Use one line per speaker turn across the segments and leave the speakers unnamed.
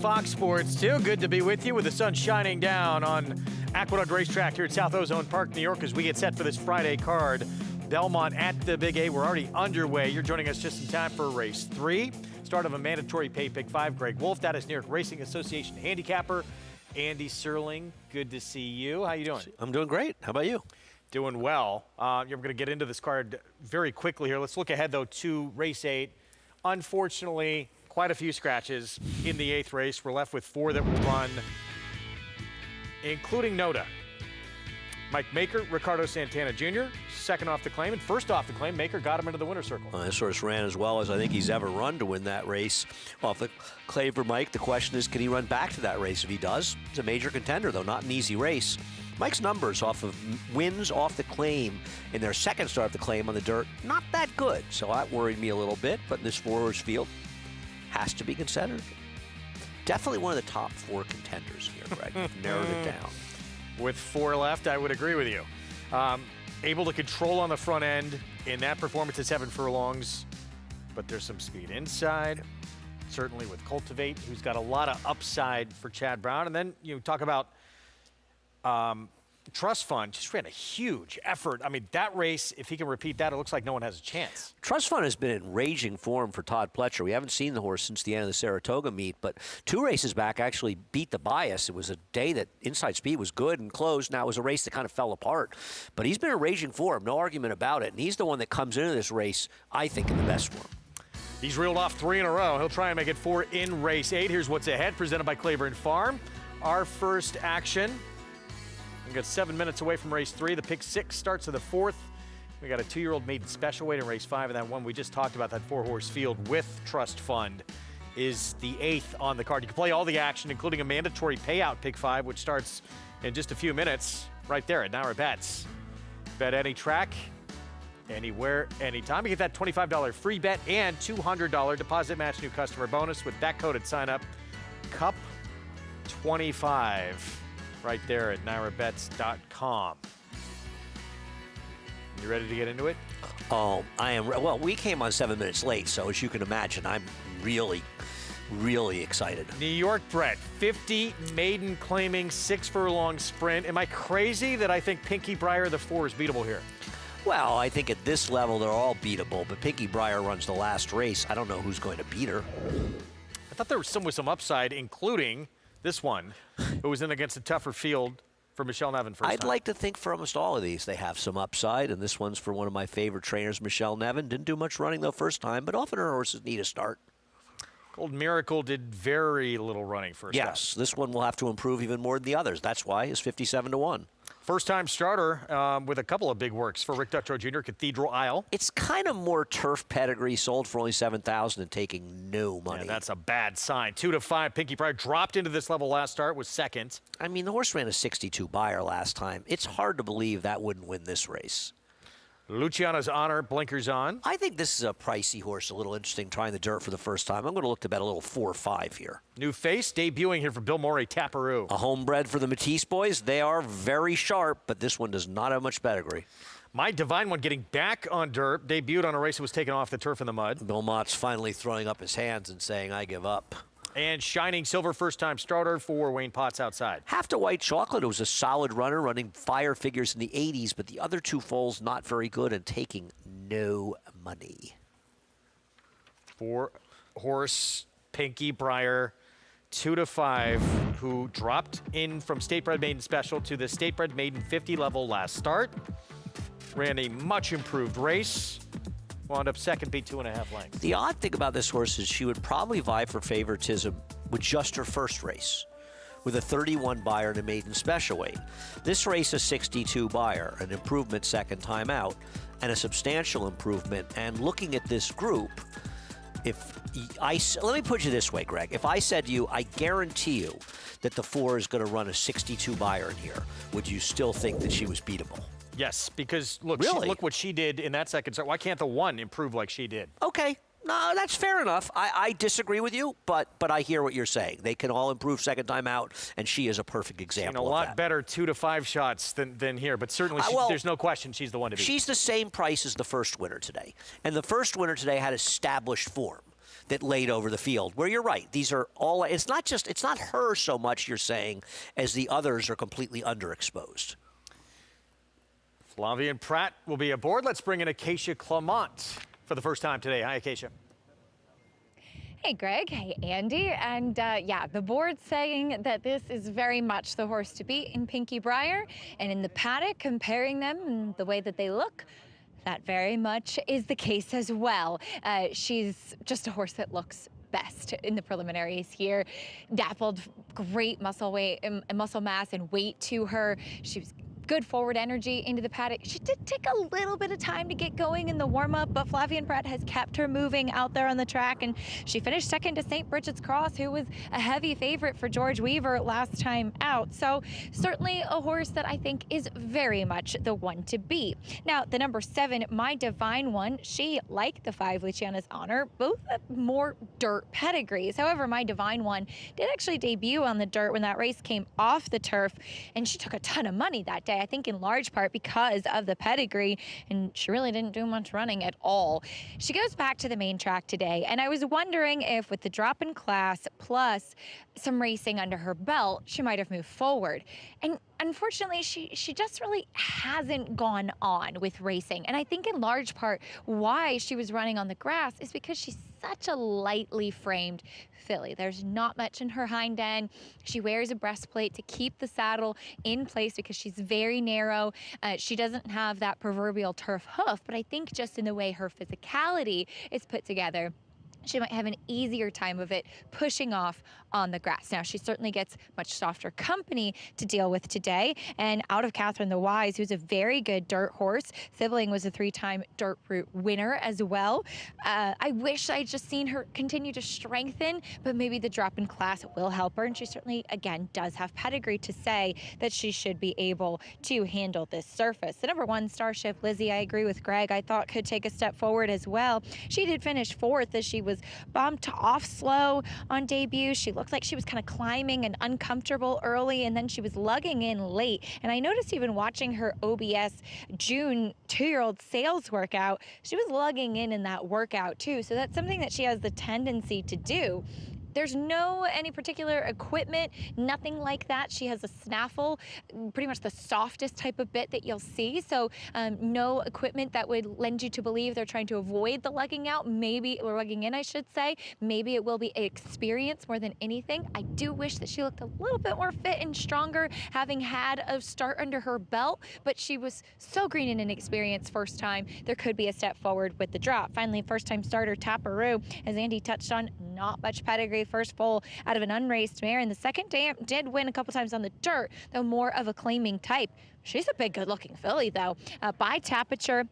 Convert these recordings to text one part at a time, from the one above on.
Fox Sports 2. Good to be with you with the sun shining down on Aqueduct Racetrack here at South Ozone Park, New York, as we get set for this Friday card. Belmont at the Big A. We're already underway. You're joining us just in time for race 3. Start of a mandatory pay pick 5. Greg Wolf, that is New York Racing Association handicapper. Andy Serling, good to see you. How you doing?
I'm doing great. How about you?
Doing well. You're going to get into this card very quickly here. Let's look ahead, though, to race 8. Unfortunately, quite a few scratches in the 8th race. We're left with 4 that will run, including Noda. Mike Maker, Ricardo Santana Jr., second off the claim, and first off the claim, Maker got him into the winner's circle.
This horse ran as well as I think he's ever run to win that race. Off the claim for Mike, the question is, can he run back to that race? If he does, it's a major contender, though not an easy race. Mike's numbers off of wins off the claim in their second start of the claim on the dirt, not that good. So that worried me a little bit, but this 4-horse field has to be considered. Definitely one of the top 4 contenders here, Greg. Narrowed it down.
With 4 left, I would agree with you. Able to control on the front end in that performance at 7 furlongs, but there's some speed inside. Certainly with Cultivate, who's got a lot of upside for Chad Brown. And then you talk about Trust Fund, just ran a huge effort. I mean, that race, if he can repeat that, it looks like no one has a chance.
Trust Fund has been in raging form for Todd Pletcher. We haven't seen the horse since the end of the Saratoga meet, but 2 races back actually beat the bias. It was a day that Inside Speed was good and closed. Now it was a race that kind of fell apart. But he's been in raging form, no argument about it. And he's the one that comes into this race, I think, in the best form.
He's reeled off 3 in a row. He'll try and make it 4 in race 8. Here's what's ahead, presented by Claiborne Farm. Our first action. We got 7 minutes away from race 3. The pick 6 starts of the 4th. We got a 2-year-old maiden special weight in race 5, and that one we just talked about, that 4-horse field with Trust Fund, is the 8th on the card. You can play all the action, including a mandatory payout pick 5, which starts in just a few minutes right there at Naira Bets. Bet any track, anywhere, anytime. You get that $25 free bet and $200 deposit match new customer bonus with that code at sign up. Cup25. Right there at NairaBets.com. You ready to get into it?
Oh, I am. Well, we came on 7 minutes late, so as you can imagine, I'm really, really excited.
New York bred, 50 maiden claiming 6 furlong sprint. Am I crazy that I think Pinky Briar the 4 is beatable here?
Well, I think at this level, they're all beatable, but Pinky Briar runs the last race. I don't know who's going to beat her.
I thought there was some upside, including this one, who was in against a tougher field for Michelle Nevin first
I'd
time.
like to think for almost all of these, they have some upside, and this one's for one of my favorite trainers, Michelle Nevin. Didn't do much running, though, first time, but often her horses need a start.
Gold Miracle did very little running first time.
Yes, this one will have to improve even more than the others. That's why it's 57-1.
First-time starter with a couple of big works for Rick Dutrow Jr., Cathedral Isle.
It's kind of more turf pedigree, sold for only $7,000 and taking no money.
Yeah, that's a bad sign. 2 to 5. Pinky Briar dropped into this level last start, was second.
I mean, the horse ran a 62 buyer last time. It's hard to believe that wouldn't win this race.
Luciana's Honor, blinkers on.
I think this is a pricey horse, a little interesting, trying the dirt for the first time. I'm going to look to bet a little 4-5 here.
New face, debuting here for Bill Morey, Taparoo.
A homebred for the Matisse boys. They are very sharp, but this one does not have much pedigree.
My Divine One getting back on dirt, debuted on a race that was taken off the turf in the mud.
Bill Mott's finally throwing up his hands and saying, I give up.
And Shining Silver, first-time starter for Wayne Potts outside.
Half to White Chocolate, it was a solid runner, running fire figures in the 80s, but the other 2 foals not very good and taking no money.
4-horse Pinky Briar, 2 to 5, who dropped in from State Bred Maiden Special to the State Bred Maiden 50 level last start. Ran a much improved race. Wound up second, beat 2.5 lengths.
The odd thing about this horse is she would probably vie for favoritism with just her first race, with a 31 buyer and a maiden special weight. This race, a 62 buyer, an improvement second time out, and a substantial improvement. And looking at this group, let me put you this way, Greg. If I said to you, I guarantee you that the 4 is going to run a 62 buyer in here, would you still think that she was beatable?
Yes, because look,
Really?
look what she did in that second start. Why can't the 1 improve like she did?
Okay. No, that's fair enough. I disagree with you, but I hear what you're saying. They can all improve second time out, and she is a perfect example
a
of
lot
that.
better 2 to 5 shots than here, but certainly there's no question she's the one to beat.
She's the same price as the first winner today, and the first winner today had established form. that laid over the field. Where you're right, these are all. It's not her so much, you're saying, as the others are completely underexposed.
Flavien Prat will be aboard. Let's bring in Acacia Clement for the first time today. Hi, Acacia.
Hey, Greg. Hey, Andy. And yeah, the board's saying that this is very much the horse to beat in Pinky Briar. And in the paddock, comparing them and the way that they look, that very much is the case as well. She's just a horse that looks best in the preliminaries here. Dappled, great muscle weight, muscle mass and weight to her. She was good forward energy into the paddock. She did take a little bit of time to get going in the warm-up, but Flavien Prat has kept her moving out there on the track, and she finished second to St. Bridget's Cross, who was a heavy favorite for George Weaver last time out. So certainly a horse that I think is very much the one to beat. Now, the number 7, My Divine One, she, like the 5, Luciana's Honor, both have more dirt pedigrees. However, My Divine One did actually debut on the dirt when that race came off the turf, and she took a ton of money that day. I think in large part because of the pedigree, and she really didn't do much running at all. She goes back to the main track today, and I was wondering if with the drop in class plus some racing under her belt, she might have moved forward. And unfortunately, she just really hasn't gone on with racing. And I think in large part why she was running on the grass is because she's such a lightly framed filly. There's not much in her hind end. She wears a breastplate to keep the saddle in place because she's very narrow. She doesn't have that proverbial turf hoof, but I think just in the way her physicality is put together, she might have an easier time of it pushing off on the grass. Now, she certainly gets much softer company to deal with today. And out of Catherine the Wise, who's a very good dirt horse. Sibling was a 3-time Dirt Route winner as well. I wish I'd just seen her continue to strengthen, but maybe the drop in class will help her. And she certainly, again, does have pedigree to say that she should be able to handle this surface. The number 1, Starship Lizzie, I agree with Greg, I thought could take a step forward as well. She did finish 4th as she was bumped off slow on debut. She looked like she was kind of climbing and uncomfortable early, and then she was lugging in late. And I noticed even watching her OBS June 2-year-old sales workout, she was lugging in that workout too. So that's something that she has the tendency to do. There's no any particular equipment, nothing like that. She has a snaffle, pretty much the softest type of bit that you'll see. So no equipment that would lend you to believe they're trying to avoid the lugging out, maybe, or lugging in, I should say. Maybe it will be experience more than anything. I do wish that she looked a little bit more fit and stronger, having had a start under her belt, but she was so green and inexperienced first time. There could be a step forward with the drop. Finally, first time starter Taparu, as Andy touched on, not much pedigree. First foal out of an unraced mare. And the second did win a couple times on the dirt, though more of a claiming type. She's a big, good-looking filly, though. By Tapature,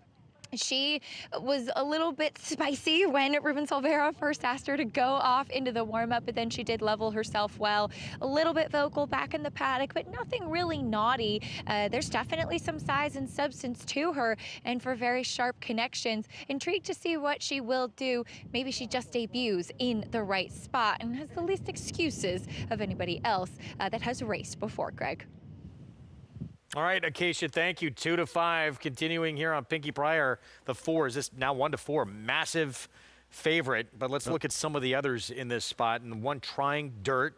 she was a little bit spicy when Ruben Silvera first asked her to go off into the warm-up, but then she did level herself well. A little bit vocal back in the paddock, but nothing really naughty. There's definitely some size and substance to her, and for very sharp connections. Intrigued to see what she will do. Maybe she just debuts in the right spot and has the least excuses of anybody else that has raced before, Greg.
All right, Acacia, thank you. 2-5, continuing here on Pinky Briar. The 4 is this now 1-4, massive favorite. But let's look at some of the others in this spot. And 1 trying dirt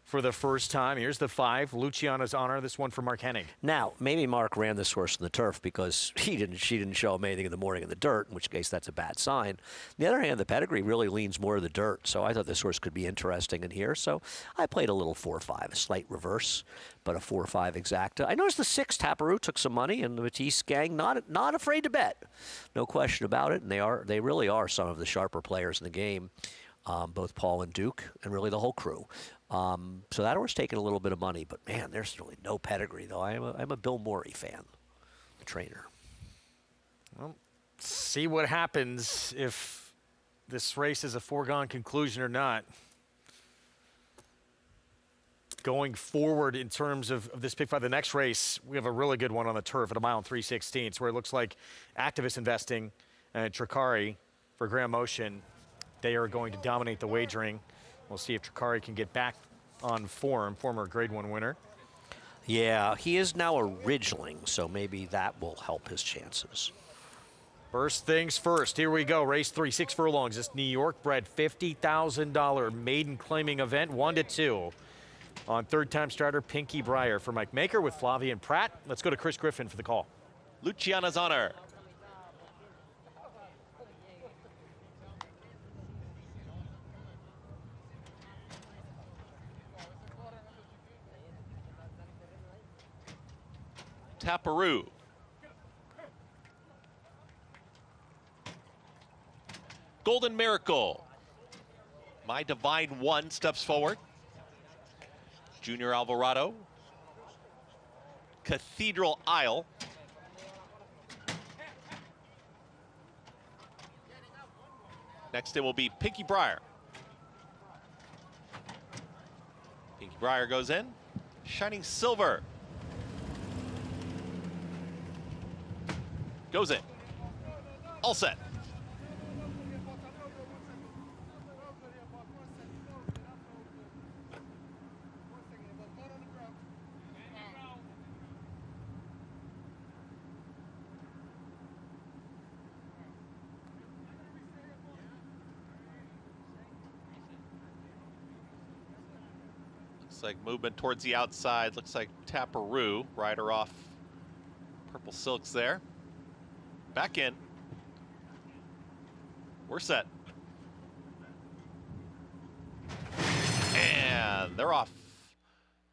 for the first time. Here's the 5, Luciana's Honor. This one for Mark Hennig.
Now, maybe Mark ran this horse in the turf because she didn't show him anything in the morning in the dirt, in which case that's a bad sign. On the other hand, the pedigree really leans more to the dirt, so I thought this horse could be interesting in here. So I played a little 4-5, a slight reverse, but a 4-5 exacta. I noticed the 6, Taparu, took some money, and the Matisse gang not afraid to bet. No question about it, and they really are some of the sharper players in the game, both Paul and Duke, and really the whole crew. So that horse taking a little bit of money, but man, there's really no pedigree, though. I'm a Bill Morey fan, the trainer.
Well, see what happens if this race is a foregone conclusion or not. Going forward in terms of this pick 5, the next race, we have a really good one on the turf at 1 mile and 3/16, where it looks like Activist Investing and Tricari for Graham Motion, they are going to dominate the wagering. We'll see if Tricari can get back on form, former Grade 1 winner.
Yeah, he is now a Ridgeling, so maybe that will help his chances.
First things first, here we go. Race 3, 6 furlongs. This New York bred $50,000 maiden claiming event, 1-2. On third-time starter, Pinky Briar for Mike Maker with Flavien Prat. Let's go to Chris Griffin for the call.
Luciana's Honor. Taparoo. Golden Miracle. My Divine One steps forward. Junior Alvarado. Cathedral Isle. Next in will be Pinky Briar. Pinky Briar goes in. Shining Silver. Goes in. All set. Looks like movement towards the outside. Looks like Taparoo, rider off Purple Silks there. Back in. We're set. And they're off.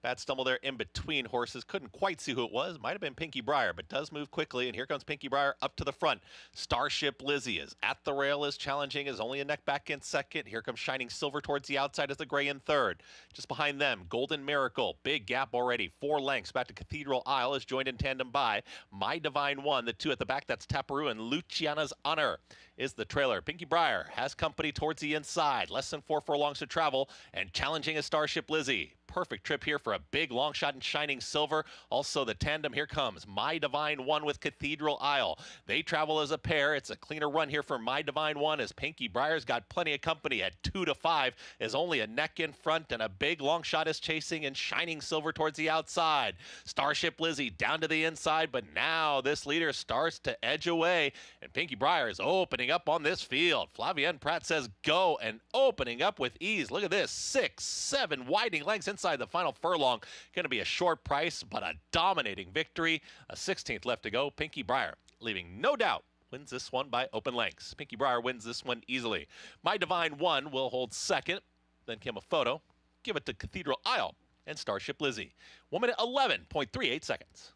Bad stumble there in between horses. Couldn't quite see who it was. Might have been Pinky Briar, but does move quickly. And here comes Pinky Briar up to the front. Starship Lizzie is at the rail, is challenging, is only a neck back in second. Here comes Shining Silver towards the outside as the gray in third. Just behind them, Golden Miracle. Big gap already. 4 lengths back to Cathedral Isle is joined in tandem by My Divine One. The 2 at the back, that's Taparoo, and Luciana's Honor is the trailer. Pinky Briar has company towards the inside. Less than 4 furlongs to travel, and challenging is Starship Lizzie. Perfect trip here for a big long shot in Shining Silver. Also the tandem, here comes My Divine One with Cathedral Isle. They travel as a pair. It's a cleaner run here for My Divine One as Pinky Briar's got plenty of company at 2-5. Is only a neck in front, and a big long shot is chasing and Shining Silver towards the outside. Starship Lizzie down to the inside, but now this leader starts to edge away, and Pinky Briar is opening up on this field. Flavien Prat says go, and opening up with ease. Look at this, 6, 7 widening lengths inside the final furlong. Going to be a short price, but a dominating victory. A 16th left to go. Pinky Briar, leaving no doubt, wins this one by open lengths. Pinky Briar wins this one easily. My Divine One will hold second. Then came a photo. Give it to Cathedral Isle and Starship Lizzie. 1 minute 11.38 seconds.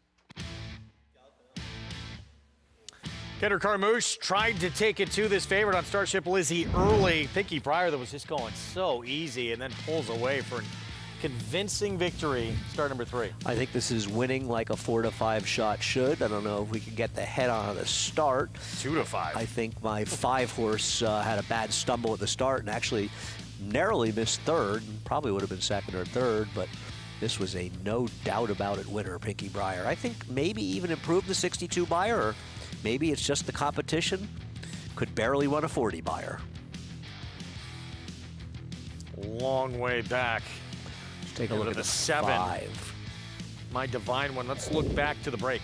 Kendrick Carmouche tried to take it to this favorite on Starship Lizzie early. Pinky Briar, that was just going so easy, and then pulls away for an convincing victory. Start number 3.
I think this is winning like a 4-5 shot should. I don't know if we can get the head on the start.
2-5.
I think my 5 horse had a bad stumble at the start and actually narrowly missed third. Probably would have been second or third, but this was a no doubt about it winner, Pinky Briar. I think maybe even improved the 62 buyer, or maybe it's just the competition. Could barely run a 40 buyer.
Long way back.
Let's take a look at the
7.
5.
My Divine One. Let's look back to the break.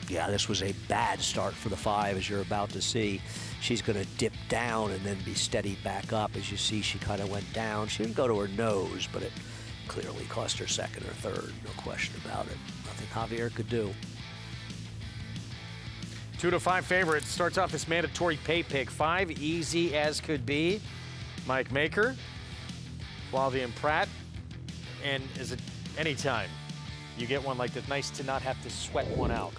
Yeah, this was a bad start for the 5, as you're about to see. She's going to dip down and then be steadied back up. As you see, she kind of went down. She didn't go to her nose, but it clearly cost her second or third. No question about it. Nothing Javier could do.
2-5 favorite. Starts off this mandatory pay pick. 5, easy as could be. Mike Maker, Flavien Prat, and is it anytime you get one like this, nice to not have to sweat one out.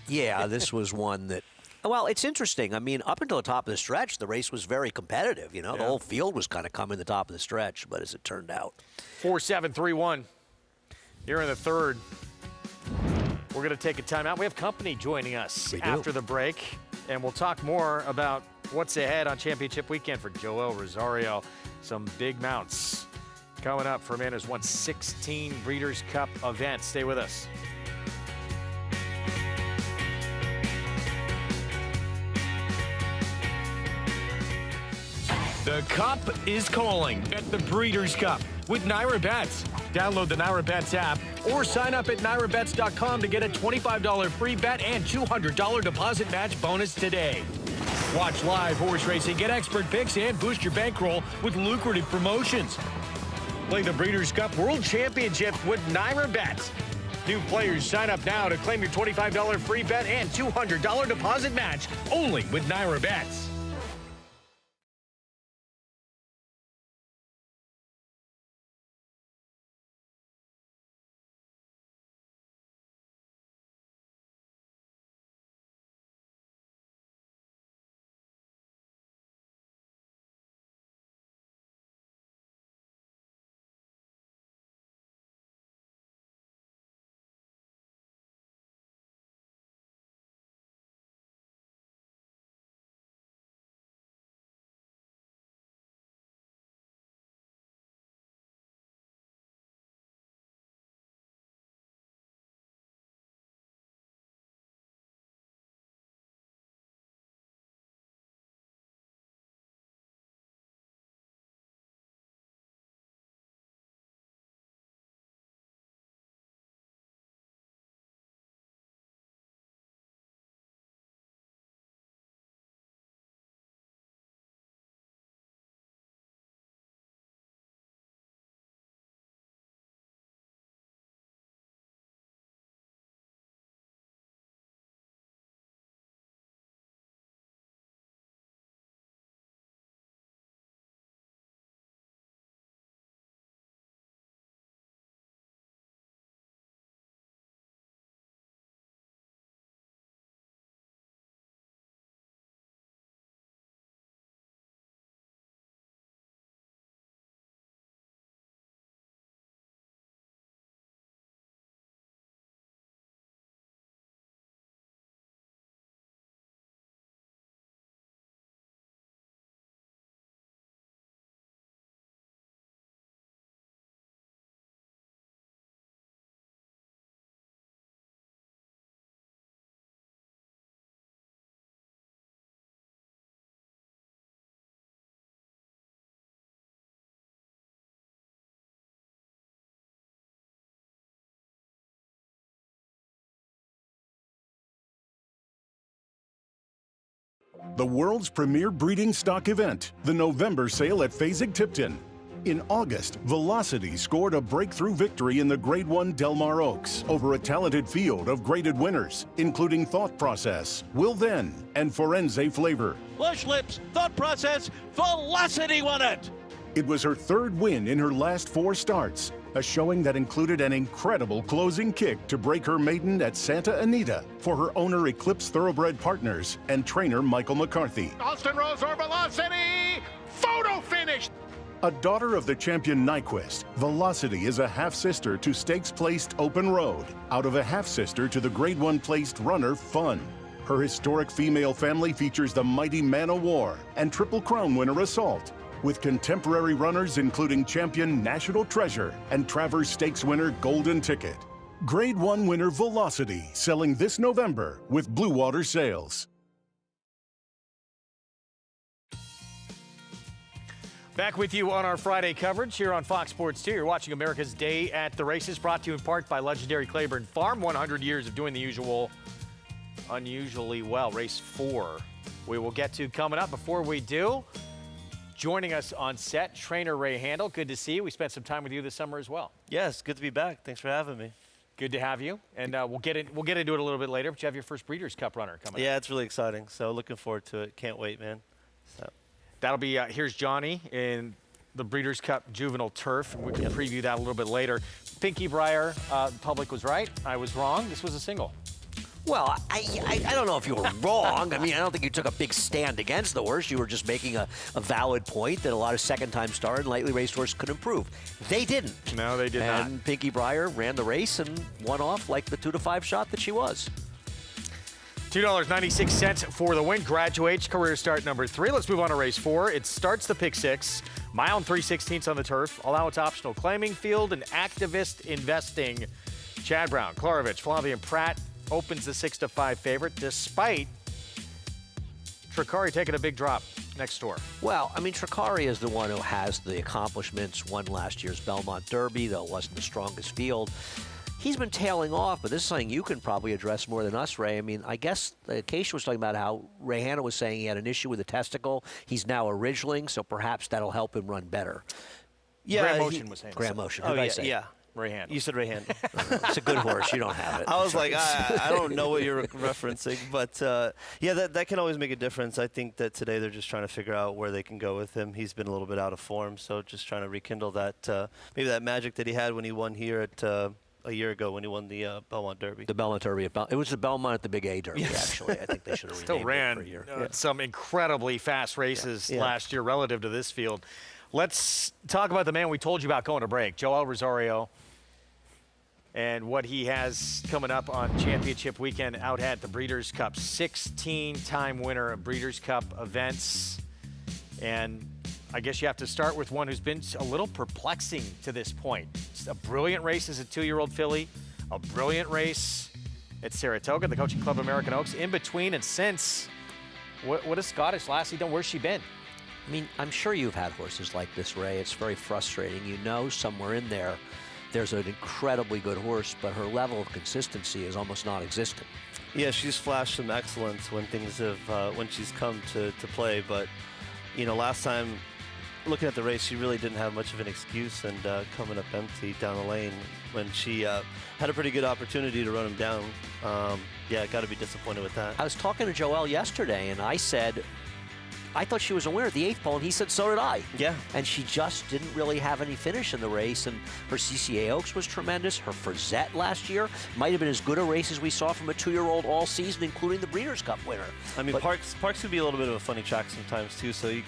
Yeah, this was one that, well, it's interesting. I mean, up until the top of the stretch, the race was very competitive. You know, the whole field was kind of coming the top of the stretch, but as it turned out.
4-7-3-1. Here in the third. We're going to take a timeout. We have company joining us after the break, and we'll talk more about what's ahead on championship weekend for Joel Rosario. Some big mounts coming up for Amanda's 116 Breeders' Cup event. Stay with us.
The Cup is calling at the Breeders' Cup with Naira Bets. Download the Naira Bets app or sign up at nairabets.com to get a $25 free bet and $200 deposit match bonus today. Watch live horse racing, get expert picks, and boost your bankroll with lucrative promotions. Play the Breeders' Cup World Championship with Naira Bets. New players sign up now to claim your $25 free bet and $200 deposit match only with Naira Bets.
The world's premier breeding stock event, the November sale at Fasig-Tipton. In August, Velocity scored a breakthrough victory in the Grade 1 Del Mar Oaks over a talented field of graded winners, including Thought Process, Will Then, and Forense Flavor.
Lush Lips, Thought Process, Velocity won it!
It was her third win in her last 4 starts, a showing that included an incredible closing kick to break her maiden at Santa Anita for her owner Eclipse Thoroughbred Partners and trainer Michael McCarthy.
Austin Rose or Velocity, photo finish!
A daughter of the champion Nyquist, Velocity is a half-sister to stakes-placed Open Road, out of a half-sister to the Grade 1 placed runner Fun. Her historic female family features the mighty Man o' War and Triple Crown winner Assault, with contemporary runners including champion National Treasure and Travers Stakes winner Golden Ticket. Grade 1 winner Velocity selling this November with Blue Water Sales.
Back with you on our Friday coverage here on Fox Sports 2. You're watching America's Day at the Races, brought to you in part by legendary Claiborne Farm. 100 years of doing the usual, unusually well. Race 4 we will get to coming up. Before we do, joining us on set, trainer Ray Handel. Good to see you. We spent some time with you this summer as well.
Yes, good to be back. Thanks for having me.
Good to have you. And we'll get into it a little bit later, but you have your first Breeders' Cup runner coming up.
Yeah, it's really exciting. So looking forward to it. Can't wait, man. So.
That'll be, here's Johnny in the Breeders' Cup Juvenile Turf. We can preview that a little bit later. Pinky Briar, the public was right. I was wrong. This was a single.
Well, I don't know if you were wrong. I mean, I don't think you took a big stand against the horse. You were just making a valid point that a lot of second-time star and lightly raced horses could improve. They didn't.
No, they did not.
And Pinky Briar ran the race and won off like the 2-to-5 shot that she was.
$2.96 for the win. Graduates, career start number 3. Let's move on to race 4. It starts the pick 6. Mile and 3/16 on the turf. Allowance optional. Claiming field and activist investing. Chad Brown, Klarovich, Flavien Prat opens the 6-5 favorite, despite Tricari taking a big drop next door.
Well, I mean, Tricari is the one who has the accomplishments, won last year's Belmont Derby, though it wasn't the strongest field. He's been tailing off, but this is something you can probably address more than us, Ray. I mean, I guess Keisha was talking about how Ray Hanna was saying he had an issue with the testicle. He's now a ridgeling, so perhaps that'll help him run better.
Yeah, Graham Motion was saying.
Graham Motion.
Oh,
Who did
yeah,
I say?
yeah.
Ray Hanna.
You said Ray Hanna.
It's a good horse. You don't have it.
I was like, I don't know what you're referencing, but yeah, that can always make a difference. I think that today they're just trying to figure out where they can go with him. He's been a little bit out of form, so just trying to rekindle that maybe that magic that he had when he won here at a year ago when he won the Belmont Derby.
The Belmont Derby. It was the Belmont at the Big A Derby, actually. I think they should have
Still
renamed it for a
ran
year.
some incredibly fast races last year relative to this field. Let's talk about the man we told you about going to break, Joel Rosario, and what he has coming up on championship weekend out at the Breeders' Cup. 16-time winner of Breeders' Cup events. And I guess you have to start with one who's been a little perplexing to this point. It's a brilliant race as a 2-year-old filly, a brilliant race at Saratoga, the Coaching Club American Oaks. In between and since, what has Scottish Lassie done? Where's she been?
I mean, I'm sure you've had horses like this, Ray. It's very frustrating. You know somewhere in there's an incredibly good horse, but her level of consistency is almost non-existent.
Yeah, she's flashed some excellence when things have when she's come to play, but you know, last time looking at the race, she really didn't have much of an excuse, and coming up empty down the lane when she had a pretty good opportunity to run him down. Yeah, got to be disappointed with that.
I was talking to Joel yesterday, and I said, I thought she was a winner at the 8th pole, and he said, so did I.
Yeah.
And she just didn't really have any finish in the race, and her CCA Oaks was tremendous. Her Frazette last year might have been as good a race as we saw from a 2-year-old all season, including the Breeders' Cup winner.
I mean, Parks could be a little bit of a funny track sometimes, too, so you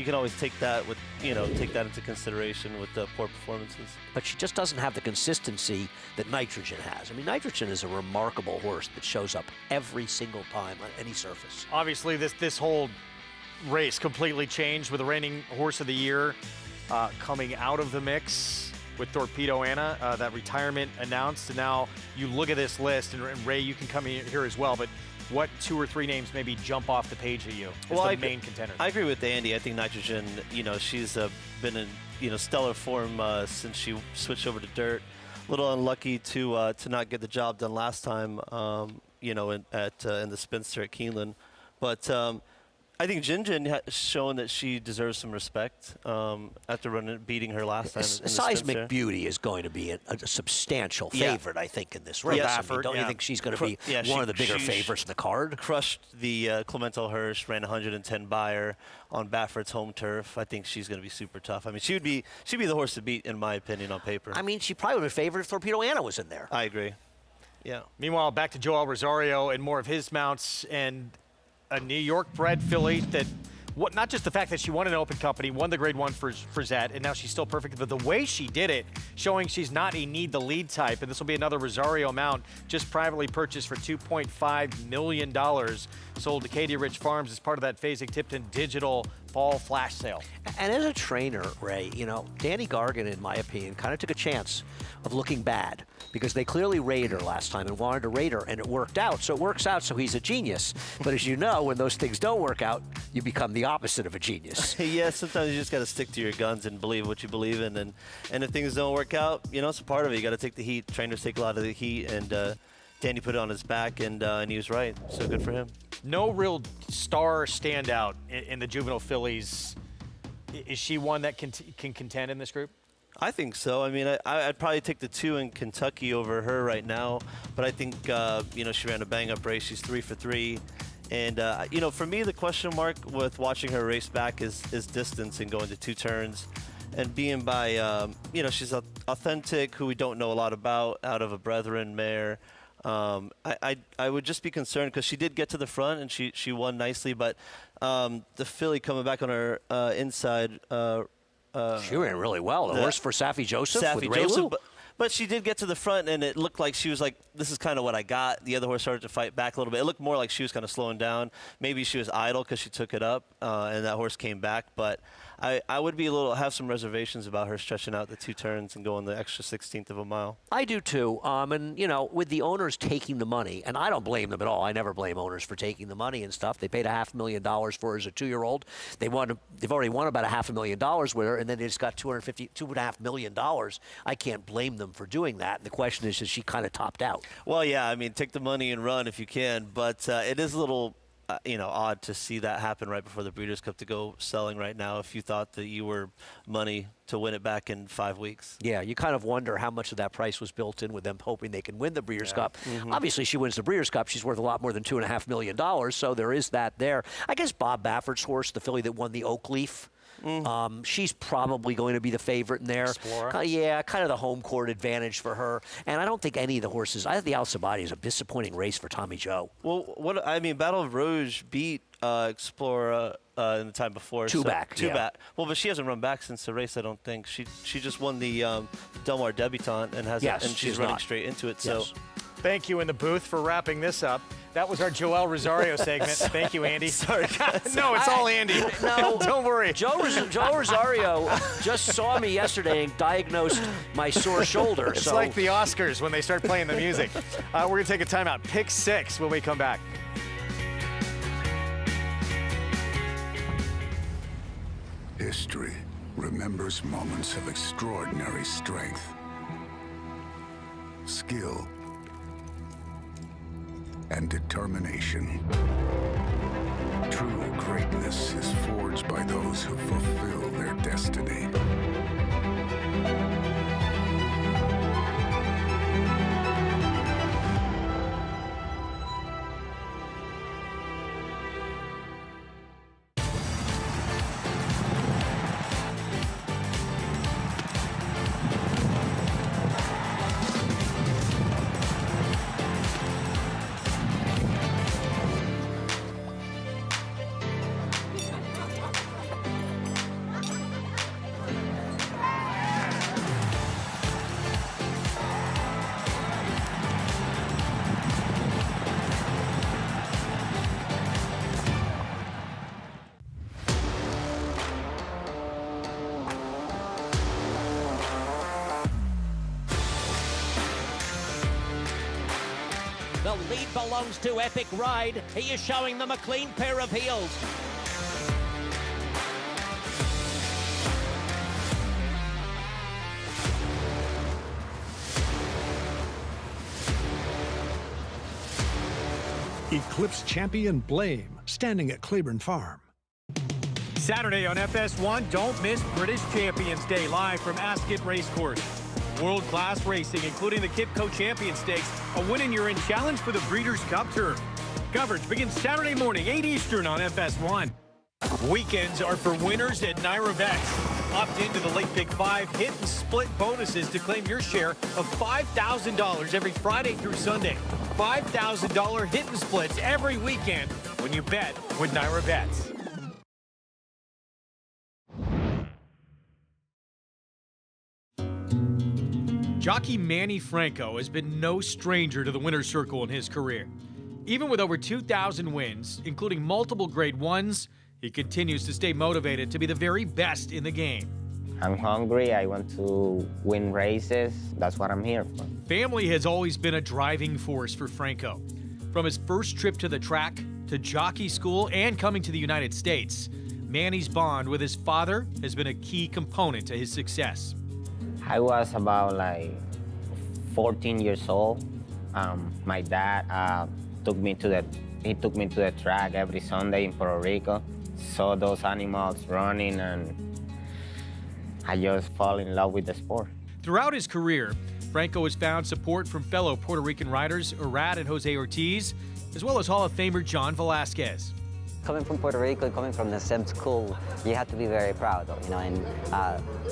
can always take that with, take that into consideration with the poor performances.
But she just doesn't have the consistency that Nitrogen has. I mean, Nitrogen is a remarkable horse that shows up every single time on any surface.
Obviously, this whole race completely changed with the reigning horse of the year coming out of the mix with Torpedo Anna, that retirement announced. And now you look at this list, and Ray, you can come in here as well, but what 2 or 3 names maybe jump off the page at you as the main contender?
I agree with Andy. I think Nitrogen, she's been in stellar form since she switched over to dirt. A little unlucky to not get the job done last time, in the Spinster at Keeneland. But I think Jinjin has shown that she deserves some respect after beating her last time.
Seismic Beauty is going to be a substantial favorite, I think, in this race.
Yeah.
I mean, don't you think she's going to be one of the bigger favorites in the card?
Crushed the Clemental Hirsch, ran 110 Bayer on Baffert's home turf. I think she's going to be super tough. I mean, she'd be the horse to beat, in my opinion, on paper.
I mean, she probably would be favored if Torpedo Anna was in there.
I agree. Yeah.
Meanwhile, back to Joel Rosario and more of his mounts, and a New York-bred filly that, not just the fact that she won an open company, won the Grade 1 for Zet, and now she's still perfect, but the way she did it, showing she's not a need-the-lead type, and this will be another Rosario mount, just privately purchased for $2.5 million, sold to Katie Rich Farms as part of that Fasig-Tipton digital fall flash sale.
And as a trainer, Ray, Danny Gargan, in my opinion, kind of took a chance of looking bad because they clearly rated her last time and wanted to rate her, and it worked out. So it works out, so he's a genius. But as you know, when those things don't work out, you become the opposite of a genius.
Yeah, sometimes you just got to stick to your guns and believe what you believe in. And if things don't work out, it's a part of it. You got to take the heat. Trainers take a lot of the heat, and Danny put it on his back, and he was right. So good for him.
No real star standout in the juvenile fillies. Is she one that can contend in this group?
I think so. I mean, I'd probably take the 2 in Kentucky over her right now. But I think, she ran a bang-up race. She's 3 for 3. And, for me, the question mark with watching her race back is distance and going to 2 turns. And being by, she's authentic, who we don't know a lot about, out of a Brethren mare. I would just be concerned because she did get to the front and she won nicely, but the filly coming back on her inside.
She ran really well. The horse for Safi Joseph with Ray
Joseph,
Lou.
but she did get to the front, and it looked like she was like, this is kind of what I got. The other horse started to fight back a little bit. It looked more like she was kind of slowing down. Maybe she was idle because she took it up, and that horse came back. But I would have some reservations about her stretching out the 2 turns and going the extra 16th of a mile.
I do too. And you know, with the owners taking the money, and I don't blame them at all. I never blame owners for taking the money and stuff. They paid $500,000 for her as a 2-year-old. They've already won about $500,000 with her, and then they just got $2.5 million. I can't blame them for doing that. And the question is she kind of topped out?
Well, yeah. I mean, take the money and run if you can, but it is a little. Odd to see that happen right before the Breeders' Cup to go selling right now if you thought that you were money to win it back in 5 weeks.
Yeah, you kind of wonder how much of that price was built in with them hoping they can win the Breeders' Cup. Obviously, she wins the Breeders' Cup. She's worth a lot more than $2.5 million, so there is that there. I guess Bob Baffert's horse, the filly that won the Oak Leaf, she's probably going to be the favorite in there.
Explorer.
Yeah, kind of the home court advantage for her. And I don't think any of the horses. I think the Alcibiade is a disappointing race for Tommy Joe.
Well, Battle of Rouge beat Explorer in the time before.
Two back.
Well, but she hasn't run back since the race. I don't think she just won the Del Mar Debutante and and she's running straight into it.
Yes.
So.
Thank you in the booth for wrapping this up. That was our Joel Rosario segment. Thank you, Andy.
Sorry, guys.
No, it's all Andy.
No.
Don't worry.
Joe Rosario just saw me yesterday and diagnosed my sore shoulder.
It's like the Oscars when they start playing the music. We're going to take a timeout. Pick 6 when we come back.
History remembers moments of extraordinary strength, skill, and determination. True greatness is forged by those who fulfill their destiny.
The lead belongs to Epic Ride. He is showing them a clean pair of heels.
Eclipse champion Blame, standing at Claiborne Farm.
Saturday on FS1, don't miss British Champions Day live from Ascot Racecourse. World-class racing, including the Kipco Champion Stakes, a win-and-you're-in challenge for the Breeders' Cup Turf. Coverage begins Saturday morning, 8 Eastern on FS1. Weekends are for winners at Naira Bets. Opt into the Late Pick 5 hit and split bonuses to claim your share of $5,000 every Friday through Sunday. $5,000 hit and splits every weekend when you bet with Naira Bets. Jockey Manny Franco has been no stranger to the winner's circle in his career. Even with over 2,000 wins, including multiple Grade 1s, he continues to stay motivated to be the very best in the game.
I'm hungry. I want to win races. That's what I'm here for.
Family has always been a driving force for Franco. From his first trip to the track, to jockey school, and coming to the United States, Manny's bond with his father has been a key component to his success.
I was about 14 years old. My dad took me to the track every Sunday in Puerto Rico. Saw those animals running, and I just fall in love with the sport.
Throughout his career, Franco has found support from fellow Puerto Rican riders Irad and Jose Ortiz, as well as Hall of Famer John Velasquez.
Coming from Puerto Rico, coming from the same school, you have to be very proud, and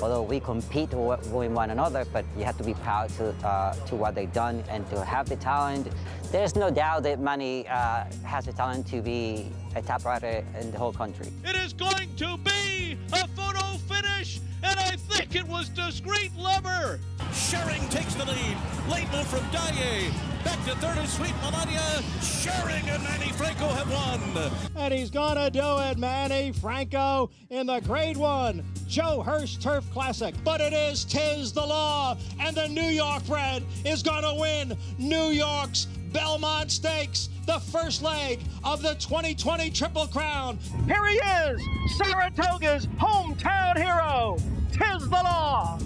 although we compete with one another, but you have to be proud to what they've done and to have the talent. There's no doubt that Manny has the talent to be a top rider in the whole country.
It is going to be a photo finish, and I think it was Discreet Lover. Schering takes the lead. Late move from Dye. Back to third is Sweet Melania. Sharing and Manny Franco have won.
And he's gonna do it, Manny Franco, in the Grade 1 Joe Hurst Turf Classic. But it is Tiz the Law, and the New York bred is gonna win New York's Belmont Stakes, the first leg of the 2020 Triple Crown. Here he is, Saratoga's hometown hero, Tiz the Law.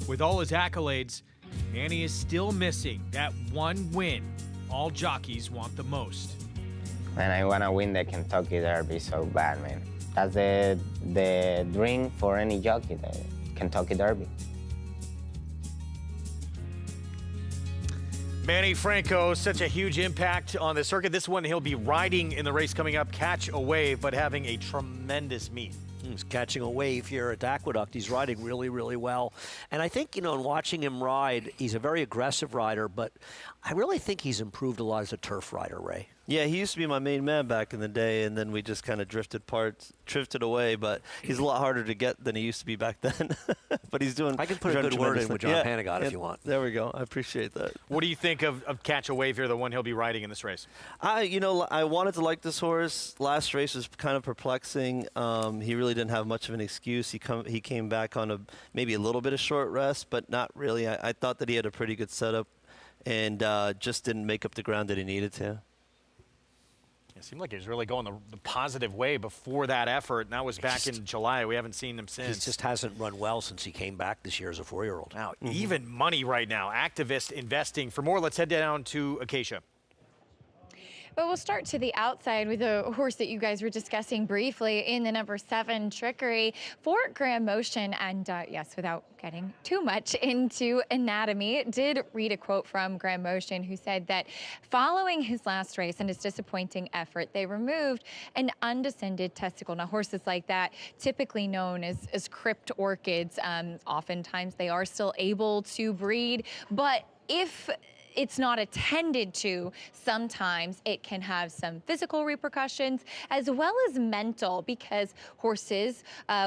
With all his accolades, Manny is still missing that one win all jockeys want the most.
Man, I want to win the Kentucky Derby so bad, man. That's the dream for any jockey, the Kentucky Derby.
Manny Franco, such a huge impact on the circuit. This one he'll be riding in the race coming up, Catch a Wave, but having a tremendous meet.
He's catching a wave here at Aqueduct. He's riding really, really well. And I think, in watching him ride, he's a very aggressive rider, but I really think he's improved a lot as a turf rider, Ray.
Yeah, he used to be my main man back in the day, and then we just kind of drifted away. But he's a lot harder to get than he used to be back then. But he's doing.
I can put a good word in with John Panagot if you want.
There we go. I appreciate that.
What do you think of Catch a Wave here, the one he'll be riding in this race?
I wanted to like this horse. Last race was kind of perplexing. He really didn't have much of an excuse. He came back on maybe a little bit of short rest, but not really. I thought that he had a pretty good setup, and just didn't make up the ground that he needed to.
It seemed like he was really going the positive way before that effort, and that was back in July. We haven't seen him since.
He just hasn't run well since he came back this year as a 4-year-old.
Now, even money right now. Activist investing. For more, let's head down to Acacia.
But we'll start to the outside with a horse that you guys were discussing briefly in the number 7 Trickery for Graham Motion. And yes, without getting too much into anatomy, did read a quote from Graham Motion, who said that following his last race and his disappointing effort, they removed an undescended testicle. Now, horses like that, typically known as crypt orchids, oftentimes they are still able to breed, but if it's not attended to, sometimes it can have some physical repercussions as well as mental, because horses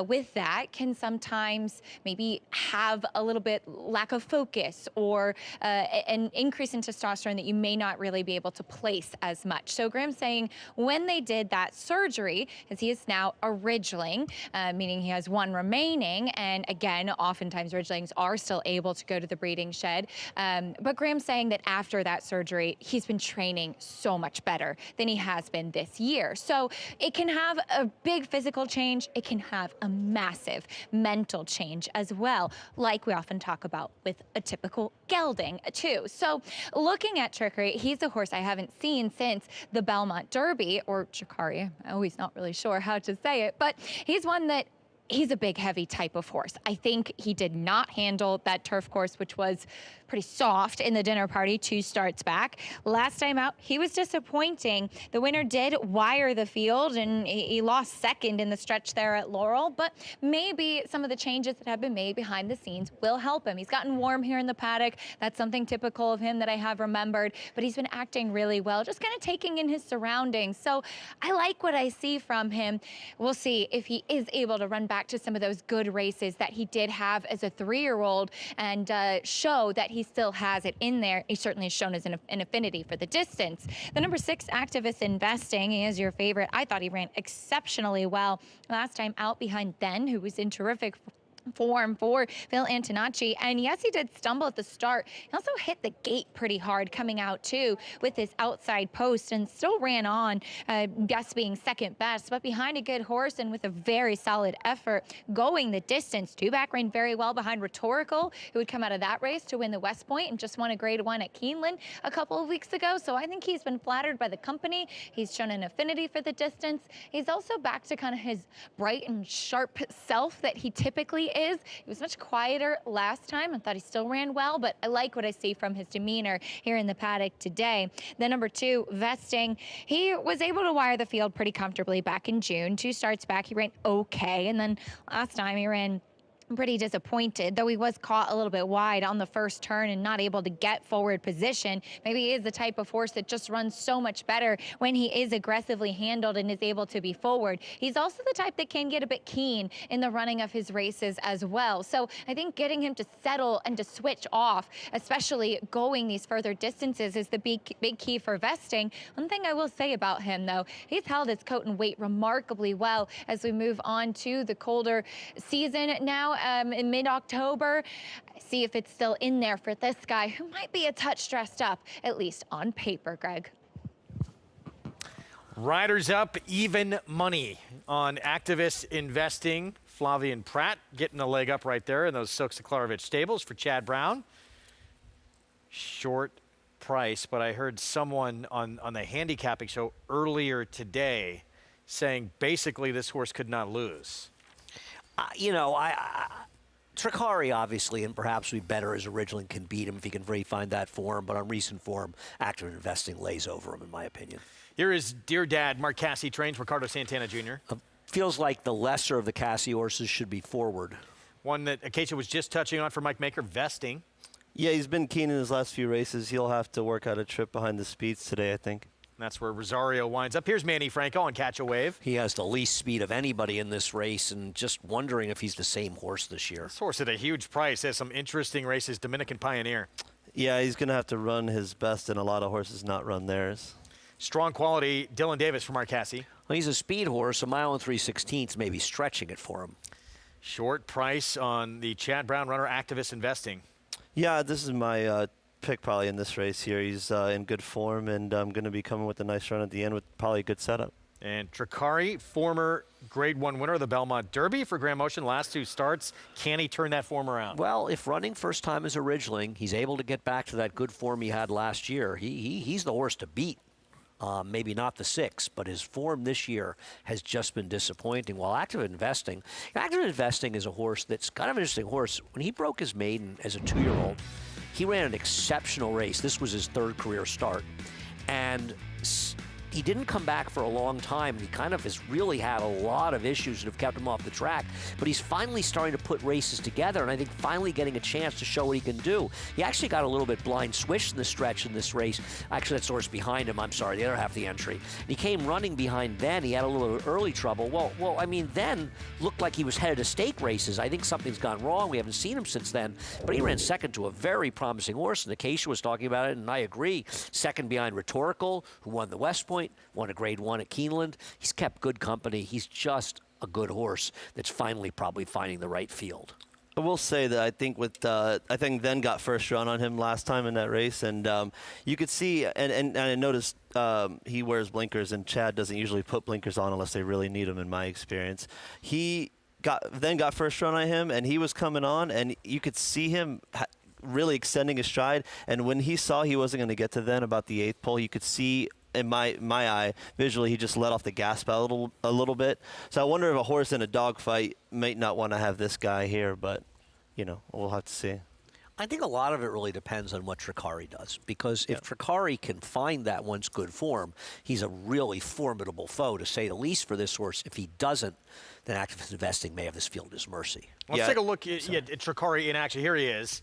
with that can sometimes maybe have a little bit lack of focus or an increase in testosterone that you may not really be able to place as much. So Graham's saying when they did that surgery, as he is now a ridgeling, meaning he has one remaining, and again, oftentimes ridgelings are still able to go to the breeding shed, but Graham's saying that after that surgery, he's been training so much better than he has been this year. So it can have a big physical change. It can have a massive mental change as well, like we often talk about with a typical gelding too. So looking at Trickery, he's a horse I haven't seen since the Belmont Derby, or Chikari. I'm always not really sure how to say it, but he's one that he's a big, heavy type of horse. I think he did not handle that turf course, which was pretty soft in the dinner party 2 starts back. Last time out, he was disappointing. The winner did wire the field, and he lost second in the stretch there at Laurel, but maybe some of the changes that have been made behind the scenes will help him. He's gotten warm here in the paddock. That's something typical of him that I have remembered, but he's been acting really well, just kind of taking in his surroundings. So I like what I see from him. We'll see if he is able to run back to some of those good races that he did have as a 3-year-old and show that he still has it in there. He certainly has shown as an affinity for the distance. The number 6 Activist Investing, he is your favorite. I thought he ran exceptionally well last time out behind Then, who was in terrific form for Phil Antonacci. And yes, he did stumble at the start. He also hit the gate pretty hard coming out too with his outside post, and still ran on, Gus being second best, but behind a good horse and with a very solid effort going the distance. 2 back ran very well behind Rhetorical, who would come out of that race to win the West Point and just won a Grade 1 at Keeneland a couple of weeks ago. So I think he's been flattered by the company. He's shown an affinity for the distance. He's also back to kind of his bright and sharp self that he typically is. He was much quieter last time. I thought he still ran well, but I like what I see from his demeanor here in the paddock today. The number 2, Vesting, he was able to wire the field pretty comfortably back in June. 2 starts back, he ran okay, and then last time he ran pretty disappointed, though he was caught a little bit wide on the first turn and not able to get forward position. Maybe he is the type of horse that just runs so much better when he is aggressively handled and is able to be forward. He's also the type that can get a bit keen in the running of his races as well. So I think getting him to settle and to switch off, especially going these further distances, is the big key for Vesting. One thing I will say about him, though, he's held his coat and weight remarkably well as we move on to the colder season now. In mid-October, see if it's still in there for this guy who might be a touch dressed up, at least on paper, Greg.
Riders up, even money on Activist Investing. Flavien Prat getting a leg up right there in those Silks Zaklarovich stables for Chad Brown. Short price, but I heard someone on the handicapping show earlier today saying basically this horse could not lose.
Tricari obviously, and perhaps be better as originally can beat him if he can find that form. But on recent form, Active Investing lays over him, in my opinion.
Here is Dear Dad, Mark Casse trains Ricardo Santana Jr.
Feels like the lesser of the Casse horses should be forward.
One that Acacia was just touching on for Mike Maker, Vesting.
Yeah, he's been keen in his last few races. He'll have to work out a trip behind the speeds today, I think.
That's where Rosario winds up. Here's Manny Franco on Catch a Wave.
He has the least speed of anybody in this race, and just wondering if he's the same horse this year.
This horse at a huge price has some interesting races. Dominican Pioneer.
Yeah, he's going to have to run his best, and a lot of horses not run theirs.
Strong quality, Dylan Davis from Mark Casse.
Well, he's a speed horse. A mile and 3/16 may be stretching it for him.
Short price on the Chad Brown runner, Activist Investing.
Yeah, this is my pick probably in this race here. He's in good form, and I'm going to be coming with a nice run at the end with probably a good setup.
And Tricari, former Grade 1 winner of the Belmont Derby for Grand Motion. Last 2 starts. Can he turn that form around?
Well, if running first time as a Ridgeling, he's able to get back to that good form he had last year. He's the horse to beat. Maybe not the 6, but his form this year has just been disappointing. While Active Investing is a horse that's kind of an interesting horse. When he broke his maiden as a 2-year-old, he ran an exceptional race. This was his 3rd career start. And he didn't come back for a long time. He kind of has really had a lot of issues that have kept him off the track. But he's finally starting to put races together, and I think finally getting a chance to show what he can do. He actually got a little bit blind swished in the stretch in this race. Actually, that's the horse behind him. I'm sorry, the other half of the entry. And he came running behind then. He had a little early trouble. Well, I mean, then looked like he was headed to stake races. I think something's gone wrong. We haven't seen him since then. But he ran second to a very promising horse, and Acacia was talking about it, and I agree. Second behind Rhetorical, who won the West Point, won a Grade 1 at Keeneland. He's kept good company. He's just a good horse that's finally probably finding the right field.
I will say that I think then got first run on him last time in that race, and you could see, and I noticed he wears blinkers, and Chad doesn't usually put blinkers on unless they really need them, in my experience. He got first run on him, and he was coming on, and you could see him really extending his stride, and when he saw he wasn't going to get to then about the 8th pole, you could see in my eye, visually, he just let off the gas pedal a little bit. So I wonder if a horse in a dogfight might not want to have this guy here, but, we'll have to see.
I think a lot of it really depends on what Tricari does, because if Tricari can find that once good form, he's a really formidable foe, to say the least, for this horse. If he doesn't, then Active Investing may have this field at his mercy.
Let's take a look at Tricari in action. Here he is.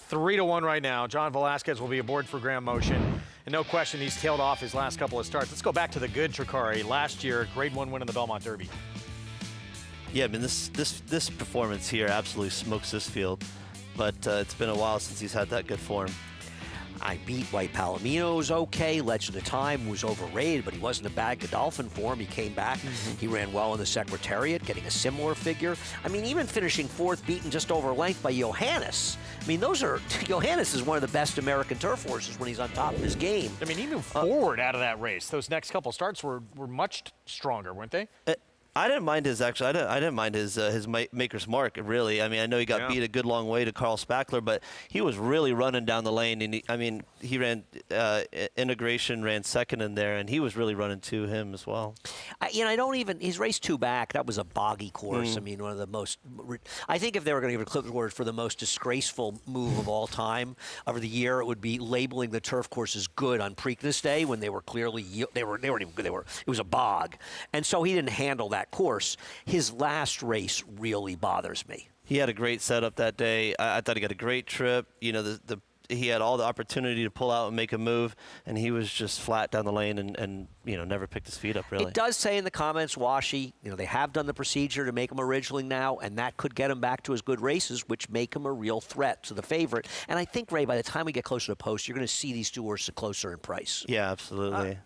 3-1 right now. John Velasquez will be aboard for Grand Motion. And no question, he's tailed off his last couple of starts. Let's go back to the good Tricari. Last year, Grade 1 win in the Belmont Derby.
Yeah, I mean, this performance here absolutely smokes this field. But it's been a while since he's had that good form.
I beat White Palomino, was okay. Legend of Time was overrated, but he wasn't a bad Godolphin form. He came back. He ran well in the Secretariat, getting a similar figure. I mean, even finishing 4th, beaten just over length by Johannes. I mean, Johannes is one of the best American turf horses when he's on top of his game.
I mean, he moved forward out of that race. Those next couple starts were much stronger, weren't they?
I didn't mind his I didn't mind his Maker's Mark, really. I mean, I know he got beat a good long way to Carl Spackler, but he was really running down the lane. And he ran Integration, ran second in there, and he was really running to him as well.
He's raced 2 back. That was a boggy course. I mean, one of the most. I think if they were going to give a Clip Award for the most disgraceful move of all time over the year, it would be labeling the turf courses good on Preakness Day when they were clearly they weren't even good. It was a bog, and so he didn't handle that course. His last race really bothers me.
He had a great setup that day. I thought he got a great trip. You know, he had all the opportunity to pull out and make a move, and he was just flat down the lane and you know, never picked his feet up, really.
It does say in the comments, Washi, you know, they have done the procedure to make him a Ridgeling now, and that could get him back to his good races, which make him a real threat to the favorite. And I think, Ray, by the time we get closer to post, you're going to see these two horses closer in price.
Yeah, absolutely.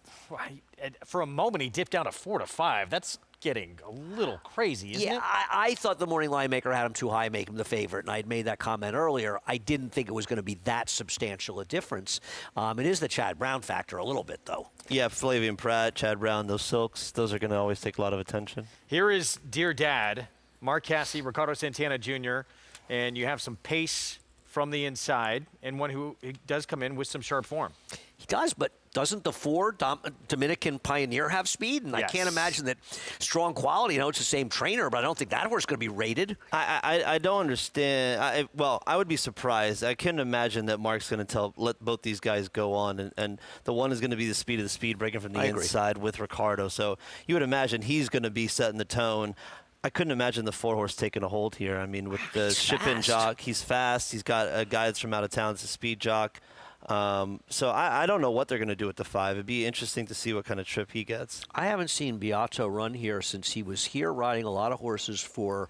For a moment, he dipped down to 4 to 5. That's getting a little crazy, isn't it?
I thought the morning line maker had him too high, make him the favorite, and I had made that comment earlier. I didn't think it was going to be that substantial a difference. It is the Chad Brown factor a little bit, though.
Yeah, Flavian Pratt, Chad Brown, those silks, those are going to always take a lot of attention.
Here is Dear Dad, Mark Casse, Ricardo Santana Jr., and you have some pace from the inside, and one who does come in with some sharp form.
He does, but doesn't the 4 Dominican Pioneer have speed? And
yes.
I can't imagine that Strong Quality, you know, it's the same trainer, but I don't think that horse is going to be rated.
I don't understand. Well, I would be surprised. I couldn't imagine that Mark's going to let both these guys go on, and the one is going to be the speed breaking from the inside with Ricardo. So you would imagine he's going to be setting the tone. I couldn't imagine the 4-horse taking a hold here. I mean, with the ship-in jock, he's fast. He's got a guy that's from out of town. It's a speed jock. So I don't know what they're going to do with the 5. It'd be interesting to see what kind of trip he gets.
I haven't seen Beato run here since he was here riding a lot of horses for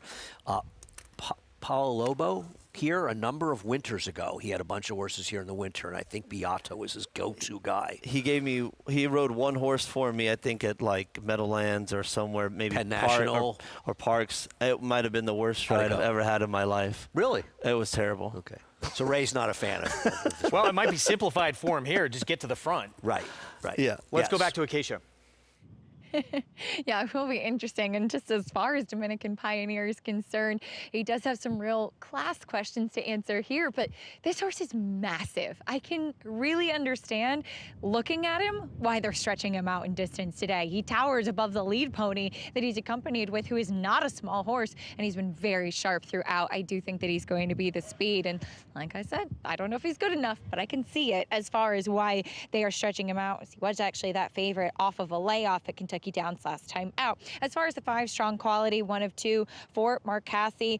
Paulo Lobo here a number of winters ago. He had a bunch of horses here in the winter, and I think Beato was his go-to guy.
He rode one horse for me, I think, at like Meadowlands or somewhere, maybe
Penn National
or Parks. It might have been the worst ride I've ever had in my life.
Really?
It was terrible.
Okay. So Ray's not a fan of
Well, it might be simplified for him here. Just get to the front.
Right.
Yeah.
Let's go back to Acacia.
Yeah, it will be interesting. And just as far as Dominican Pioneer is concerned, he does have some real class questions to answer here, but this horse is massive. I can really understand, looking at him, why they're stretching him out in distance today. He towers above the lead pony that he's accompanied with, who is not a small horse, and he's been very sharp throughout. I do think that he's going to be the speed, and like I said, I don't know if he's good enough, but I can see it as far as why they are stretching him out. He was actually that favorite off of a layoff at Kentucky Downs last time out. As far as the 5 Strong Quality, 1 of 2 for Mark Casse,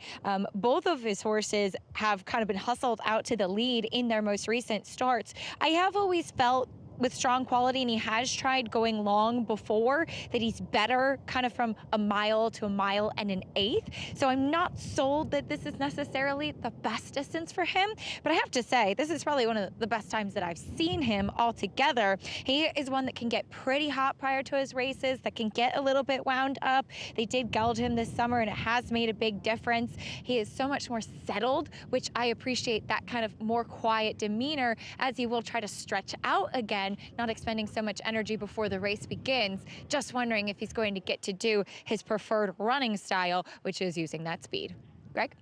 both of his horses have kind of been hustled out to the lead in their most recent starts. I have always felt with Strong Quality, and he has tried going long before, that he's better kind of from a mile to a mile and an eighth. So I'm not sold that this is necessarily the best distance for him, but I have to say, this is probably one of the best times that I've seen him altogether. He is one that can get pretty hot prior to his races, that can get a little bit wound up. They did geld him this summer, and it has made a big difference. He is so much more settled, which I appreciate, that kind of more quiet demeanor, as he will try to stretch out again, not expending so much energy before the race begins. Just wondering if he's going to get to do his preferred running style, which is using that speed. Greg?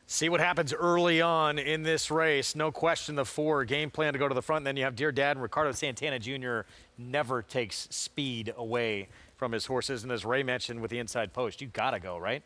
See what happens early on in this race. No question the 4 game plan to go to the front. And then you have Dear Dad, and Ricardo Santana Jr. never takes speed away from his horses. And as Ray mentioned with the inside post, you got to go, right?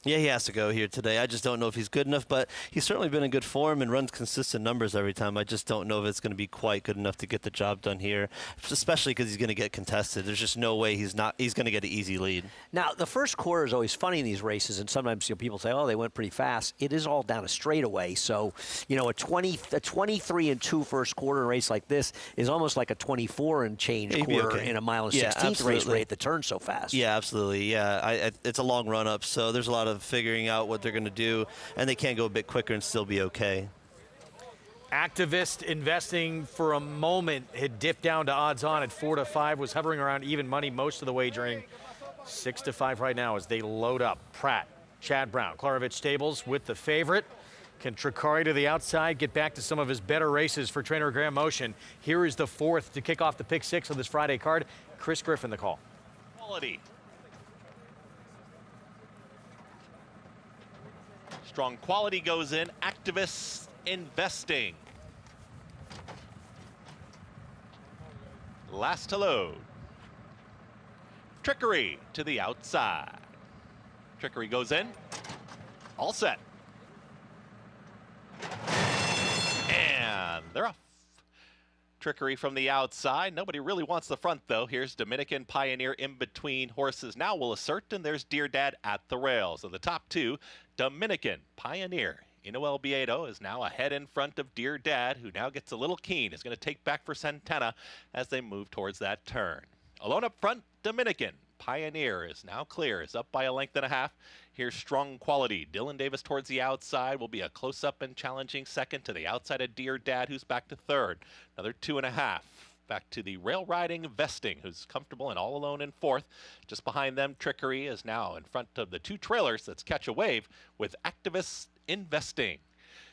Yeah, he has to go here today. I just don't know if he's good enough, but he's certainly been in good form and runs consistent numbers every time. I just don't know if it's going to be quite good enough to get the job done here, especially because he's going to get contested. There's just no way he's going to get an easy lead.
Now, the first quarter is always funny in these races, and sometimes people say, oh, they went pretty fast. It is all down a straightaway. So, you know, a 23-2 first quarter race like this is almost like a 24 and change quarter in a mile and 16th race rate that turns so fast.
Yeah, absolutely. Yeah, it's a long run up, so there's a lot of figuring out what they're going to do, and they can't go a bit quicker and still be okay.
Activist Investing for a moment had dipped down to odds on at 4 to 5, was hovering around even money most of the wagering. 6 to 5 right now as they load up. Pratt, Chad Brown, Klarovich Stables with the favorite. Can Tricari to the outside get back to some of his better races for trainer Graham Motion? Here is the 4th to kick off the pick 6 of this Friday card. Chris Griffin, the call.
Quality. Strong Quality goes in. Activist Investing. Last to load. Trickery to the outside. Trickery goes in. All set. And they're off. Trickery from the outside. Nobody really wants the front, though. Here's Dominican Pioneer in between horses. Now will assert, and there's Dear Dad at the rails. Of the top two, Dominican Pioneer. Inoue Biedo is now ahead in front of Dear Dad, who now gets a little keen. Is going to take back for Santana as they move towards that turn. Alone up front, Dominican Pioneer is now clear, is up by a length and a half. Here's Strong Quality. Dylan Davis towards the outside will be a close-up and challenging second to the outside of Dear Dad, who's back to third. Another 2.5. Back to the rail riding Vesting, who's comfortable and all alone in fourth. Just behind them, Trickery is now in front of the two trailers. That's Catch a Wave with Activists Investing.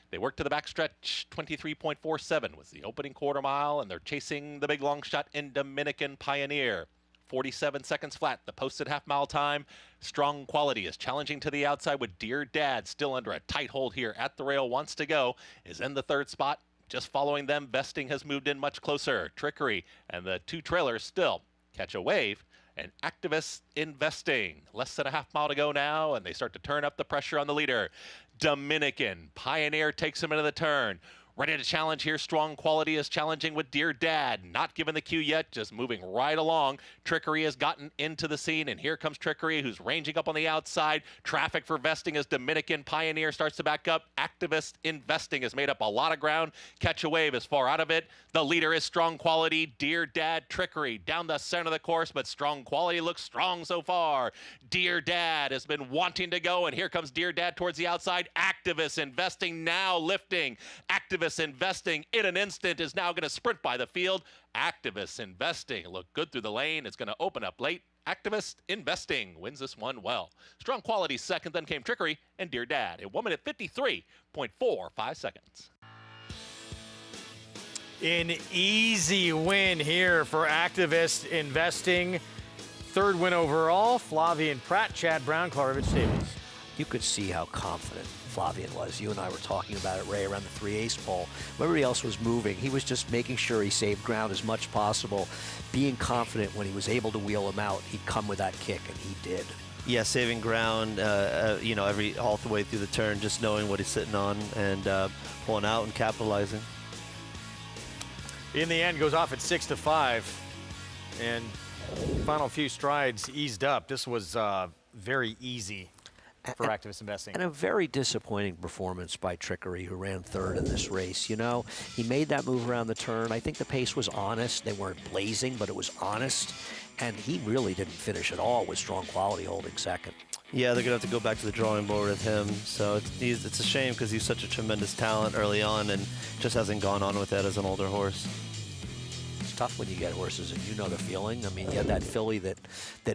They work to the backstretch. 23.47 was the opening quarter mile, and they're chasing the big long shot in Dominican Pioneer. 47 seconds flat, the posted half-mile time. Strong Quality is challenging to the outside with Dear Dad still under a tight hold here at the rail. Wants to go, is in the third spot. Just following them, Vesting has moved in much closer. Trickery and the two trailers still. Catch a Wave and Activists Investing. Less than a half-mile to go now, and they start to turn up the pressure on the leader. Dominican Pioneer takes him into the turn. Ready to challenge here. Strong Quality is challenging with Dear Dad. Not given the cue yet, just moving right along. Trickery has gotten into the scene, and here comes Trickery, who's ranging up on the outside. Traffic for Vesting as Dominican Pioneer starts to back up. Activist Investing has made up a lot of ground. Catch a Wave is far out of it. The leader is Strong Quality. Dear Dad, Trickery down the center of the course, but Strong Quality looks strong so far. Dear Dad has been wanting to go, and here comes Dear Dad towards the outside. Activist Investing now lifting. Activist Investing in an instant is now going to sprint by the field. Activists Investing look good through the lane. It's going to open up late. Activist Investing wins this one well. Strong Quality second, then came Trickery and Dear Dad at 1 minute 53.45 seconds.
An easy win here for Activist Investing. Third win overall. Flavien Prat, Chad Brown, Klarovich Stevens.
You could see how confident Flavien was. You and I were talking about it, Ray, around the 3-ace pole. Everybody else was moving. He was just making sure he saved ground as much possible, being confident when he was able to wheel him out, he'd come with that kick, and he did.
Yeah, saving ground, you know, all the way through the turn, just knowing what he's sitting on and pulling out and capitalizing.
In the end, goes off at 6-5, and final few strides eased up. This was very easy for Activist Investing.
And a very disappointing performance by Trickery, who ran third in this race. You know, he made that move around the turn. I think the pace was honest. They weren't blazing, but it was honest. And he really didn't finish at all with Strong Quality holding second.
Yeah, they're going to have to go back to the drawing board with him. So it's a shame because he's such a tremendous talent early on and just hasn't gone on with that as an older horse.
It's tough when you get horses, and you know the feeling. I mean, you had that filly that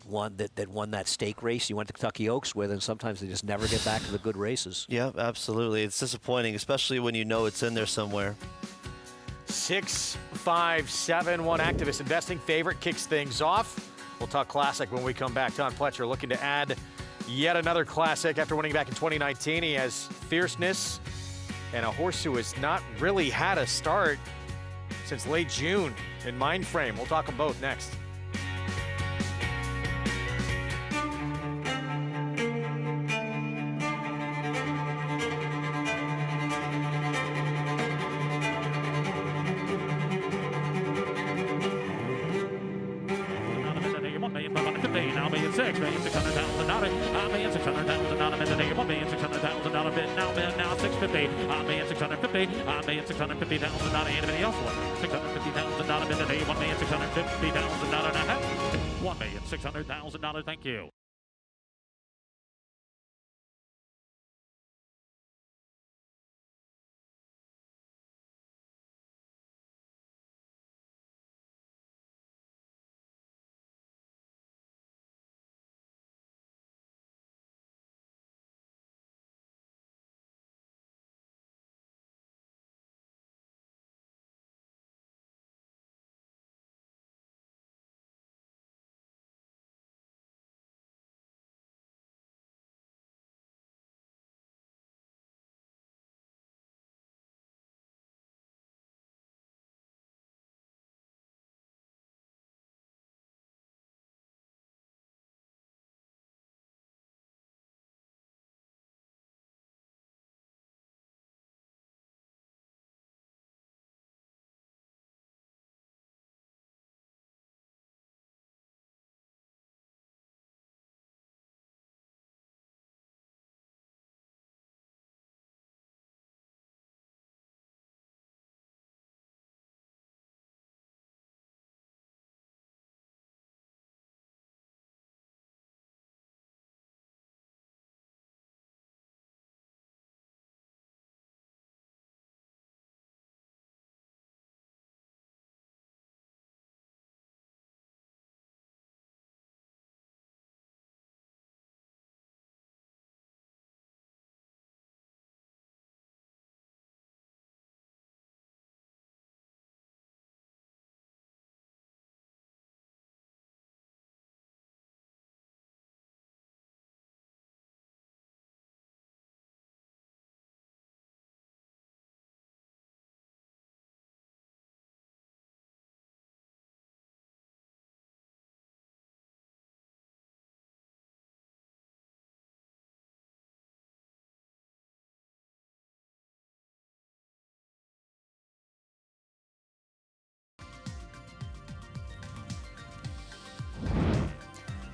won that stake race you went to Kentucky Oaks with, and sometimes they just never get back to the good races.
Yeah, absolutely. It's disappointing, especially when you know it's in there somewhere.
6-5-7-1 Activist Investing favorite kicks things off. We'll talk classic when we come back. Don Pletcher looking to add yet another classic after winning back in 2019. He has fierceness and a horse who has not really had a start since late June in Mindframe. We'll talk them both next.
Now 650. $1,650,000 not anybody else won. $650,000 bid today. $1,650,000 $1,600,000. Thank you.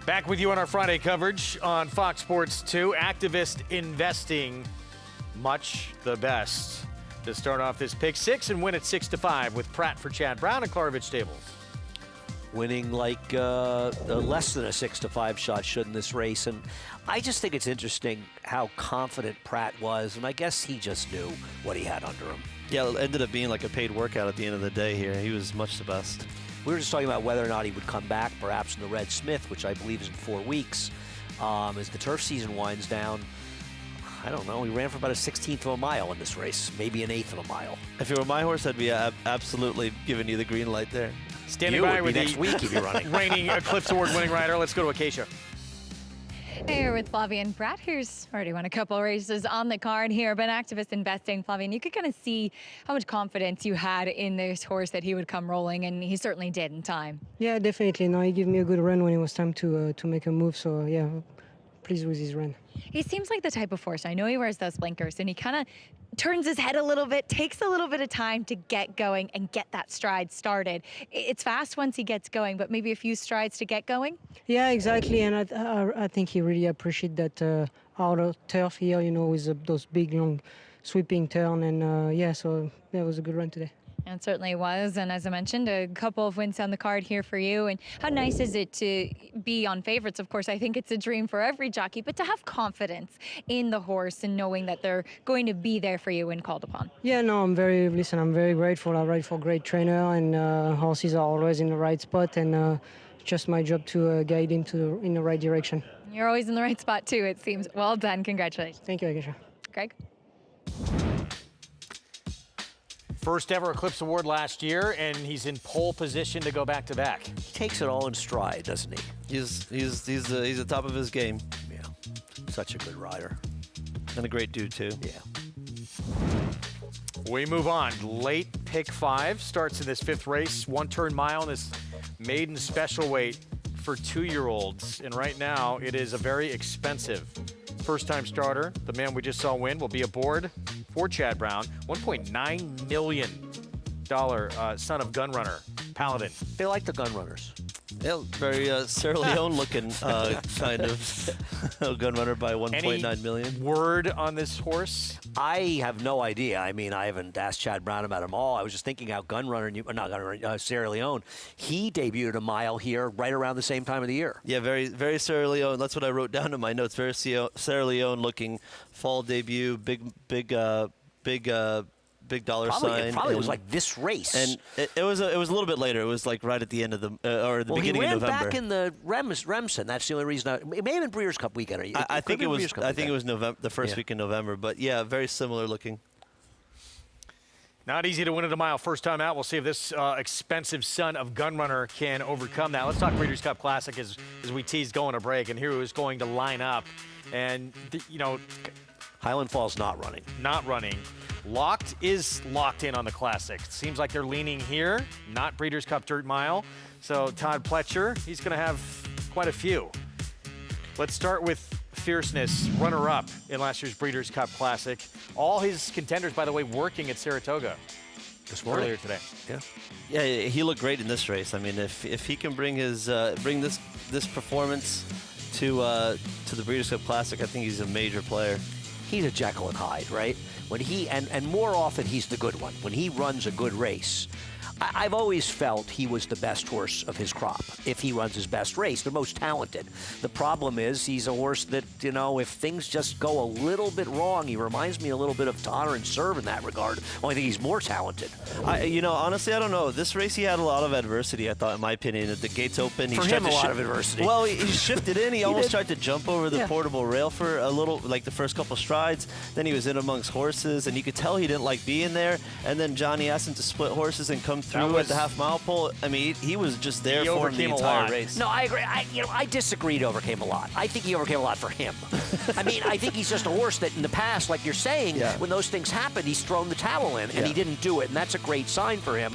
Back with you on our Friday coverage on Fox Sports 2. Activist investing, much the best. To start off this pick six and win at 6-5 with Pratt for Chad Brown and Klarovich Stables.
Winning like less than a 6-5 shot should in this race. And I just think it's interesting how confident Pratt was. And I guess he just knew what he had under him.
Yeah, it ended up being like a paid workout at the end of the day here. He was much the best.
We were just talking about whether or not he would come back, perhaps in the Red Smith, which I believe is in 4 weeks. As the turf season winds down, I don't know. He ran for about a 16th of a mile in this race, maybe an 1/8 of a mile.
If it were my horse, I'd be absolutely giving you the green light there.
Standing by with
next week he'd be running.
Reigning Eclipse Award winning rider. Let's go to Acacia.
Here with Flavien Pratt, who's already won a couple races on the card here, but Activist Investing, Flavien, you could kind of see how much confidence you had in this horse that he would come rolling, and he certainly did in time.
Yeah, definitely. No, he gave me a good run when it was time to make a move, so yeah, pleased with his run.
He seems like the type of horse, I know he wears those blinkers, and he kind of turns his head a little bit, takes a little bit of time to get going and get that stride started. It's fast once he gets going, but maybe a few strides to get going?
Yeah, exactly, and I think he really appreciated that outer turf here, you know, with those big, long, sweeping turn, and yeah, so yeah, it was a good run today.
And it certainly was, and as I mentioned, a couple of wins on the card here for you. And how nice is it to be on favorites? Of course, I think it's a dream for every jockey, but to have confidence in the horse and knowing that they're going to be there for you when called upon.
Yeah, no, I'm very grateful. I ride for a great trainer, and horses are always in the right spot, and it's just my job to guide him in the right direction.
You're always in the right spot too, it seems. Well done, congratulations.
Thank you, Agasha.
Greg?
First ever Eclipse Award last year, and he's in pole position to go back-to-back.
He takes it all in stride, doesn't he?
He's the top of his game.
Yeah, such a good rider.
And a great dude, too.
Yeah.
We move on. Late pick 5 starts in this 5th race. 1-turn mile in this maiden special weight for 2-year-olds. And right now, it is a very expensive first-time starter. The man we just saw win will be aboard for Chad Brown. $1.9 million son of Gunrunner, Paladin.
They like the Gunrunners.
Yeah, very Sierra Leone looking kind of Gunrunner by $1.9 million.
Word on this horse?
I have no idea. I mean, I haven't asked Chad Brown about them all. I was just thinking how Sierra Leone, he debuted a mile here right around the same time of the year.
Yeah, very Sierra Leone. That's what I wrote down in my notes. Very Sierra Leone looking fall debut, big dollar sign.
It probably was like this race.
And it was a little bit later. It was like right at the end of the or the beginning of November.
He ran back in the Remsen. That's the only reason. It may have been Breeders' Cup weekend.
I think it was. I think it was November, the first week in November. But yeah, very similar looking.
Not easy to win at a mile first time out. We'll see if this expensive son of Gunrunner can overcome that. Let's talk Breeders' Cup Classic as we tease going to break, and who is going to line up. And
Highland Falls not running.
Not running. Locked is locked in on the Classic. Seems like they're leaning here, not Breeders' Cup Dirt Mile. So Todd Pletcher, he's going to have quite a few. Let's start with Fierceness, runner-up in last year's Breeders' Cup Classic. All his contenders, by the way, working at Saratoga earlier today.
Yeah, he looked great in this race. I mean, if he can bring his bring this performance to the Breeders' Cup Classic, I think he's a major player.
He's a Jekyll and Hyde, right? When he and more often he's the good one. When he runs a good race, I've always felt he was the best horse of his crop. If he runs his best race, the most talented. The problem is he's a horse that, if things just go a little bit wrong, he reminds me a little bit of Tonner and Serve in that regard. Only think he's more talented.
Honestly, I don't know. This race he had a lot of adversity, I thought, in my opinion. At the gates open,
for him, a lot of adversity.
Well, he shifted in. He almost tried to jump over the portable rail for a little, like the first couple strides. Then he was in amongst horses, and you could tell he didn't like being there. And then Johnny asked him to split horses and come through at the half-mile pole. I mean, he was just there for him the entire race.
No, I agree. I disagree. He overcame a lot. I think he overcame a lot for him. I mean, I think he's just a horse that in the past, like you're saying, when those things happen, he's thrown the towel in, and he didn't do it, and that's a great sign for him.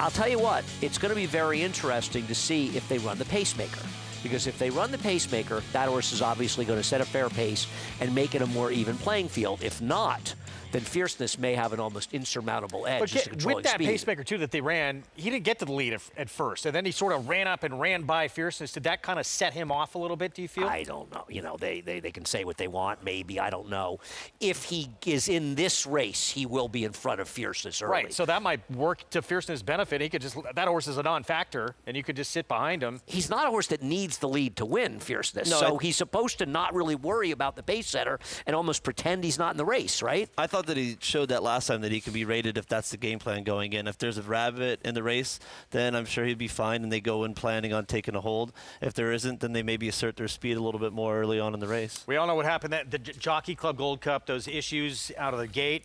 I'll tell you what, it's going to be very interesting to see if they run the pacemaker. Because if they run the pacemaker, that horse is obviously going to set a fair pace and make it a more even playing field. If not, then Fierceness may have an almost insurmountable edge.
But
just to controlling
with that
speed.
pacemaker, too, that they ran, he didn't get to the lead at first. And then he sort of ran up and ran by Fierceness. Did that kind of set him off a little bit, do you feel?
I don't know. You know, they can say what they want, maybe. I don't know. If he is in this race, he will be in front of Fierceness early.
Right, so that might work to Fierceness' benefit. He could just, that horse is a non-factor, and you could just sit behind him.
He's not a horse that needs the lead to win, Fierceness.
No,
so he's supposed to not really worry about the pace setter and almost pretend he's not in the race, right?
I thought that he showed that last time that he could be rated if that's the game plan going in. If there's a rabbit in the race, then I'm sure he'd be fine, and they go in planning on taking a hold. If there isn't, then they maybe assert their speed a little bit more early on in the race.
We all know what happened at the Jockey Club Gold Cup, those issues out of the gate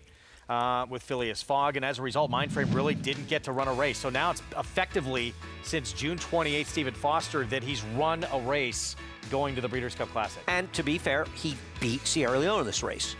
with Phileas Fogg, and as a result, Mindframe really didn't get to run a race. So now it's effectively, since June 28th, Stephen Foster, that he's run a race going to the Breeders' Cup Classic.
And to be fair, he beat Sierra Leone in this race,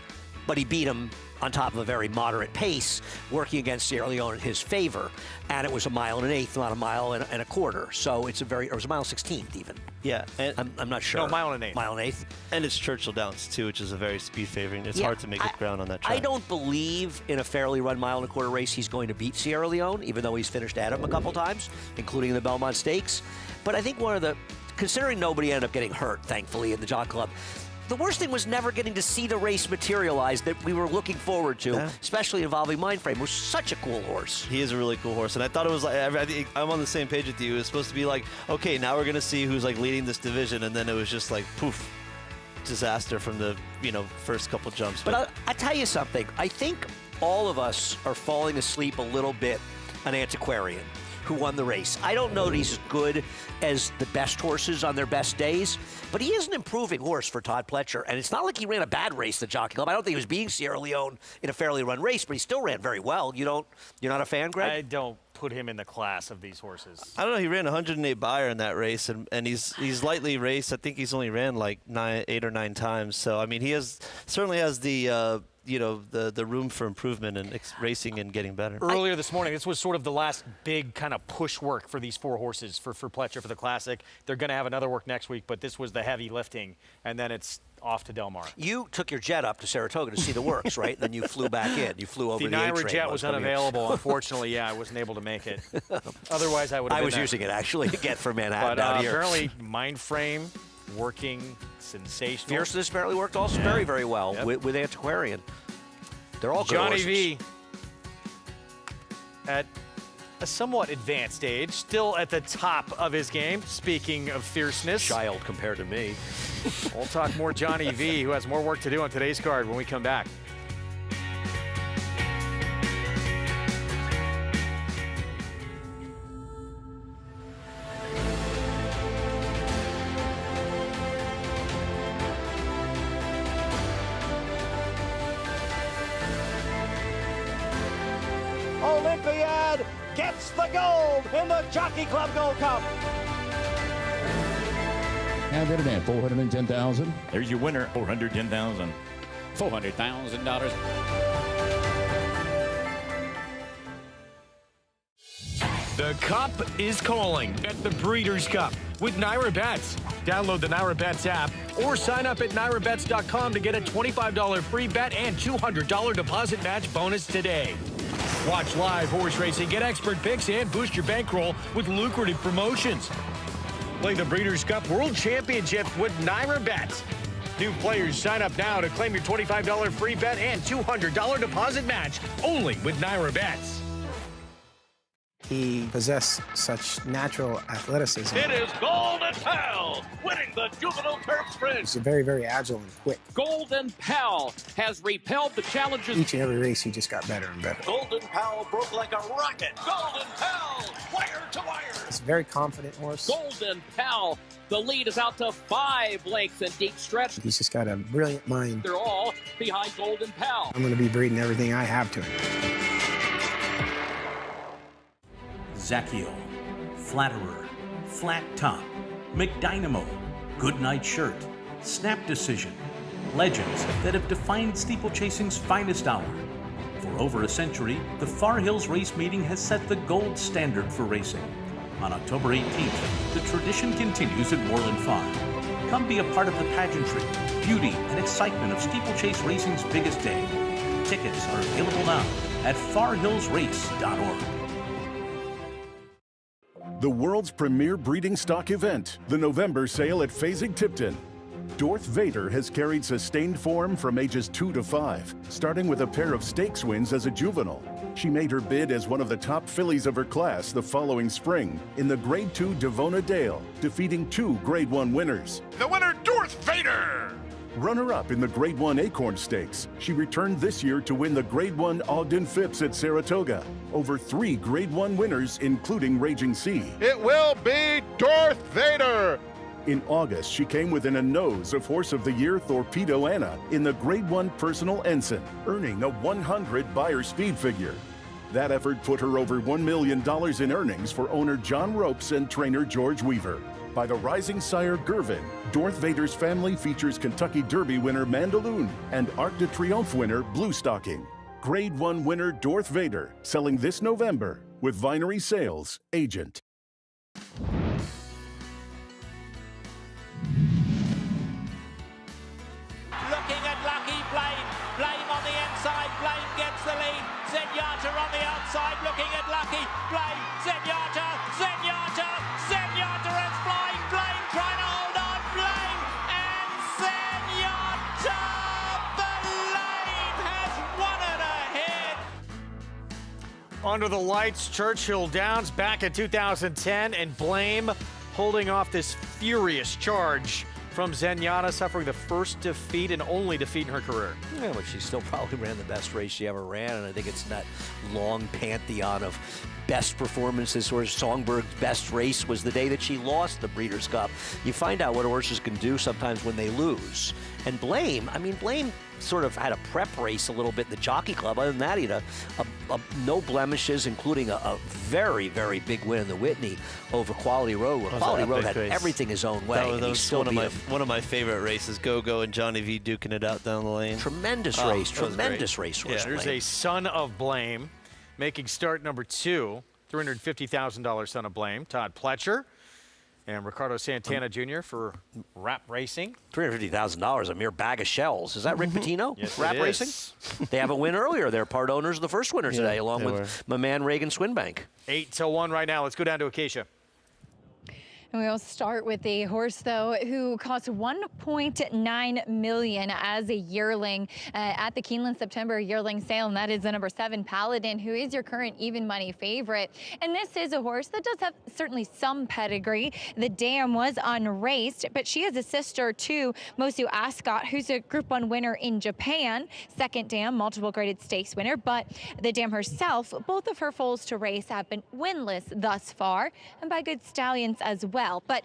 but he beat him on top of a very moderate pace, working against Sierra Leone in his favor. And it was 1 1/8 miles, not 1 1/4 miles. So it's it was 1 16th even.
Yeah. And
I'm not sure.
No, 1 1/8
miles. 1 1/8.
And it's Churchill Downs, too, which is a very speed favoring. It's hard to make up ground on that track.
I don't believe in a fairly run 1 1/4 race he's going to beat Sierra Leone, even though he's finished at him a couple times, including in the Belmont Stakes. But I think considering nobody ended up getting hurt, thankfully, in the Jockey Club, the worst thing was never getting to see the race materialize that we were looking forward to, especially involving Mindframe, who's such a cool horse.
He is a really cool horse, and I thought it was like, I'm on the same page with you. It was supposed to be like, okay, now we're going to see who's like leading this division, and then it was just like, poof, disaster from the first couple jumps.
But I'll tell you something. I think all of us are falling asleep a little bit on Antiquarian, who won the race. I don't know that he's as good as the best horses on their best days, but he is an improving horse for Todd Pletcher. And it's not like he ran a bad race, the Jockey Club. I don't think he was beating Sierra Leone in a fairly run race, but he still ran very well. You're not a fan, Greg?
I don't put him in the class of these horses.
I don't know. He ran 108 Beyer in that race, and he's lightly raced. I think he's only ran like 8 or 9 times. So I mean, he certainly has the the room for improvement and racing and getting better.
Earlier this morning, this was sort of the last big kind of push work for these 4 horses for Pletcher for the Classic. They're going to have another work next week, but this was the heavy lifting, and then it's off to Del Mar.
You took your jet up to Saratoga to see the works, right? Then you flew back in. You flew over the A-train.
The Naira jet was unavailable, unfortunately. Yeah, I wasn't able to make it. Otherwise, I would have been
I was using it, actually, to get from Manhattan down here.
Apparently, Mindframe working sensational.
Fierceness apparently worked also very, very well with Antiquarian. They're all good
Johnny
horses.
V at a somewhat advanced age, still at the top of his game. Speaking of fierceness.
Child compared to me.
We'll talk more Johnny V, who has more work to do on today's card when we come back.
Olympiad gets the gold in the Jockey Club Gold Cup.
And it in $410,000.
There's your winner, $410,000.
$400,000.
The Cup is calling at the Breeders' Cup with Naira Bets. Download the Naira Bets app or sign up at nairabets.com to get a $25 free bet and $200 deposit match bonus today. Watch live horse racing, get expert picks, and boost your bankroll with lucrative promotions. Play the Breeders' Cup World Championship with Naira Bets. New players sign up now to claim your $25 free bet and $200 deposit match only with Naira Bets.
He possessed such natural athleticism.
It is Golden Pal winning the Juvenile Turf Sprint.
He's very, very agile and quick.
Golden Pal has repelled the challenges.
Each and every race, he just got better and better.
Golden Pal broke like a rocket. Golden Pal, wire to wire.
He's a very confident horse.
Golden Pal, the lead is out to 5 lengths in deep stretch.
He's just got a brilliant mind.
They're all behind Golden Pal.
I'm going to be breeding everything I have to him.
Zacchio, Flatterer, Flat Top, McDynamo, Goodnight Shirt, Snap Decision, legends that have defined steeplechasing's finest hour. For over a century, the Far Hills Race Meeting has set the gold standard for racing. On October 18th, the tradition continues at Moreland Farm. Come be a part of the pageantry, beauty, and excitement of Steeplechase Racing's biggest day. Tickets are available now at farhillsrace.org.
The world's premier breeding stock event, the November sale at Fasig-Tipton. Dorth Vader has carried sustained form from ages 2 to 5, starting with a pair of stakes wins as a juvenile. She made her bid as one of the top fillies of her class the following spring in the Grade 2 Devona Dale, defeating 2 Grade 1 winners.
The winner, Dorth Vader!
Runner-up in the Grade 1 Acorn Stakes, she returned this year to win the Grade 1 Ogden Phipps at Saratoga, over 3 Grade 1 winners, including Raging Sea.
It will be Dorth Vader!
In August, she came within a nose of Horse of the Year Torpedo Anna in the Grade 1 Personal Ensign, earning a 100 Beyer speed figure. That effort put her over $1 million in earnings for owner John Ropes and trainer George Weaver. By the rising sire Gervin, Dorth Vader's family features Kentucky Derby winner Mandaloun and Arc de Triomphe winner Blue Stocking. Grade 1 winner Dorth Vader, selling this November with Vinery Sales Agent.
Looking at Lucky Blame. Blame on the inside. Blame gets the lead. Zenyatta on the outside. Looking at Lucky Blame. Zenyatta. Zenyatta. Zenyatta is flying. Blame trying to hold on. Blame and Zenyatta. Blame has won it ahead.
Under the lights, Churchill Downs back in 2010, and Blame holding off this furious charge from Zenyatta, suffering the first defeat and only defeat in her career.
Yeah, but she still probably ran the best race she ever ran, and I think it's in that long pantheon of best performances. Or Songberg's best race was the day that she lost the Breeders' Cup. You find out what horses can do sometimes when they lose. And Blame sort of had a prep race a little bit in the Jockey Club. Other than that, he had a no blemishes, including a very, very big win in the Whitney over Quality Road, where Quality Road had everything his own way.
That was one of my favorite races. Go and Johnny V duking it out down the lane.
Tremendous race, tremendous race.
Yeah, there's a Son of Blame making start number 2, $350,000 Son of Blame, Todd Pletcher. And Ricardo Santana Jr. for Rap Racing.
$350,000, a mere bag of shells. Is that Rick Pitino?
Yes,
Rap
it is.
Racing? They have a win earlier. They're part owners of the first winner today, along with my man Reagan Swinbank.
8-1 right now. Let's go down to Acacia.
And we'll start with a horse, though, who cost $1.9 million as a yearling at the Keeneland September yearling sale, and that is the number 7 Paladin, who is your current even money favorite. And this is a horse that does have certainly some pedigree. The dam was unraced, but she has a sister to Mosu Ascot, who's a Group 1 winner in Japan, second dam, multiple graded stakes winner. But the dam herself, both of her foals to race have been winless thus far, and by good stallions as well. But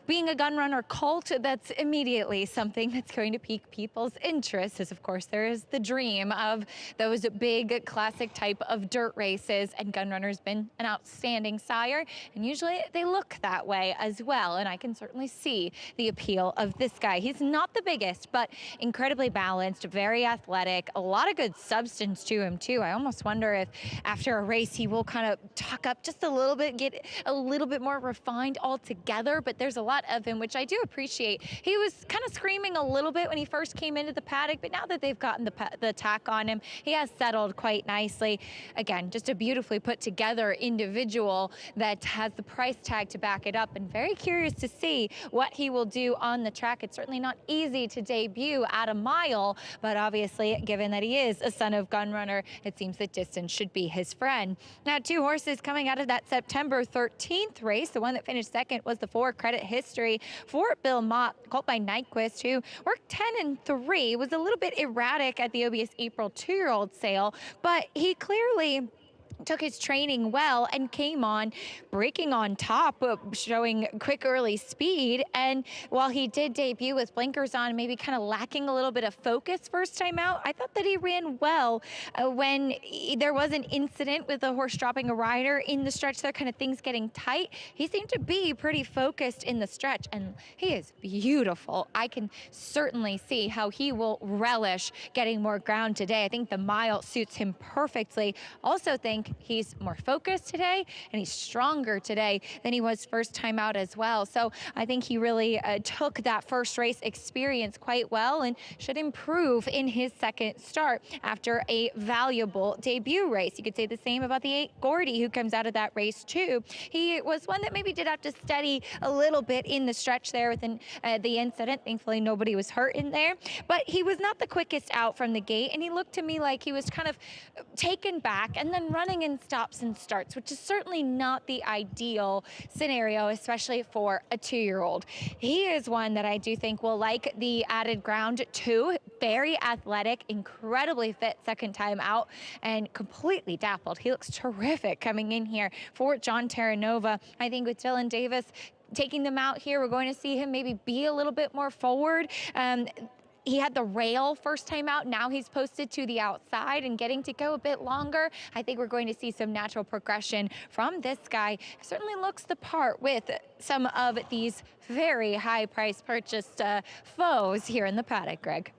being a gun runner colt, that's immediately something that's going to pique people's interest, as of course there is the dream of those big classic type of dirt races, and Gun Runner's been an outstanding sire, and usually they look that way as well, and I can certainly see the appeal of this guy. He's not the biggest, but incredibly balanced, very athletic, a lot of good substance to him too. I almost wonder if after a race he will kind of tuck up just a little bit, get a little bit more refined altogether, but there's a lot of him, which I do appreciate. He was kind of screaming a little bit when he first came into the paddock, but now that they've gotten the tack on him, he has settled quite nicely. Again, just a beautifully put together individual that has the price tag to back it up, and very curious to see what he will do on the track. It's certainly not easy to debut at a mile, but obviously, given that he is a son of Gun Runner, it seems that distance should be his friend. Now, 2 horses coming out of that September 13th race. The one that finished second was the 4 Credit History for Bill Mott, called by Nyquist, who worked 10-3, was a little bit erratic at the OBS April 2-year-old sale, but he clearly took his training well and came on breaking on top, showing quick early speed. And while he did debut with blinkers on, maybe kind of lacking a little bit of focus first time out, I thought that he ran well when there was an incident with a horse dropping a rider in the stretch there, kind of things getting tight. He seemed to be pretty focused in the stretch, and he is beautiful. I can certainly see how he will relish getting more ground today. I think the mile suits him perfectly. Also think think he's more focused today, and he's stronger today than he was first time out as well. So I think he really took that first race experience quite well and should improve in his second start after a valuable debut race. You could say the same about the 8 Gordy, who comes out of that race too. He was one that maybe did have to steady a little bit in the stretch there with the incident. Thankfully, nobody was hurt in there, but he was not the quickest out from the gate, and he looked to me like he was kind of taken back and then running in stops and starts, which is certainly not the ideal scenario, especially for a 2-year-old. He is one that I do think will like the added ground too. Very athletic, incredibly fit second time out, and completely dappled. He looks terrific coming in here for John Terranova. I think with Dylan Davis taking them out here, we're going to see him maybe be a little bit more forward. He had the rail first time out. Now he's posted to the outside and getting to go a bit longer. I think we're going to see some natural progression from this guy. Certainly looks the part with some of these very high price purchased foes here in the paddock, Greg.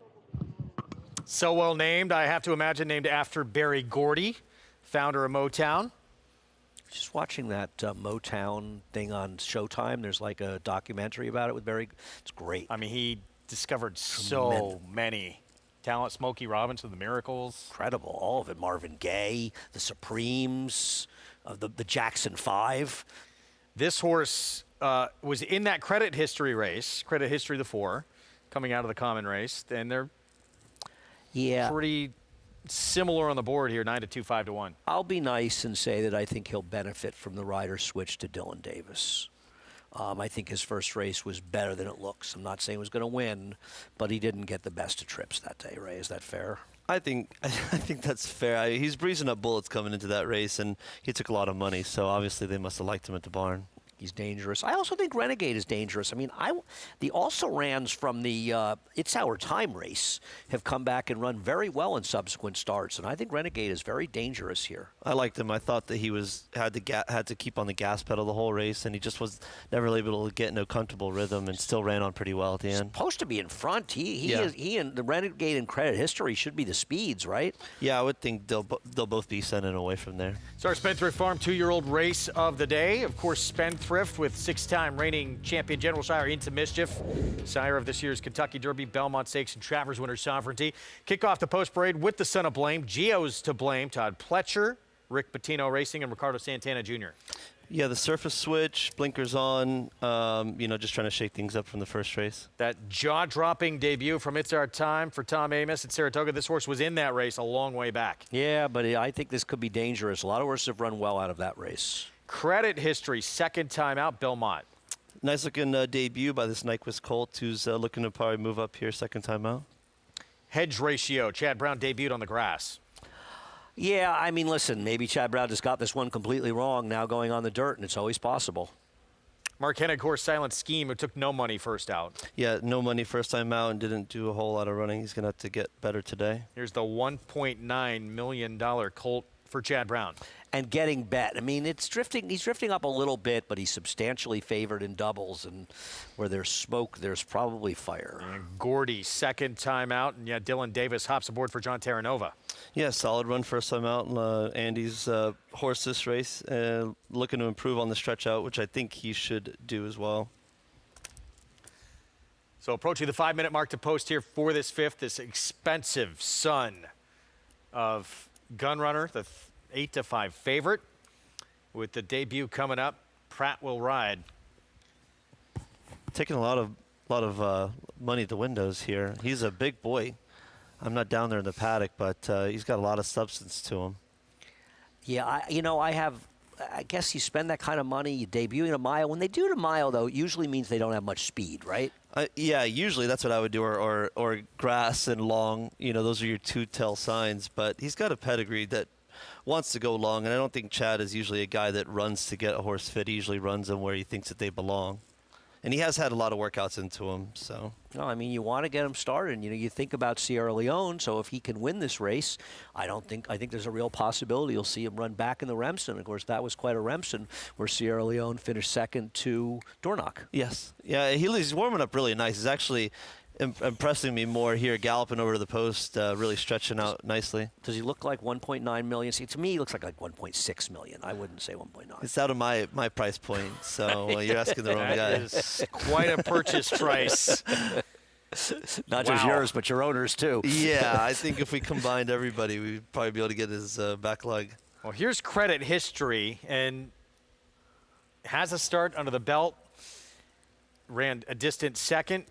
So well named, I have to imagine named after Berry Gordy, founder of Motown.
Just watching that Motown thing on Showtime. There's like a documentary about it with Berry. It's great.
I mean, he discovered so many talent. Smokey Robinson, the Miracles.
Incredible, all of it. Marvin Gaye, the Supremes, the Jackson 5.
This horse was in that credit history race, credit history the 4, coming out of the common race, and they're pretty similar on the board here, 9-2, 5-1.
I'll be nice and say that I think he'll benefit from the rider switch to Dylan Davis. I think his first race was better than it looks. I'm not saying he was going to win, but he didn't get the best of trips that day, Ray. Is that fair?
I think that's fair. He's breezing up bullets coming into that race, and he took a lot of money, so obviously they must have liked him at the barn.
He's dangerous. I also think Renegade is dangerous. I mean, the also-rans from the It's Our Time race have come back and run very well in subsequent starts, and I think Renegade is very dangerous here.
I liked him. I thought that he had to keep on the gas pedal the whole race, and he just was never able to get in a comfortable rhythm and still ran on pretty well at the end.
Supposed to be in front. He and the Renegade in credit history should be the speeds, right?
Yeah, I would think they'll both be sending away from there.
So our Spendthrift Farm 2-year-old race of the day. Of course, Spendthrift with 6-time reigning champion General Sire Into Mischief, sire of this year's Kentucky Derby, Belmont Stakes, and Travers Winter Sovereignty. Kick off the post parade with the son of blame. Gio's to blame. Todd Pletcher, Rick Pitino Racing, and Ricardo Santana Jr.
Yeah, the surface switch, blinkers on, just trying to shake things up from the first race.
That jaw-dropping debut from It's Our Time for Tom Amoss at Saratoga. This horse was in that race a long way back.
Yeah, but I think this could be dangerous. A lot of horses have run well out of that race.
Credit history, second time out, Belmont.
Nice looking debut by this Nyquist colt, who's looking to probably move up here second time out.
Hedge ratio, Chad Brown debuted on the grass.
Yeah, I mean, listen, maybe Chad Brown just got this one completely wrong, now going on the dirt, and it's always possible.
Mark Hennig, horse Silent Scheme, who took no money first out.
Yeah, no money first time out and didn't do a whole lot of running. He's going to have to get better today.
Here's the $1.9 million colt for Chad Brown.
And getting bet. I mean, he's drifting up a little bit, but he's substantially favored in doubles, and where there's smoke, there's probably fire.
And Gordy, second time out, and Dylan Davis hops aboard for John Terranova.
Yeah, solid run first time out. Andy's horse this race, looking to improve on the stretch out, which I think he should do as well.
So approaching the 5-minute mark to post here for this fifth, this expensive son of Gunrunner, the 8-5 favorite. With the debut coming up, Pratt will ride.
Taking a lot of money at the windows here. He's a big boy. I'm not down there in the paddock, but he's got a lot of substance to him.
Yeah, I guess you spend that kind of money, you debut in a mile. When they do the mile, though, it usually means they don't have much speed, right?
Yeah, usually that's what I would do, or grass and long. Those are your two tell signs. But he's got a pedigree that wants to go long, and I don't think Chad is usually a guy that runs to get a horse fit. He usually runs them where he thinks that they belong. And he has had a lot of workouts into him, so.
No, I mean, you want to get him started. You think about Sierra Leone, so if he can win this race, I think there's a real possibility you'll see him run back in the Remsen. Of course, that was quite a Remsen where Sierra Leone finished second to Dornoch.
Yes. Yeah, he's warming up really nice. He's actually, impressing me more here, galloping over to the post, really stretching out nicely.
Does he look like 1.9 million? See, to me, he looks like 1.6 million. I wouldn't say 1.9.
It's out of my price point, so you're asking the wrong guy.
That is quite a purchase price.
Not just yours, but your owners, too.
Yeah, I think if we combined everybody, we'd probably be able to get his back leg.
Well, here's credit history, and has a start under the belt. Ran a distant second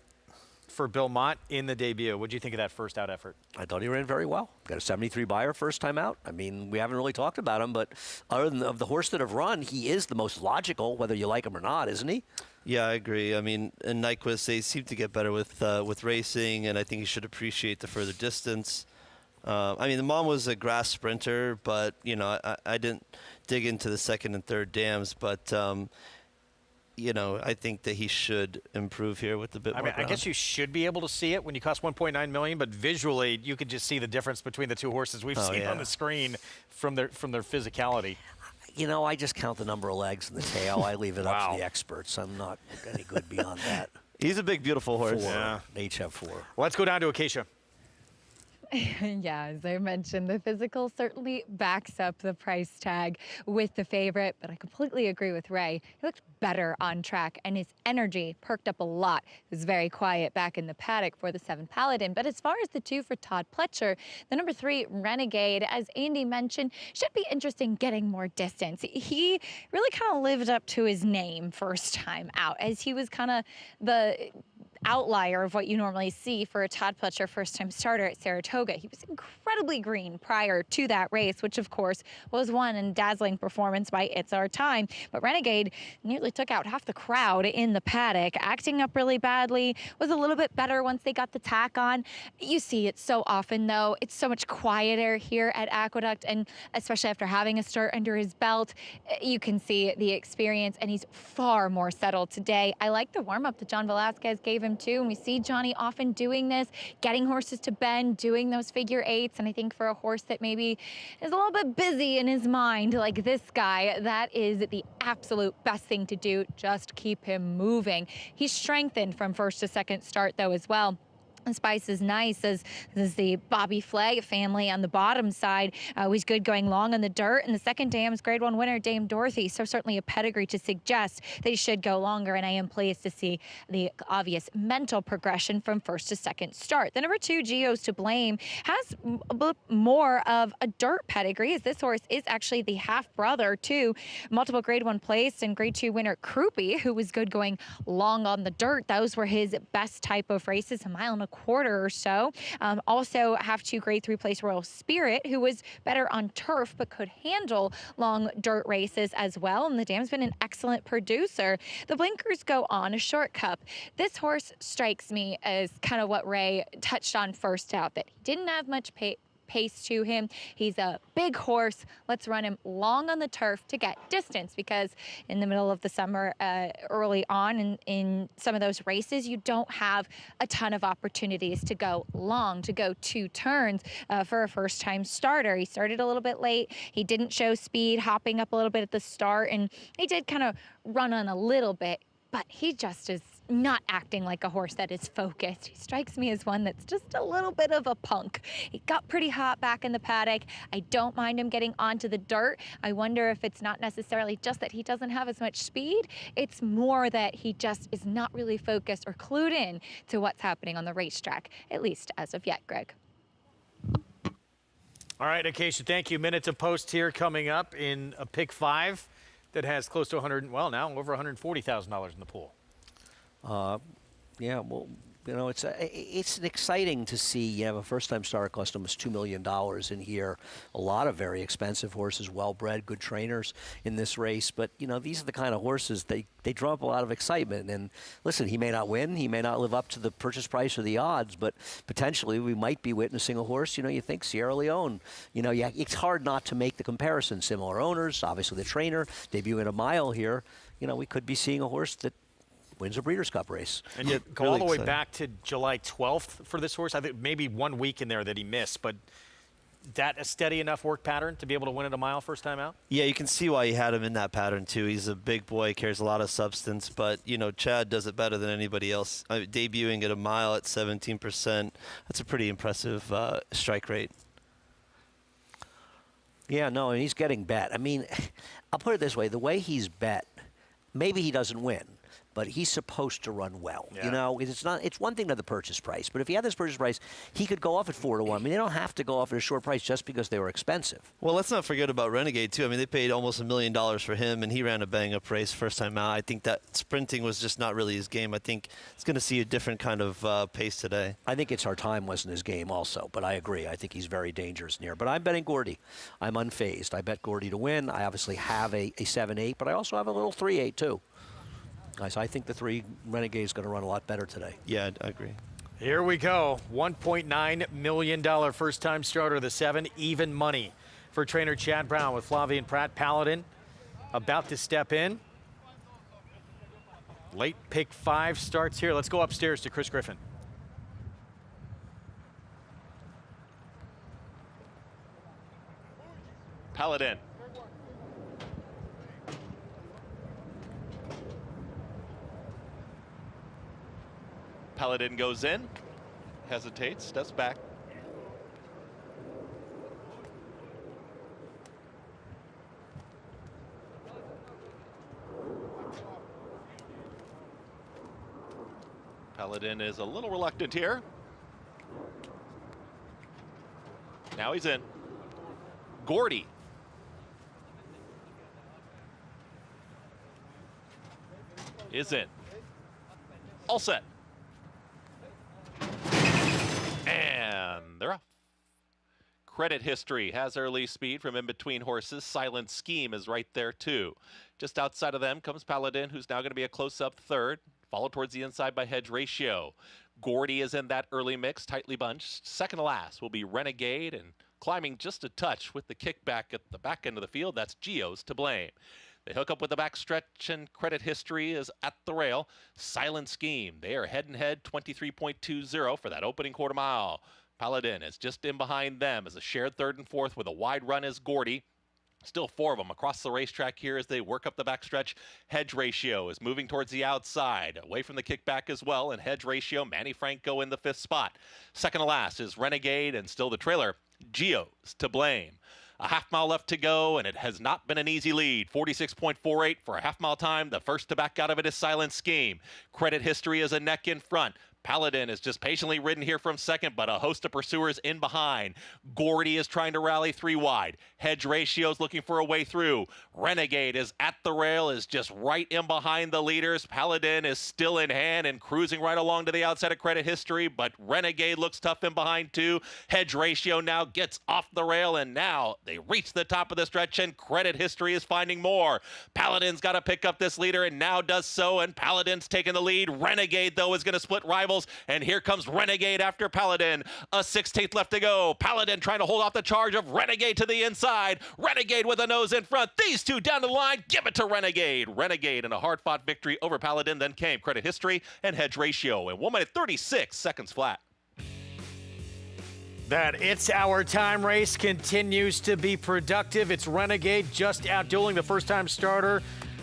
for Bill Mott in the debut. What do you think of that first out effort?
I thought he ran very well. Got a 73 buyer first time out. I mean, we haven't really talked about him, but other than of the horse that have run, he is the most logical, whether you like him or not, isn't he?
Yeah, I agree. I mean, in Nyquist, they seem to get better with racing, and I think he should appreciate the further distance. I mean, the mom was a grass sprinter, but, you know, I didn't dig into the second and third dams, but you know, I think that he should improve here with a bit more
I guess you should be able to see it when you cost $1.9 million, but visually you could just see the difference between the two horses we've seen on the screen from their physicality.
You know, I just count the number of legs in the tail. I leave it up to the experts. I'm not any good beyond that.
He's a big, beautiful horse.
Yeah.
They each have 4.
Well, let's go down to Acacia.
Yeah, as I mentioned, the physical certainly backs up the price tag with the favorite, but I completely agree with Ray. He looked better on track, and his energy perked up a lot. He was very quiet back in the paddock for the 7 Paladin. But as far as the 2 for Todd Pletcher, the number 3 Renegade, as Andy mentioned, should be interesting getting more distance. He really kind of lived up to his name first time out, as he was kind of the outlier of what you normally see for a Todd Pletcher first-time starter at Saratoga. He was incredibly green prior to that race, which of course was won in dazzling performance by It's Our Time. But Renegade nearly took out half the crowd in the paddock, acting up really badly, was a little bit better once they got the tack on. You see it so often though. It's so much quieter here at Aqueduct, and especially after having a start under his belt, you can see the experience, and he's far more settled today. I like the warm-up that John Velasquez gave him too, and we see Johnny often doing this, getting horses to bend, doing those figure 8s, and I think for a horse that maybe is a little bit busy in his mind like this guy, that is the absolute best thing to do. Just keep him moving. He's strengthened from first to second start though as well. Spice is nice, as this is the Bobby Flay family on the bottom side. Was good going long on the dirt. And the second dam's Grade 1 winner, Dame Dorothy. So certainly a pedigree to suggest that he should go longer. And I am pleased to see the obvious mental progression from first to second start. The number 2, Geo's to Blame, has a bit more of a dirt pedigree, as this horse is actually the half-brother to multiple Grade 1 place and Grade 2 winner Krupe, who was good going long on the dirt. Those were his best type of races, a mile and a quarter or so. Also have 2 Grade 3 place Royal Spirit, who was better on turf but could handle long dirt races as well. And the dam's been an excellent producer. The blinkers go on a short cup. This horse strikes me as kind of what Ray touched on first out, that he didn't have much pace to him. He's a big horse. Let's run him long on the turf to get distance, because in the middle of the summer, early on in some of those races, you don't have a ton of opportunities to go long, to go 2 turns for a first-time starter. He started a little bit late. He didn't show speed, hopping up a little bit at the start, and he did kind of run on a little bit, but he just is not acting like a horse that is focused. He strikes me as one that's just a little bit of a punk. He got pretty hot back in the paddock. I don't mind him getting onto the dirt. I wonder if it's not necessarily just that he doesn't have as much speed. It's more that he just is not really focused or clued in to what's happening on the racetrack, at least as of yet, Greg.
All right, Acacia, thank you. Minutes of post here coming up in a pick 5 that has close to over $140,000 in the pool.
Yeah, well, you know, it's exciting to see you have a first-time starter cost almost $2 million in here. A lot of very expensive horses, well-bred, good trainers in this race. But, you know, these are the kind of horses, they draw up a lot of excitement. And listen, he may not win. He may not live up to the purchase price or the odds, but potentially we might be witnessing a horse, you know, you think Sierra Leone. You know, yeah, it's hard not to make the comparison. Similar owners, obviously the trainer, debuting a mile here. You know, we could be seeing a horse that wins a Breeders' Cup race.
And you go really all the way back to July 12th for this horse. I think maybe 1 week in there that he missed, but that a steady enough work pattern to be able to win at a mile first time out?
Yeah, you can see why you had him in that pattern too. He's a big boy, carries a lot of substance, but you know, Chad does it better than anybody else. Debuting at a mile at 17%, that's a pretty impressive strike rate.
Yeah, no, and he's getting bet. I mean, I'll put it this way. The way he's bet, maybe he doesn't win, but he's supposed to run well.
Yeah.
You know, it's one thing to the purchase price, but if he had this purchase price, he could go off at 4-1. I mean, they don't have to go off at a short price just because they were expensive.
Well, let's not forget about Renegade, too. I mean, they paid almost $1 million for him, and he ran a bang-up race first time out. I think that sprinting was just not really his game. I think he's going to see a different kind of pace today.
I think It's Our Time wasn't his game also, but I agree. I think he's very dangerous near. But I'm betting Gordy. I'm unfazed. I bet Gordy to win. I obviously have a 7-8, but I also have a little 3-8, too. Guys, I think the 3 Renegade is going to run a lot better today.
Yeah, I agree.
Here we go. $1.9 million first-time starter, the 7, even money for trainer Chad Brown with Flavien Prat. Paladin about to step in. Late pick 5 starts here. Let's go upstairs to Chris Griffin.
Paladin. Paladin goes in, hesitates, steps back. Paladin is a little reluctant here. Now he's in. Gordy. Is in. All set. And they're off. Credit History has early speed from in between horses. Silent Scheme is right there too. Just outside of them comes Paladin, who's now going to be a close-up third, followed towards the inside by Hedge Ratio. Gordy is in that early mix, tightly bunched. Second to last will be Renegade, and climbing just a touch with the kickback at the back end of the field, that's Geo's To Blame. They hook up with the backstretch, and Credit History is at the rail. Silent Scheme, they are head-and-head 23.20 for that opening quarter mile. Paladin is just in behind them as a shared third and fourth with a wide run is Gordy. Still 4 of them across the racetrack here as they work up the backstretch. Hedge Ratio is moving towards the outside, away from the kickback as well, and Hedge Ratio, Manny Franco in the 5th spot. Second to last is Renegade, and still the trailer, Geo's To Blame. A half mile left to go, and it has not been an easy lead. 46.48 for a half mile time. The first to back out of it is Silent Scheme. Credit History is a neck in front. Paladin is just patiently ridden here from second, but a host of pursuers in behind. Gordy is trying to rally 3 wide. Hedge Ratio is looking for a way through. Renegade is at the rail, is just right in behind the leaders. Paladin is still in hand and cruising right along to the outside of Credit History, but Renegade looks tough in behind too. Hedge Ratio now gets off the rail, and now they reach the top of the stretch, and Credit History is finding more. Paladin's got to pick up this leader, and now does so, and Paladin's taking the lead. Renegade, though, is going to split rivals, and here comes Renegade after Paladin. A 16th left to go. Paladin trying to hold off the charge of Renegade to the inside. Renegade with a nose in front. These two down the line. Give it to Renegade. Renegade in a hard-fought victory over Paladin. Then came Credit History and Hedge Ratio. And 1 minute 36 seconds flat.
That It's Our Time race continues to be productive. It's Renegade just outdueling the first-time starter,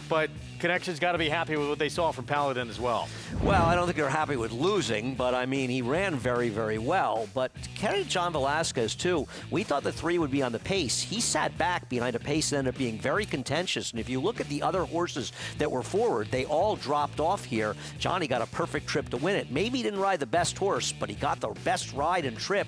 but Connection's got to be happy with what they saw from Paladin as well.
Well, I don't think they're happy with losing, but I mean, he ran very, very well. But carry John Velasquez, too. We thought the 3 would be on the pace. He sat back behind a pace that ended up being very contentious. And if you look at the other horses that were forward, they all dropped off here. Johnny got a perfect trip to win it. Maybe he didn't ride the best horse, but he got the best ride and trip.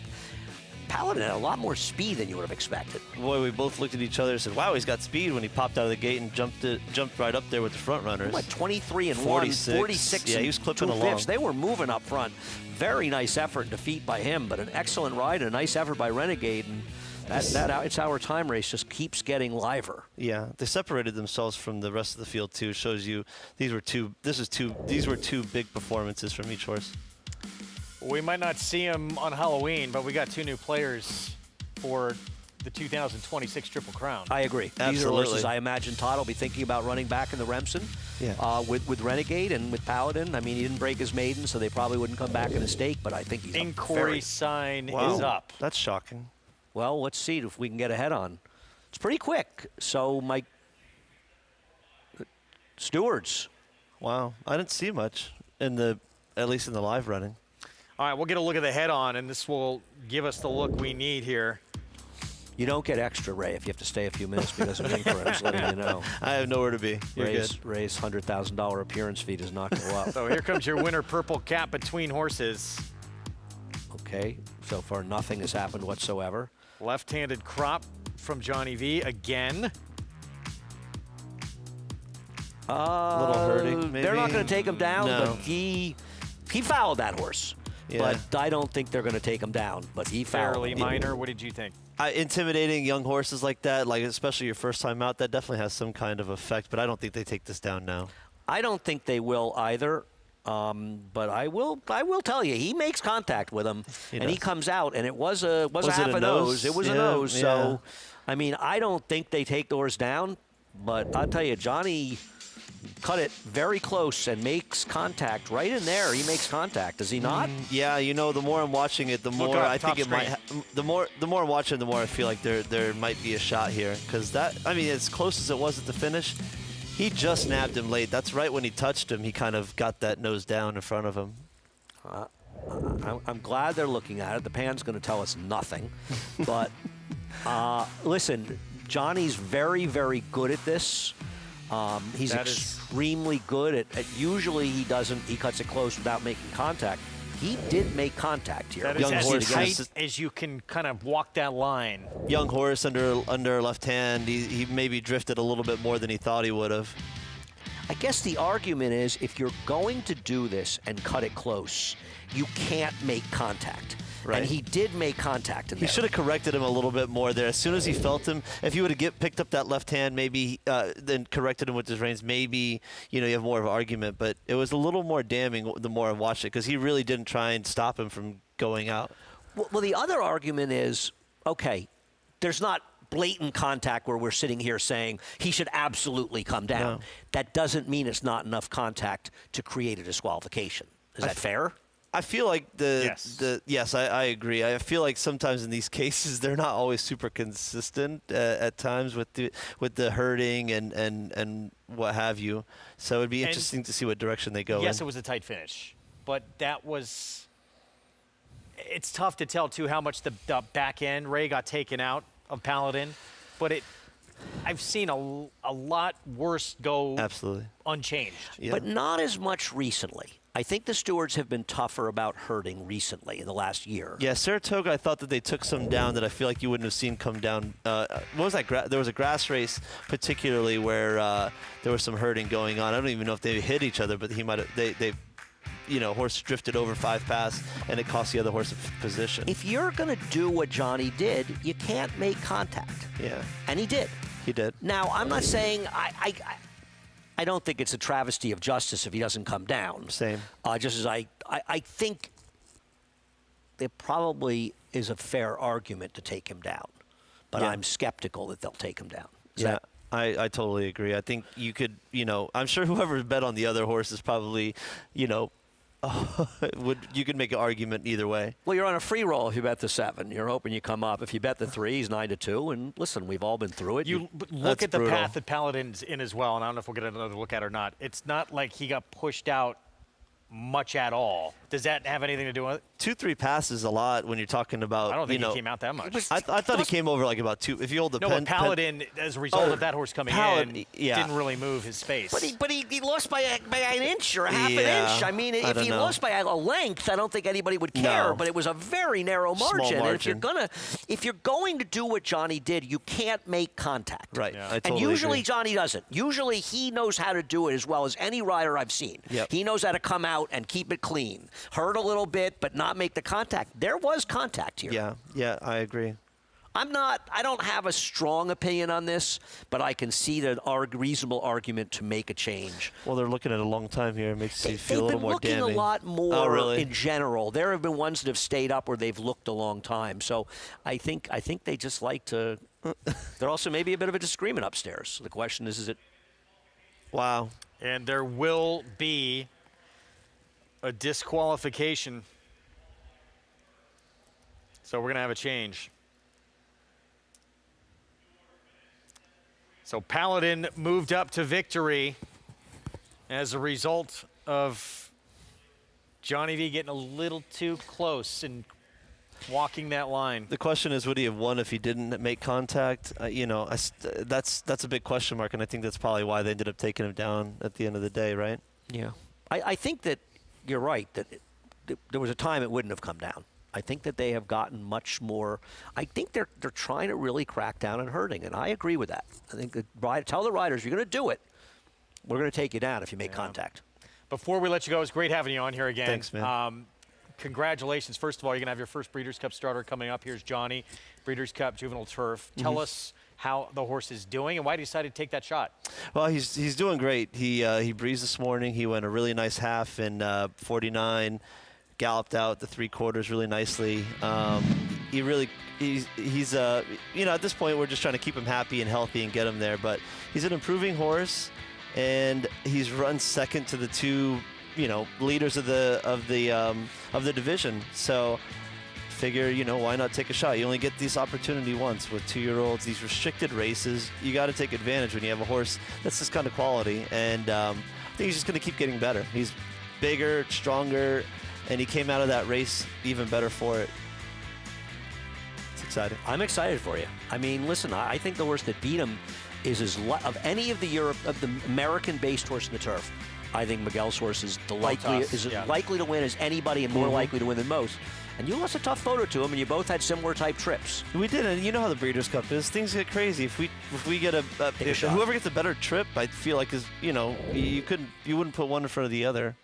Paladin had a lot more speed than you would have expected.
Boy, we both looked at each other and said, wow, he's got speed when he popped out of the gate and jumped right up there with the front runners.
What, 23 and
46.
46
yeah, he was clipping
2/5.
along.
They were moving up front. Very nice effort and defeat by him, but an excellent ride and a nice effort by Renegade. And that It's Our Time race just keeps getting liver.
Yeah, they separated themselves from the rest of the field too. Shows you these were two big performances from each horse.
We might not see him on Halloween, but we got 2 new players for the 2026 Triple Crown.
I agree.
Absolutely.
These are horses I imagine Todd will be thinking about running back in the Remsen.
Yeah.
With Renegade and with Paladin. I mean, he didn't break his maiden, so they probably wouldn't come back in a stake, but I think he's
Inquiry sign is up.
That's shocking.
Well, let's see if we can get ahead on. It's pretty quick. So, Mike Stewards.
Wow, I didn't see much at least in the live running.
All right, we'll get a look at the head-on, and this will give us the look we need here.
You don't get extra, Ray, if you have to stay a few minutes because of Pinkford. I'm just letting you know.
I have nowhere to be. You're good.
Ray's $100,000 appearance fee does not go up.
So here comes your winner purple cap between horses.
Okay, so far nothing has happened whatsoever.
Left-handed crop from Johnny V again.
A little hurting, maybe?
They're not going to take him down,
No.
but he fouled that horse.
Yeah.
But I don't think they're going to take him down. But he fouled.
Fairly minor. What did you think?
Intimidating young horses like that, like especially your first time out, that definitely has some kind of effect. But I don't think they take this down now.
I don't think they will either. But I will tell you, he makes contact with him, and he comes out, and it was a half a nose. It was a nose.
Yeah.
So, I mean, I don't think they take the horse down. But I'll tell you, Johnny cut it very close and makes contact right in there. He makes contact, does he not?
Yeah, you know, the more I'm watching it, the more I think it might. The more I'm watching, the more I feel like there might be a shot here, because I mean, as close as it was at the finish, he just nabbed him late. That's right when he touched him, he kind of got that nose down in front of him.
I'm glad they're looking at it. The pan's going to tell us nothing, but listen, Johnny's very, very good at this. He's extremely good at usually he cuts it close without making contact. He did make contact here.
That is as tight as you can kind of walk that line.
Young horse under left hand. He maybe drifted a little bit more than he thought he would have.
I guess the argument is if you're going to do this and cut it close, you can't make contact.
Right.
And he did make contact in there.
He should have corrected him a little bit more there. As soon as he felt him, if he would have picked up that left hand, maybe then corrected him with his reins, maybe you have more of an argument. But it was a little more damning the more I watched it, because he really didn't try and stop him from going out.
Well, the other argument is, okay, there's not blatant contact where we're sitting here saying he should absolutely come down.
No.
That doesn't mean it's not enough contact to create a disqualification. Is that fair?
I feel like
Yes.
I agree. I feel like sometimes in these cases they're not always super consistent at times with the hurting and what have you. So it'd be interesting to see what direction they go.
Yes, it was a tight finish, but it's tough to tell too how much the back end Ray got taken out of Paladin, but I've seen a lot worse go
absolutely
unchanged.
Yeah.
But not as much recently. I think the stewards have been tougher about hurting recently in the last year.
Yeah, Saratoga, I thought that they took some down that I feel like you wouldn't have seen come down. What was that? There was a grass race particularly where there was some hurting going on. I don't even know if they hit each other, but he might have. They horse drifted over 5 pass, and it cost the other horse a position.
If you're going to do what Johnny did, you can't make contact.
Yeah.
And he did.
He did.
Now, I'm not saying I don't think it's a travesty of justice if he doesn't come down.
Same.
Just as I think there probably is a fair argument to take him down, but I'm skeptical that they'll take him down.
I totally agree. I think you could, I'm sure whoever bet on the other horse is probably, you could make an argument either way.
Well, you're on a free roll if you bet the 7. You're hoping you come up. If you bet the 3, he's 9-2. And listen, we've all been through it.
You look at the path that Paladin's in as well, and I don't know if we'll get another look at it or not. It's not like he got pushed out much at all. Does that have anything to do with it?
2-3 passes a lot when you're talking about.
I don't think he came out that much.
I thought he came over like about 2. If you hold the pen.
Paladin, as a result of that horse coming in, didn't really move his space.
But he lost by an inch or a half an inch. I mean, if he lost by a length, I don't think anybody would care.
No.
But it was a very narrow margin.
Small margin.
And if you're going to do what Johnny did, you can't make contact.
Right. Yeah. I
and
totally
usually
agree.
Johnny doesn't. Usually he knows how to do it as well as any rider I've seen.
Yep.
He knows how to come out and keep it clean. Hurt a little bit, but not make the contact. There was contact here.
Yeah, I agree.
I don't have a strong opinion on this, but I can see the reasonable argument to make a change.
Well, they're looking at a long time here. It makes you feel a little more damning.
They've been looking a lot more
in
general. There have been ones that have stayed up where they've looked a long time. So I think they just like to. They're also maybe a bit of a disagreement upstairs. The question is it?
Wow.
And there will be a disqualification. So we're going to have a change. So Paladin moved up to victory as a result of Johnny V getting a little too close and walking that line.
The question is, would he have won if he didn't make contact? You know, that's a big question mark, and I think that's probably why they ended up taking him down at the end of the day, right?
Yeah. I think that you're right, that there was a time it wouldn't have come down. I think that they have gotten much more. I think they're trying to really crack down on hurting, and I agree with that. I think tell the riders, you're going to do it. We're going to take you down if you make contact.
Before we let you go, it's great having you on here again.
Thanks, man.
Congratulations. First of all, you're going to have your first Breeders' Cup starter coming up. Here's Johnny, Breeders' Cup Juvenile Turf. Tell us how the horse is doing and why you decided to take that shot.
Well, he's doing great. He breezed this morning. He went a really nice half in 49. Galloped out the 3/4 really nicely. He's you know, at this point we're just trying to keep him happy and healthy and get him there. But he's an improving horse, and he's run second to the two, you know, leaders of the division. So figure, you know, why not take a shot? You only get this opportunity once with 2-year-olds. These restricted races, you got to take advantage when you have a horse that's this kind of quality. And I think he's just going to keep getting better. He's bigger, stronger. And he came out of that race even better for it. It's exciting.
I'm excited for you. I mean, listen, I think the horse that beat him is of any of the American-based horse in the turf. I think Miguel's horse is likely to win as anybody and more likely to win than most. And you lost a tough photo to him, and you both had similar type trips.
We did, and you know how the Breeders' Cup is. Things get crazy. If we get whoever gets a better trip, I feel like you wouldn't put one in front of the other.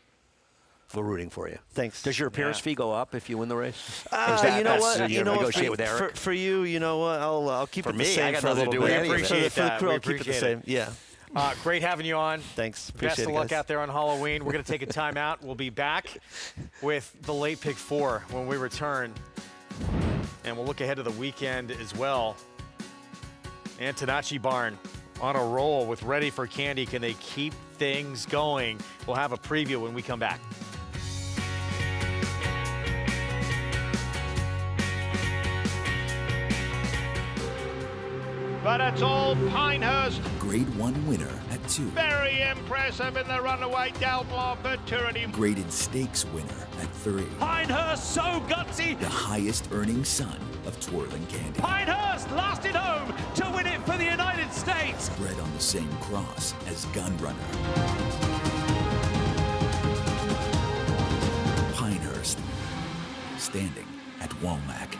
We're rooting for you.
Thanks.
Does your appearance fee go up if you win the race?
You know what?
You negotiate with Eric.
For you, you know what? I'll keep it the same.
I got
for a
nothing to
little
do with
bit.
any of it.
Appreciate that.
For the crew,
We
I'll keep it the
appreciate
same. Yeah.
Great having you on.
Thanks. Appreciate
Best
it,
of luck
guys.
out there on Halloween. We're going to take a timeout. We'll be back with the late pick 4 when we return. And we'll look ahead to the weekend as well. Antonacci Barn on a roll with Ready for Candy. Can they keep things going? We'll have a preview when we come back.
But it's all Pinehurst.
Grade 1 winner at 2.
Very impressive in the runaway Delmar Futurity.
Graded stakes winner at 3.
Pinehurst so gutsy.
The highest earning son of Twirling Candy.
Pinehurst lasted home to win it for the United States.
Bred on the same cross as Gunrunner. Pinehurst, standing at Womack.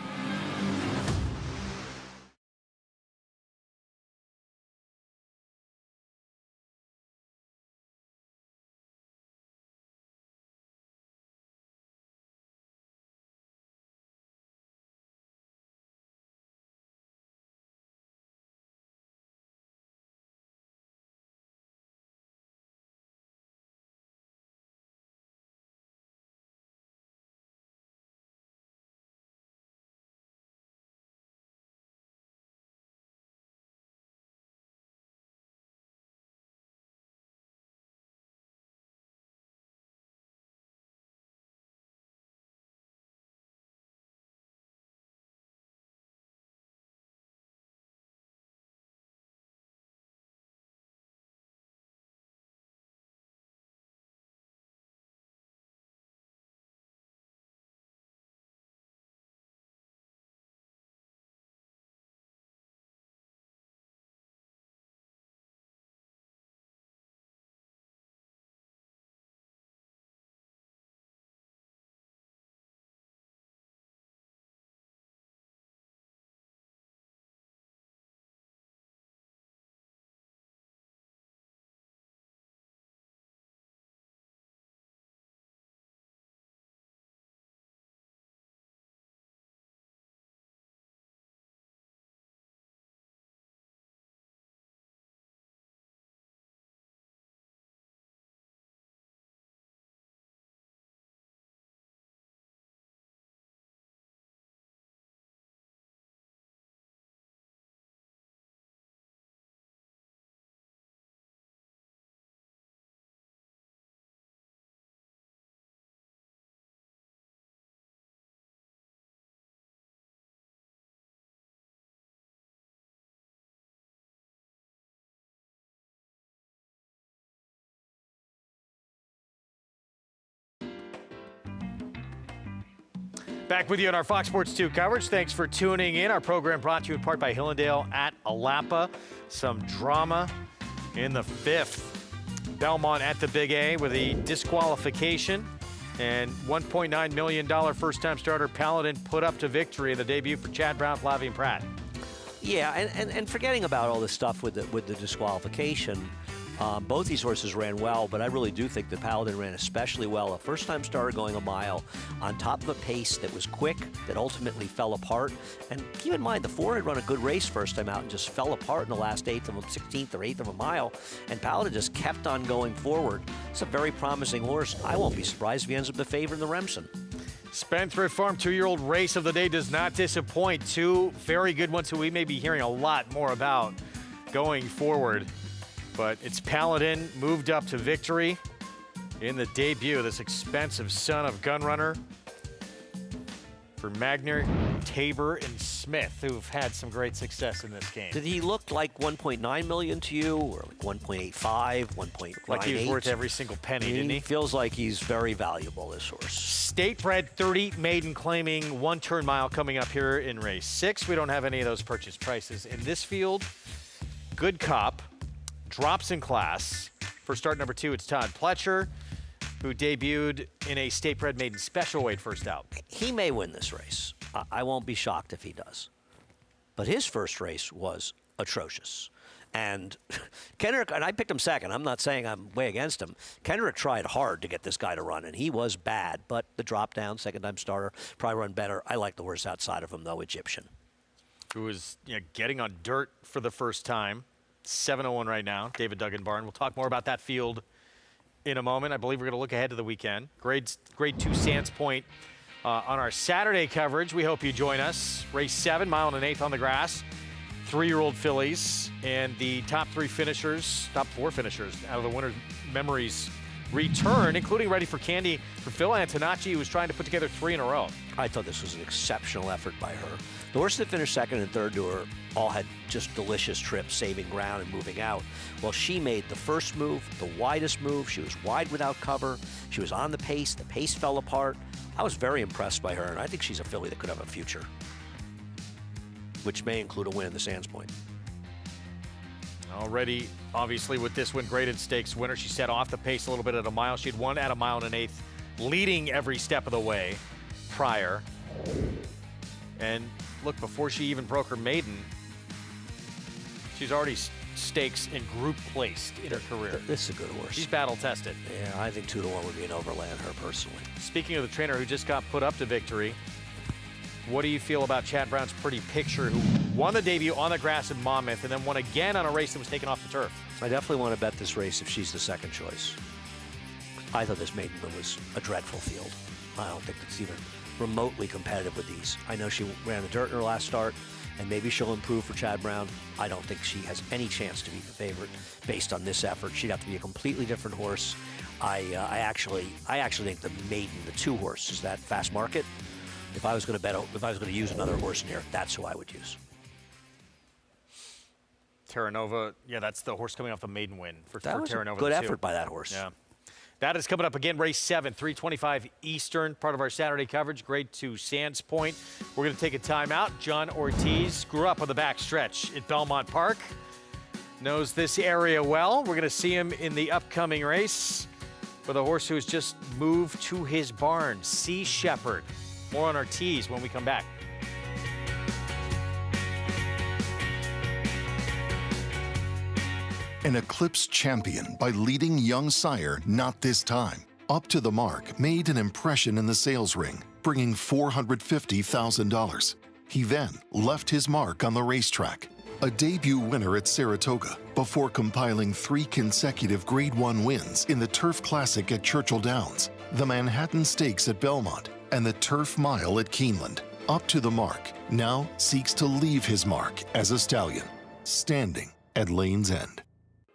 Back with you on our Fox Sports 2 coverage. Thanks for tuning in. Our program brought to you in part by Hillendale at Alapa. Some drama in the 5th. Belmont at the Big A with a disqualification. And $1.9 million first-time starter Paladin put up to victory in the debut for Chad Brown, Flavien Prat.
Yeah, and forgetting about all this stuff with the disqualification, both these horses ran well, but I really do think the Paladin ran especially well. A first-time starter going a mile on top of a pace that was quick, that ultimately fell apart. And keep in mind, the 4 had run a good race first time out and just fell apart in the last 16th or 8th of a mile. And Paladin just kept on going forward. It's a very promising horse. I won't be surprised if he ends up the favorite in the Remsen.
Spendthrift Farm 2-year-old race of the day does not disappoint. 2 very good ones who we may be hearing a lot more about going forward. But it's Paladin moved up to victory in the debut. This expensive son of Gunrunner for Magner, Tabor, and Smith, who've had some great success in this game.
Did he look like 1.9 million to you, or like 1.85, 1.98?
Like he was worth every single penny, didn't he?
Feels like he's very valuable, this horse.
State bred 30 maiden claiming 1 turn mile coming up here in race 6. We don't have any of those purchase prices in this field. Good Cop drops in class. For start number 2, it's Todd Pletcher, who debuted in a state bred maiden special weight first out.
He may win this race. I won't be shocked if he does. But his first race was atrocious. And Kendrick, and I picked him second. I'm not saying I'm way against him. Kendrick tried hard to get this guy to run, and he was bad. But the drop down, second-time starter, probably run better. I like the horse outside of him, though, Egyptian.
Who was getting on dirt for the first time. 7-0-1 right now, David Duggan Barn. We'll talk more about that field in a moment. I believe we're going to look ahead to the weekend. Grade 2 Sands Point on our Saturday coverage. We hope you join us. Race 7, mile and an eighth on the grass. 3-year-old fillies and the top 4 finishers out of the winner's memories return, including ready for Candy for Phil Antonacci, who was trying to put together 3 in a row.
I thought this was an exceptional effort by her. The horses that finished second and third to her all had just delicious trips, saving ground and moving out. Well, she made the first move, the widest move. She was wide without cover. She was on the pace fell apart. I was very impressed by her, and I think she's a filly that could have a future, which may include a win in the Sands Point.
Already, obviously, with this win, graded stakes winner. She set off the pace a little bit at a mile. She had won at a mile and an eighth, leading every step of the way prior. And look, before she even broke her maiden, she's already stakes in group placed in her career.
This is a good horse.
She's battle tested.
Yeah, I think 2-1 would be an overland her personally.
Speaking of the trainer who just got put up to victory, what do you feel about Chad Brown's Pretty Picture, who won the debut on the grass in Monmouth and then won again on a race that was taken off the turf?
I definitely want to bet this race if she's the second choice. I thought this maiden was a dreadful field. I don't think it's even remotely competitive with these. I know she ran the dirt in her last start, and maybe she'll improve for Chad Brown. I don't think she has any chance to be the favorite based on this effort. She'd have to be a completely different horse. I actually think the maiden, the 2 horse, is that Fast Market. If I was going to use another horse in here, that's who I would use.
Terra Nova, yeah, that's the horse coming off the maiden win for Terra Nova.
Good effort by that horse.
Yeah. That is coming up again, race 7, 3:25 Eastern, part of our Saturday coverage, grade 2 Sands Point. We're going to take a timeout. John Ortiz grew up on the back stretch at Belmont Park, knows this area well. We're going to see him in the upcoming race with a horse who has just moved to his barn, Sea Shepherd. More on Ortiz when we come back.
An Eclipse champion by leading young sire Not This Time. Up to the Mark made an impression in the sales ring, bringing $450,000. He then left his mark on the racetrack, a debut winner at Saratoga, before compiling 3 consecutive Grade 1 wins in the Turf Classic at Churchill Downs, the Manhattan Stakes at Belmont, and the Turf Mile at Keeneland. Up to the Mark now seeks to leave his mark as a stallion, standing at Lane's End.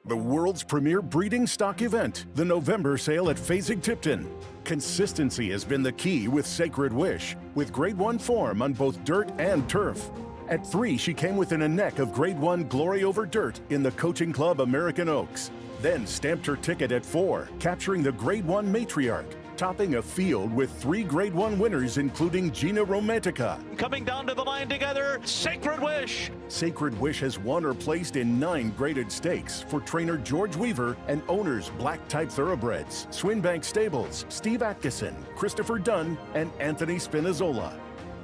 The world's premier breeding stock event, the November sale at Fasig-Tipton. Consistency has been the key with Sacred Wish, with Grade 1 form on both dirt and turf. At 3, she came within a neck of Grade 1 Glory Over Dirt in the Coaching Club American Oaks. Then stamped her ticket at 4, capturing the Grade 1 Matriarch, topping a field with 3 Grade 1 winners, including Gina Romantica.
Coming down to the line together, Sacred Wish.
Sacred Wish has won or placed in 9 graded stakes for trainer George Weaver and owners Black Type Thoroughbreds, Swinbank Stables, Steve Atkinson, Christopher Dunn, and Anthony Spinazzola.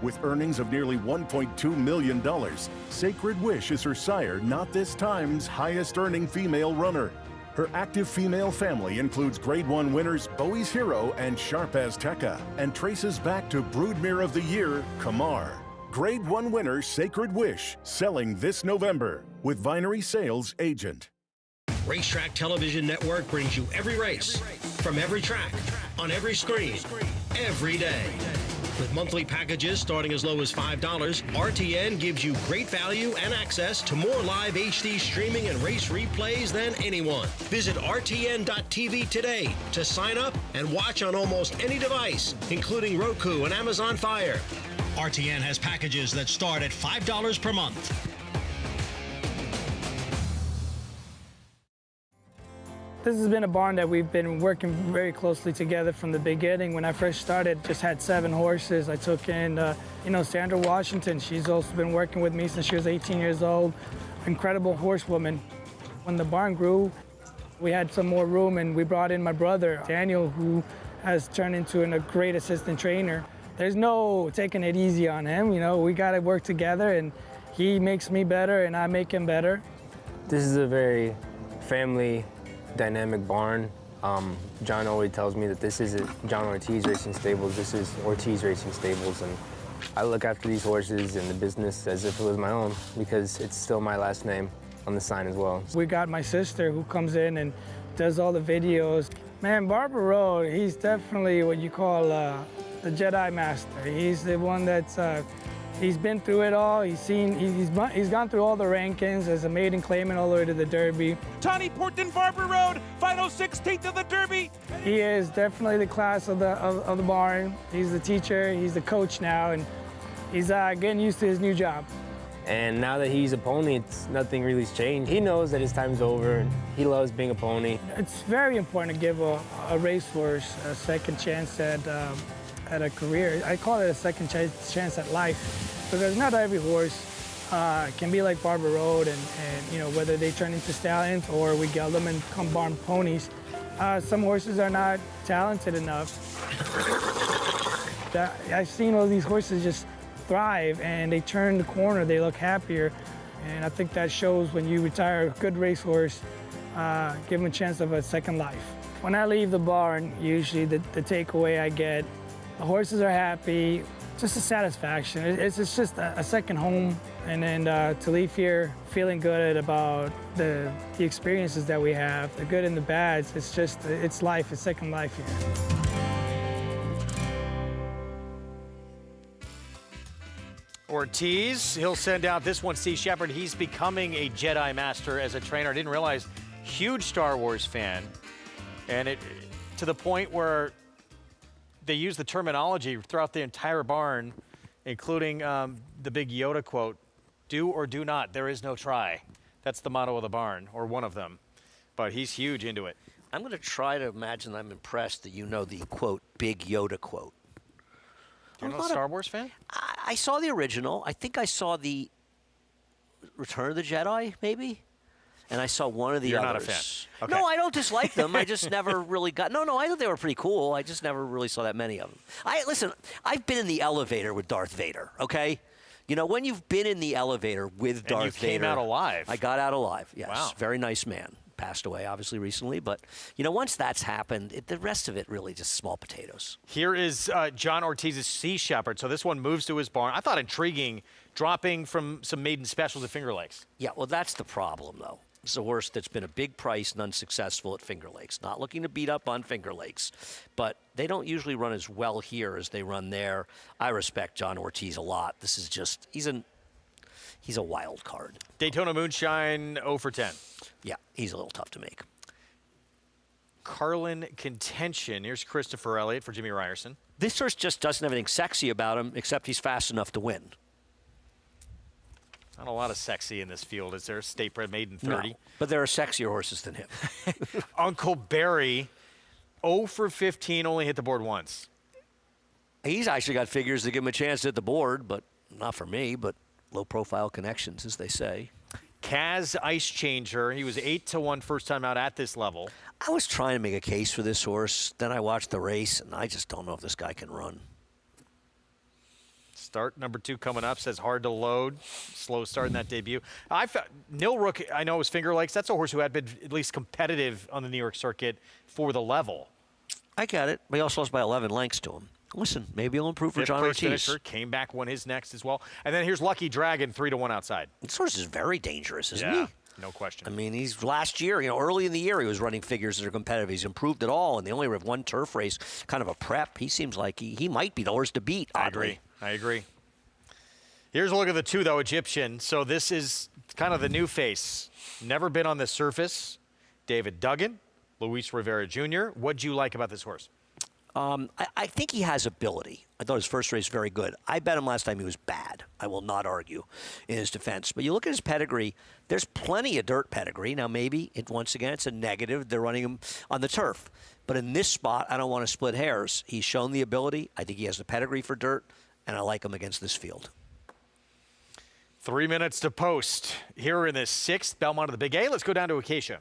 With earnings of nearly $1.2 million, Sacred Wish is her sire, Not This Time's highest earning female runner. Her active female family includes Grade 1 winners Bowie's Hero and Sharp Azteca, and traces back to Broodmare of the Year, Kamar. Grade 1 winner Sacred Wish, selling this November with Vinery Sales Agent.
Racetrack Television Network brings you every race, from every track, on every screen, every day. With monthly packages starting as low as $5, RTN gives you great value and access to more live HD streaming and race replays than anyone. Visit RTN.tv today to sign up and watch on almost any device, including Roku and Amazon Fire. RTN has packages that start at $5 per month.
This has been a barn that we've been working very closely together from the beginning. When I first started, just had 7 horses. I took in, Sandra Washington. She's also been working with me since she was 18 years old. Incredible horsewoman. When the barn grew, we had some more room, and we brought in my brother, Daniel, who has turned into a great assistant trainer. There's no taking it easy on him. We got to work together, and he makes me better, and I make him better.
This is a very family dynamic barn. John always tells me that this isn't John Ortiz Racing Stables, this is Ortiz Racing Stables, and I look after these horses and the business as if it was my own, because it's still my last name on the sign as well. We got my sister who comes in and does all the videos. Man, Barber Road, he's definitely what you call the Jedi Master. He's the one that's he's been through it all. He's gone through all the rankings as a maiden claimant all the way to the Derby.
Tawny Porton Barber Road, final 16th of the Derby.
He is definitely the class of the barn. He's the teacher, he's the coach now, and he's getting used to his new job.
And now that he's a pony, nothing really's changed. He knows that his time's over, and he loves being a pony. It's very important to give a racehorse a second chance at a career. I call it a second chance at life, because not every horse can be like Barber Road, and whether they turn into stallions or we geld them and become barn ponies. Some horses are not talented enough. I've seen all these horses just thrive, and they turn the corner, they look happier, and I think that shows when you retire a good racehorse, give them a chance of a second life. When I leave the barn, usually the takeaway I get, the horses are happy, just a satisfaction. It's just a second home, and then to leave here feeling good about the experiences that we have, the good and the bad. It's life, it's second life here.
Ortiz, he'll send out this one, Sea Shepherd. He's becoming a Jedi Master as a trainer. I didn't realize, huge Star Wars fan, and it to the point where they use the terminology throughout the entire barn, including the big Yoda quote, "Do or do not, there is no try." That's the motto of the barn, or one of them. But he's huge into it.
I'm going to try to imagine I'm impressed that you know the quote, big Yoda quote.
You're not a Star Wars fan?
I saw the original. I think I saw the Return of the Jedi, maybe? And I saw one of the
You're
others.
Not a fan. Okay.
No, I don't dislike them. I just never really got... No, I thought they were pretty cool. I just never really saw that many of them. Listen, I've been in the elevator with Darth Vader, okay? When you've been in the elevator with Darth Vader...
And you came out alive.
I got out alive, yes.
Wow.
Very nice man. Passed away, obviously, recently. But, once that's happened, the rest of it really just small potatoes.
Here is John Ortiz's Sea Shepherd. So this one moves to his barn. I thought intriguing, dropping from some maiden specials at Finger Lakes.
Yeah, well, that's the problem, though. It's a horse that's been a big price and unsuccessful at Finger Lakes. Not looking to beat up on Finger Lakes, but they don't usually run as well here as they run there. I respect John Ortiz a lot. This is just, he's a wild card.
Daytona Moonshine 0 for 10.
Yeah, he's a little tough to make.
Carlin Contention. Here's Christopher Elliott for Jimmy Ryerson.
This horse just doesn't have anything sexy about him, except he's fast enough to win.
Not a lot of sexy in this field. Is there? State bred maiden 30.
No, but there are sexier horses than him.
Uncle Barry. 0 for 15, only hit the board once.
He's actually got figures to give him a chance to hit the board, but not for me, but low-profile connections, as they say.
Kaz Ice Changer, he was 8-1 first time out at this level.
I was trying to make a case for this horse. Then I watched the race, and I just don't know if this guy can run.
Start number 2 coming up, says hard to load. Slow start in that debut. Nilrook, I know, was Finger Lakes. That's a horse who had been at least competitive on the New York circuit for the level.
I get it, but he also lost by 11 lengths to him. Listen, maybe he'll improve for John Ortiz.
Finisher, came back, won his next as well. And then here's Lucky Dragon, 3-1 outside.
This horse is very dangerous, isn't he?
No question.
I mean, he's last year, early in the year, he was running figures that are competitive. He's improved it all, and they only have one turf race, kind of a prep. He seems like he might be the horse to beat, oddly.
I agree. Here's a look at the 2, though, Egyptian. So this is kind of the new face. Never been on the surface. David Duggan, Luis Rivera Jr. What'd you like about this horse?
I think he has ability. I thought his first race very good. I bet him last time he was bad. I will not argue in his defense. But you look at his pedigree, there's plenty of dirt pedigree. Now, maybe, once again, it's a negative. They're running him on the turf. But in this spot, I don't want to split hairs. He's shown the ability. I think he has the pedigree for dirt, and I like him against this field.
3 minutes to post. Here in the 6th, Belmont of the Big A. Let's go down to Acacia.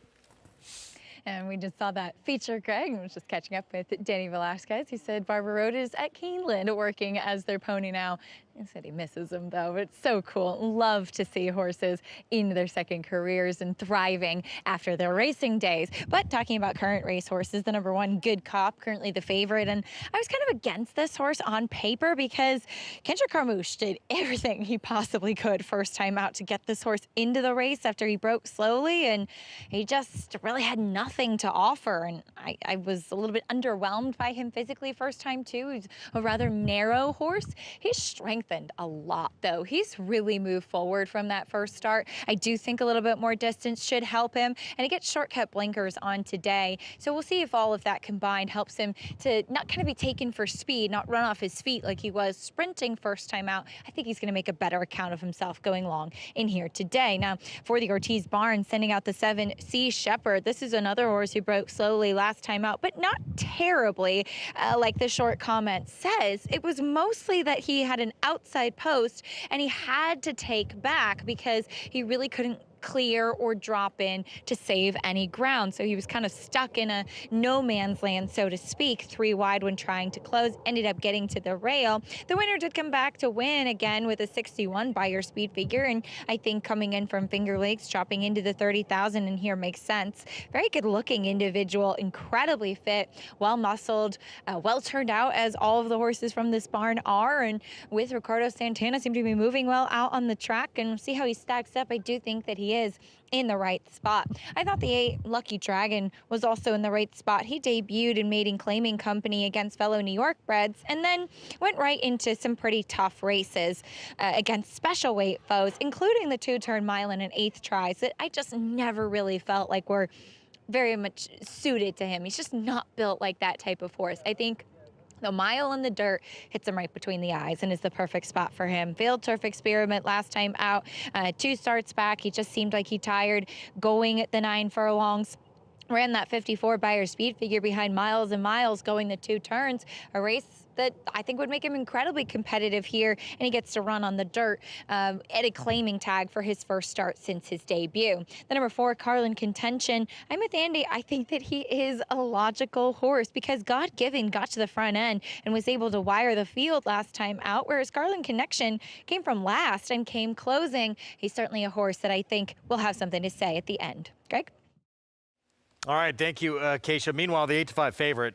And we just saw that feature, Greg. I was just catching up with Danny Velasquez. He said Barbara Road is at Keeneland working as their pony now. He said he misses them, though. It's so cool. Love to see horses in their second careers and thriving after their racing days. But talking about current race horses, the number 1, Good Cop, currently the favorite. And I was kind of against this horse on paper because Kendrick Carmouche did everything he possibly could first time out to get this horse into the race after he broke slowly. And he just really had nothing to offer. And I was a little bit underwhelmed by him physically first time, too. He's a rather narrow horse. He's strengthened a lot, though. He's really moved forward from that first start. I do think a little bit more distance should help him, and he gets shortcut blinkers on today. So we'll see if all of that combined helps him to not kind of be taken for speed, not run off his feet like he was sprinting first time out. I think he's going to make a better account of himself going long in here today. Now, for the Ortiz barn, sending out the 7, Sea Shepherd. This is another horse who broke slowly last time out, but not terribly, like the short comment says. It was mostly that he had an outside post and he had to take back because he really couldn't clear or drop in to save any ground. So he was kind of stuck in a no man's land, so to speak, 3 wide when trying to close, ended up getting to the rail. The winner did come back to win again with a 61 Beyer speed figure, and I think coming in from Finger Lakes, dropping into the 30,000 in here makes sense. Very good looking individual, incredibly fit, well muscled, well turned out as all of the horses from this barn are, and with Ricardo Santana seem to be moving well out on the track, and see how he stacks up. I do think that he is in the right spot. I thought the 8 Lucky Dragon was also in the right spot. He debuted in maiden claiming company against fellow New York breds and then went right into some pretty tough races against special weight foes, including the 2-turn mile and an 8th tries that I just never really felt like were very much suited to him. He's just not built like that type of horse. I think the mile in the dirt hits him right between the eyes and is the perfect spot for him. Failed turf experiment last time out. 2 starts back. He just seemed like he tired going at the 9 furlongs. Ran that 54 Beyer speed figure behind Miles and Miles going the 2 turns. A race that I think would make him incredibly competitive here, and he gets to run on the dirt at a claiming tag for his first start since his debut. The number 4, Carlin Contention. I'm with Andy. I think that he is a logical horse because God Given got to the front end and was able to wire the field last time out, whereas Carlin Connection came from last and came closing. He's certainly a horse that I think will have something to say at the end. Greg?
All right, thank you, Keisha. Meanwhile, the 8-5 favorite,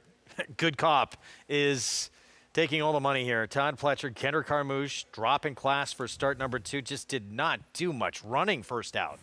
Good Cop, is taking all the money here. Todd Pletcher, Kendrick Carmouche, dropping class for start number 2, just did not do much running first out.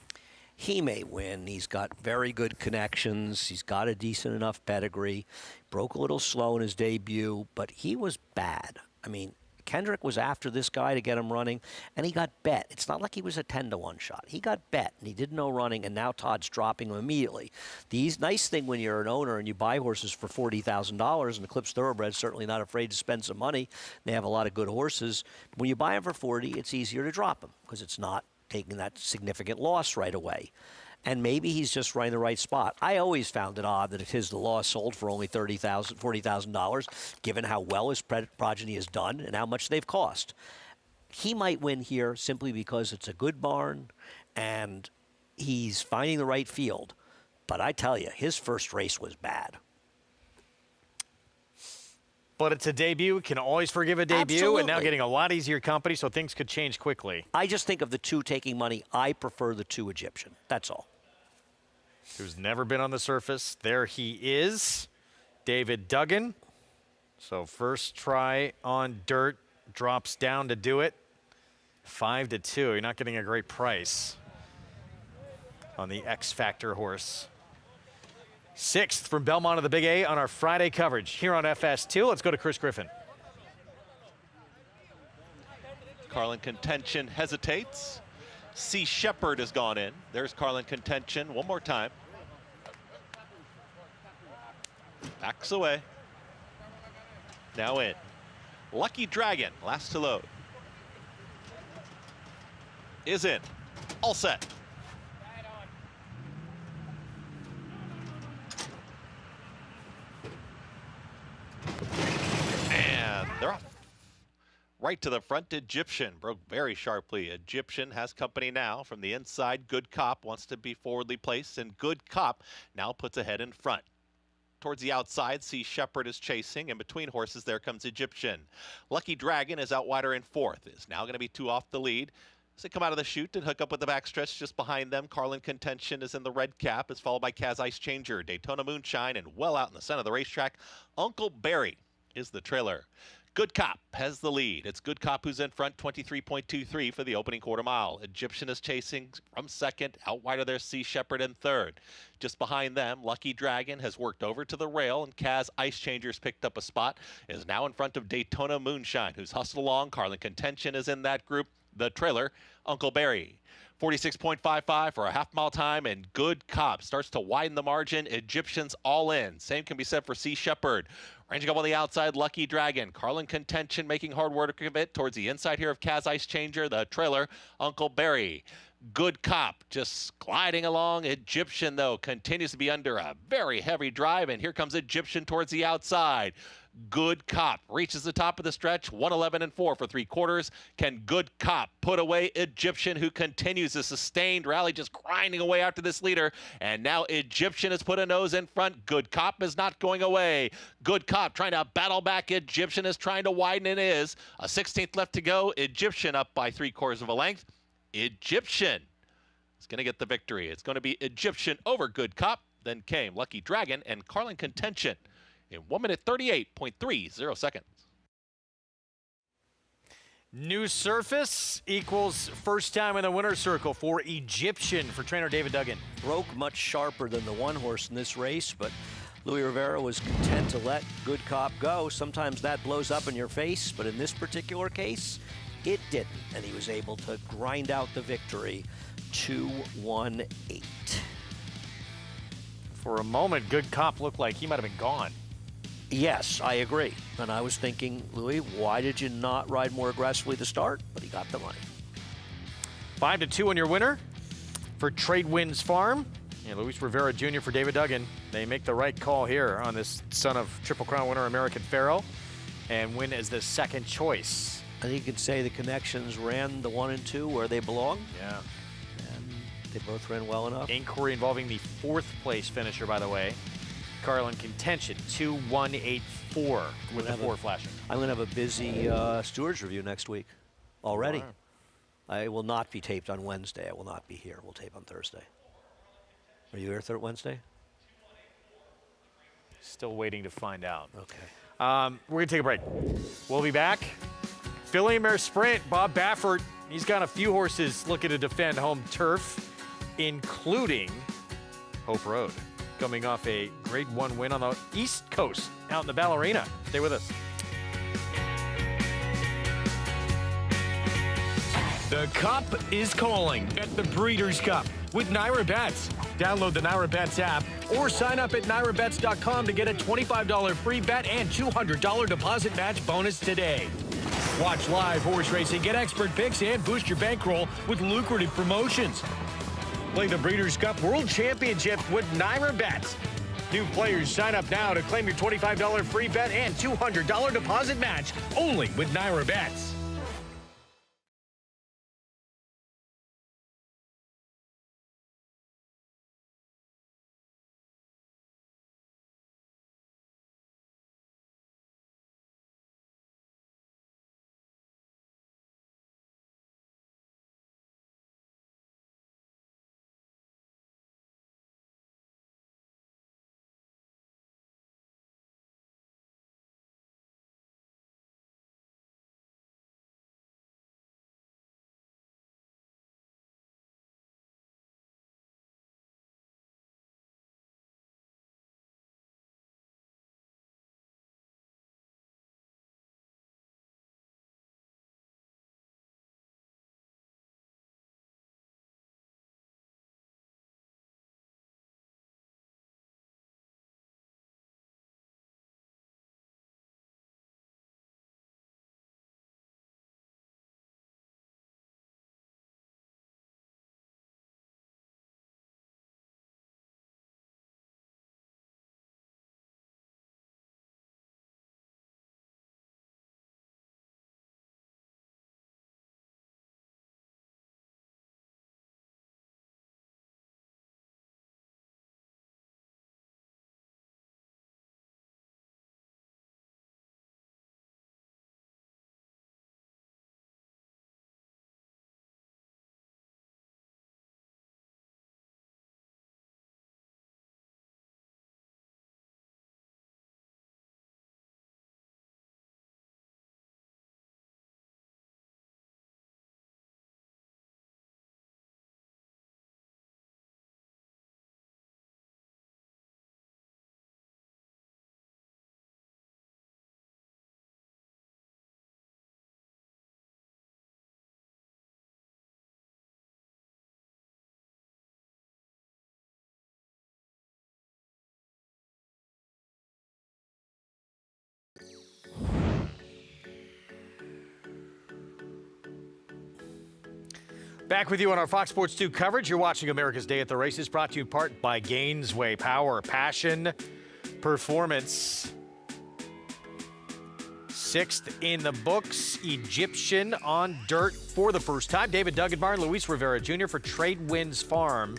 He may win. He's got very good connections. He's got a decent enough pedigree. Broke a little slow in his debut, but he was bad. I mean, Kendrick was after this guy to get him running, and he got bet. It's not like he was a 10-1 shot. He got bet, and he didn't know running, and now Todd's dropping him immediately. The nice thing when you're an owner and you buy horses for $40,000, and Eclipse Thoroughbred's certainly not afraid to spend some money. They have a lot of good horses. When you buy them for $40, it's easier to drop them because it's not taking that significant loss right away. and maybe he's just running the right spot. I always found it odd that Tiz the Law sold for only $30,000, $40,000, given how well his progeny has done and how much they've cost. He might win here simply because it's a good barn and he's finding the right field. But I tell you, his first race was bad.
But it's a debut. Can always forgive a debut.
Absolutely.
And now getting a lot easier company, so things could change quickly.
I just think of the two taking money. I prefer the 2 Egyptian. That's all.
Who's never been on the surface. There he is, David Duggan. So first try on dirt, drops down to do it. 5-2. You're not getting a great price on the X Factor horse. 6th from Belmont of the Big A on our Friday coverage here on FS2. Let's go to Chris Griffin.
Carlin Contention hesitates. Sea Shepherd has gone in. There's Carlin Contention one more time. Backs away. Now in. Lucky Dragon, last to load. Is in. All set. And they're off. Right to the front, Egyptian. Broke very sharply. Egyptian has company now from the inside. Good Cop wants to be forwardly placed, and Good Cop now puts ahead in front. Towards the outside, Sea Shepherd is chasing. In between horses, there comes Egyptian. Lucky Dragon is out wider in 4th. Is now going to be 2 off the lead. As they come out of the chute and hook up with the backstretch just behind them, Carlin Contention is in the red cap. Is followed by Kaz Ice Changer, Daytona Moonshine, and well out in the center of the racetrack, Uncle Barry is the trailer. Good Cop has the lead. It's Good Cop who's in front, 23.23 for the opening quarter mile. Egyptian is chasing from 2nd. Out wider there, Sea Shepherd in 3rd. Just behind them, Lucky Dragon has worked over to the rail, and Kaz Ice Changer's picked up a spot. Is now in front of Daytona Moonshine, who's hustled along. Carlin Contention is in that group. The trailer, Uncle Barry. 46.55 for a half-mile time, and Good Cop starts to widen the margin. Egyptians all in. Same can be said for Sea Shepherd. Ranging up on the outside, Lucky Dragon. Carlin Contention making hard work of it towards the inside here of Kaz Ice Changer. The trailer, Uncle Barry. Good Cop just gliding along. Egyptian, though, continues to be under a very heavy drive, and here comes Egyptian towards the outside. Good Cop reaches the top of the stretch, 1:11.4 for 3/4. Can Good Cop put away Egyptian, who continues a sustained rally, just grinding away after this leader? And now Egyptian has put a nose in front. Good Cop is not going away. Good Cop trying to battle back. Egyptian is trying to widen, and is. A 16th left to go. Egyptian up by 3/4 of a length. Egyptian is going to get the victory. It's going to be Egyptian over Good Cop. Then came Lucky Dragon and Carlin Contention in 1:38.30 seconds.
New surface equals first time in the winner's circle for Egyptian for trainer David Duggan.
Broke much sharper than the one horse in this race, but Louis Rivera was content to let Good Cop go. Sometimes that blows up in your face, but in this particular case, it didn't, and he was able to grind out the victory. 2-1-8.
For a moment, Good Cop looked like he might have been gone.
Yes, I agree. And I was thinking, Louis, why did you not ride more aggressively to start? But he got the money.
5-2 on your winner for Trade Winds Farm. And Luis Rivera Jr. for David Duggan. They make the right call here on this son of Triple Crown winner American Pharoah and win as the second choice.
I think you could say the Connections ran the 1 and 2 where they belong.
Yeah.
And they both ran well enough.
Inquiry involving the 4th place finisher, by the way. Carlin Contention, 2-1-8-4 with the 4 flashing.
I'm going to have a busy stewards review next week already.
Wow.
I will not be taped on Wednesday. I will not be here. We'll tape on Thursday. Are you here Wednesday?
Still waiting to find out.
Okay.
We're going to take a break. We'll be back. Filly Mare Sprint, Bob Baffert. He's got a few horses looking to defend home turf, including Hope Road, coming off a Grade 1 win on the East Coast out in the Ballerina. Stay with us.
The Cup is calling at the Breeders' Cup with Naira Bets. Download the Naira Bets app or sign up at nairabets.com to get a $25 free bet and $200 deposit match bonus today. Watch live horse racing, get expert picks, and boost your bankroll with lucrative promotions. Play the Breeders' Cup World Championship with Naira Bets. New players sign up now to claim your $25 free bet and $200 deposit match only with Naira Bets. Back with you on our Fox Sports 2 coverage. You're watching America's Day at the Races, brought to you in part by Gainesway. Power, passion, performance. Sixth in the books, Egyptian on dirt for the first time. David Duggan, Luis Rivera Jr. for Trade Winds Farm,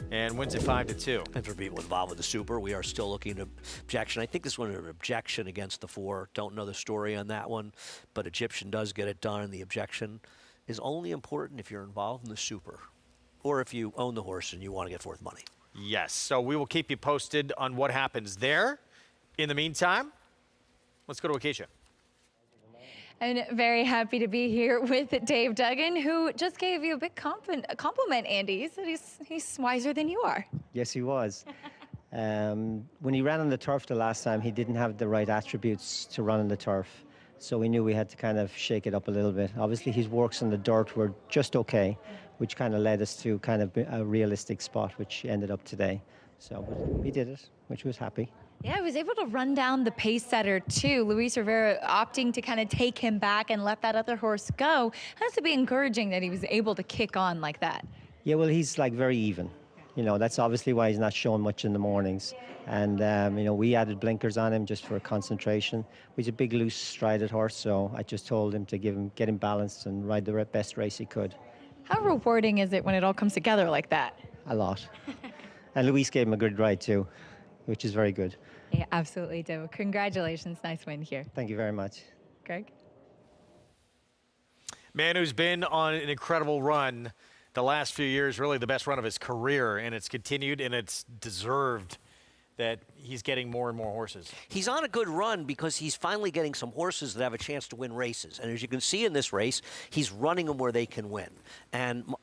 and wins it 5-2.
And for people involved with the Super, we are still looking at objection. I think this one is an objection against the 4. Don't know the story on that one, but Egyptian does get it done, and the objection is only important if you're involved in the Super or if you own the horse and you want to get fourth money.
Yes, so we will keep you posted on what happens there. In the meantime, let's go to Acacia.
And very happy to be here with Dave Duggan, who just gave you a big compliment, Andy. He said he's wiser than you are.
Yes, he was. When he ran on the turf the last time, he didn't have the right attributes to run on the turf. So we knew we had to kind of shake it up a little bit. Obviously, his works on the dirt were just okay, which kind of led us to kind of a realistic spot, which ended up today. So we did it, which was happy.
Yeah, he was able to run down the pace setter too. Luis Rivera opting to kind of take him back and let that other horse go. It has to be encouraging that he was able to kick on like that.
Yeah, well, he's like very even. You know, that's obviously why he's not showing much in the mornings. And, you know, we added blinkers on him just for concentration. He's a big, loose, strided horse, so I just told him to get him balanced and ride the best race he could.
How rewarding is it when it all comes together like that?
A lot. And Luis gave him a good ride, too, which is very good.
Yeah, absolutely do. Congratulations. Nice win here.
Thank you very much.
Greg?
Man who's been on an incredible run the last few years, really the best run of his career, and it's continued and it's deserved that he's getting more and more horses.
He's on a good run because he's finally getting some horses that have a chance to win races. And as you can see in this race, he's running them where they can win. And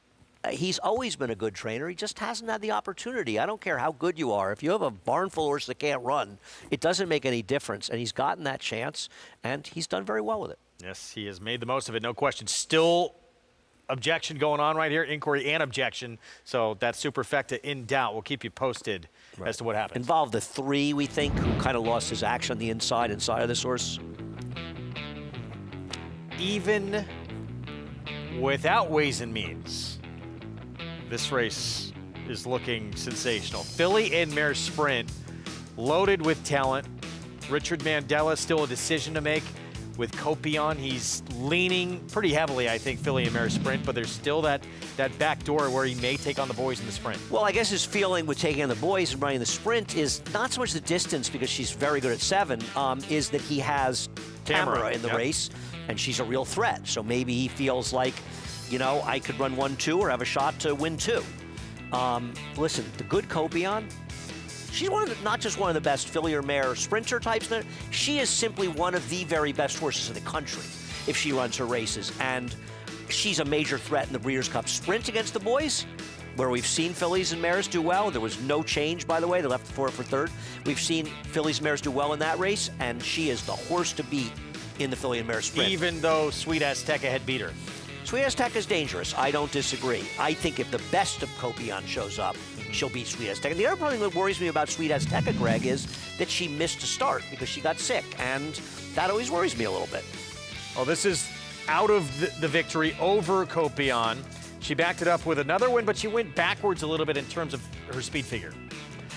he's always been a good trainer. He just hasn't had the opportunity. I don't care how good you are. If you have a barn full of horses that can't run, it doesn't make any difference. And he's gotten that chance, and he's done very well with it.
Yes, he has made the most of it, no question. Still objection going on right here, inquiry and objection. So that superfecta in doubt. We'll keep you posted as to what happens.
Involved the 3, we think, who kind of lost his action on the inside of this horse.
Even without ways and means, this race is looking sensational. Filly and Mare Sprint, loaded with talent. Richard Mandella still a decision to make with Copion. He's leaning pretty heavily, I think, Filly and Mare Sprint, but there's still that back door where he may take on the boys in the sprint.
Well, I guess his feeling with taking on the boys and running the sprint is not so much the distance, because she's very good at 7, is that he has Tamara in the race, and she's a real threat. So maybe he feels like, you know, I could run 1-2 or have a shot to win 2. Listen, the good Copion, she's not just one of the best filly or mare sprinter types. She is simply one of the very best horses in the country if she runs her races. And she's a major threat in the Breeders' Cup Sprint against the boys, where we've seen fillies and mares do well. There was no change, by the way. They left for third. We've seen fillies and mares do well in that race, and she is the horse to beat in the filly and mare sprint.
Even though Sweet Azteca had beat her.
Sweet Azteca is dangerous. I don't disagree. I think if the best of Copion shows up, she'll beat Sweet Azteca. The other thing that worries me about Sweet Azteca, Greg, is that she missed a start because she got sick, and that always worries me a little bit.
Oh, this is out of the victory over Copion. She backed it up with another win, but she went backwards a little bit in terms of her speed figure.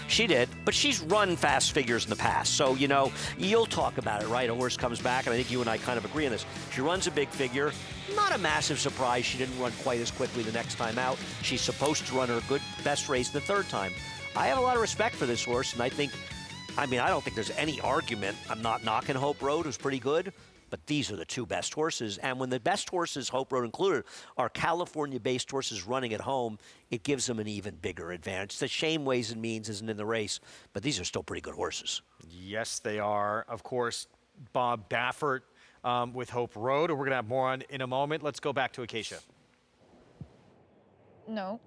She did, but she's run fast figures in the past. So, you know, you'll talk about it, right? A horse comes back, and I think you and I kind of agree on this. She runs a big figure. Not a massive surprise. She didn't run quite as quickly the next time out. She's supposed to run her best race the third time. I have a lot of respect for this horse, and I don't think there's any argument. I'm not knocking Hope Road, who's pretty good, but these are the 2 best horses. And when the best horses, Hope Road included, are California-based horses running at home, it gives them an even bigger advantage. It's a shame Ways and Means isn't in the race, but these are still pretty good horses.
Yes, they are. Of course, Bob Baffert with Hope Road, and we're going to have more on in a moment. Let's go back to Acacia.
No.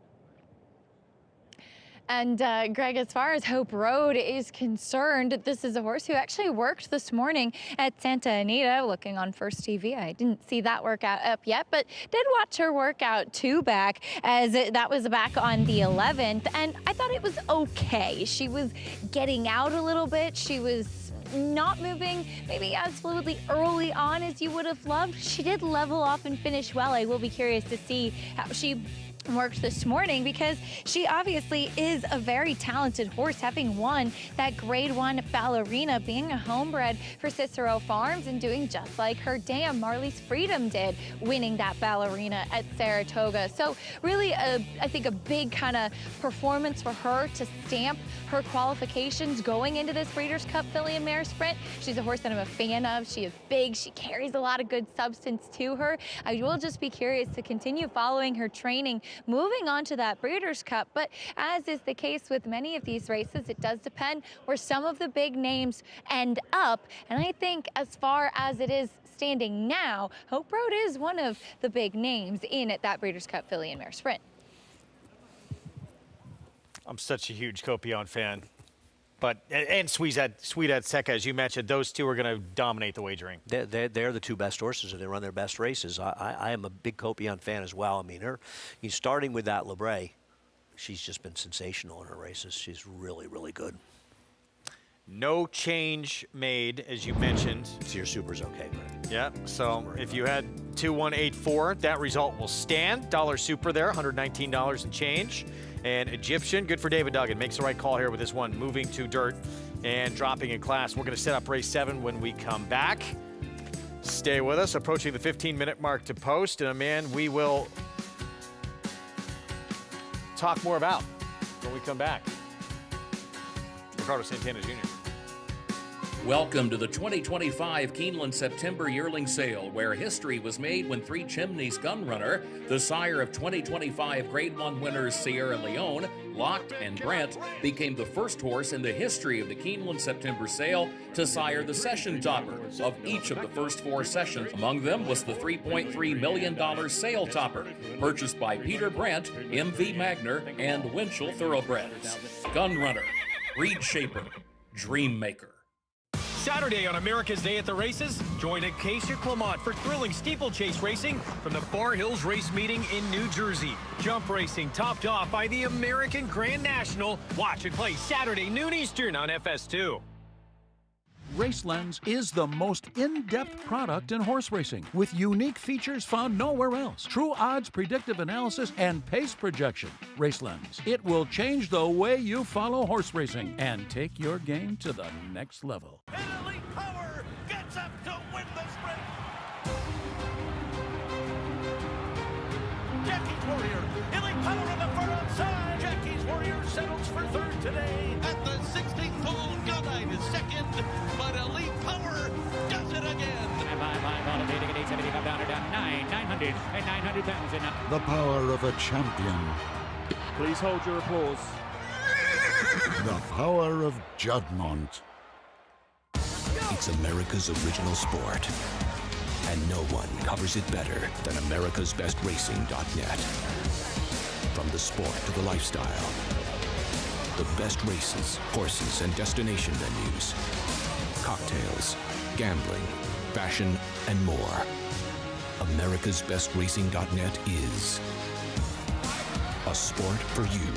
And Greg, as far as Hope Road is concerned, this is a horse who actually worked this morning at Santa Anita, looking on First TV. I didn't see that workout up yet, but did watch her workout 2 back, as that was back on the 11th, and I thought it was okay. She was getting out a little bit. She was not moving maybe as fluidly early on as you would have loved. She did level off and finish well. I will be curious to see how she worked this morning, because she obviously is a very talented horse, having won that Grade 1 Ballerina, being a homebred for Cicero Farms and doing just like her dam Marley's Freedom did, winning that Ballerina at Saratoga. So really I think a big kind of performance for her to stamp her qualifications going into this Breeders' Cup Filly and Mare Sprint. She's a horse that I'm a fan of. She is big. She carries a lot of good substance to her. I will just be curious to continue following her training moving on to that Breeders' Cup. But as is the case with many of these races, it does depend where some of the big names end up. And I think as far as it is standing now, Hope Road is one of the big names in at that Breeders' Cup Filly and Mare Sprint.
I'm such a huge Copion fan. And Sweet Azteca, as you mentioned, those 2 are going to dominate the wagering.
They're the 2 best horses, and they run their best races. I am a big Copion fan as well. I mean, he's starting with that Lebre. She's just been sensational in her races. She's really, really good.
No change made, as you mentioned.
So your super's okay, Greg.
Yeah, so if you had 2184, that result will stand. Dollar Super there, $119 and change. And Egyptian, good for David Duggan. Makes the right call here with this one, moving to dirt and dropping in class. We're going to set up race 7 when we come back. Stay with us, approaching the 15-minute mark to post. And a man we will talk more about when we come back. Ricardo Santana Jr.
Welcome to the 2025 Keeneland September Yearling Sale, where history was made when Three Chimneys Gunrunner, the sire of 2025 Grade 1 winners Sierra Leone, Locked, and Brent, became the first horse in the history of the Keeneland September Sale to sire the session topper of each of the first 4 sessions. Among them was the $3.3 million sale topper, purchased by Peter Brent, M.V. Magner, and Winchell Thoroughbreds. Gunrunner, Breed Shaper, Dream Maker.
Saturday on America's Day at the Races, join Acacia Clement for thrilling steeplechase racing from the Far Hills Race Meeting in New Jersey. Jump racing topped off by the American Grand National. Watch and play Saturday noon Eastern on FS2.
RaceLens is the most in-depth product in horse racing, with unique features found nowhere else. True odds, predictive analysis, and pace projection. RaceLens. It will change the way you follow horse racing and take your game to the next level.
Elite Power gets up to win the sprint. Jackie's Warrior. Elite Power on the far outside. Jackie's Warrior settles for third today. At the 16th hole, Godite is second, but Elite Power does it again.
And by motivating at 875 down 900 and 900,000.
The power of a champion.
Please hold your applause.
The power of Juddmonte.
It's America's original sport, and no one covers it better than America'sBestRacing.net. From the sport to the lifestyle, the best races, horses, and destination venues, cocktails, gambling, fashion, and more. America'sBestRacing.net is a sport for you.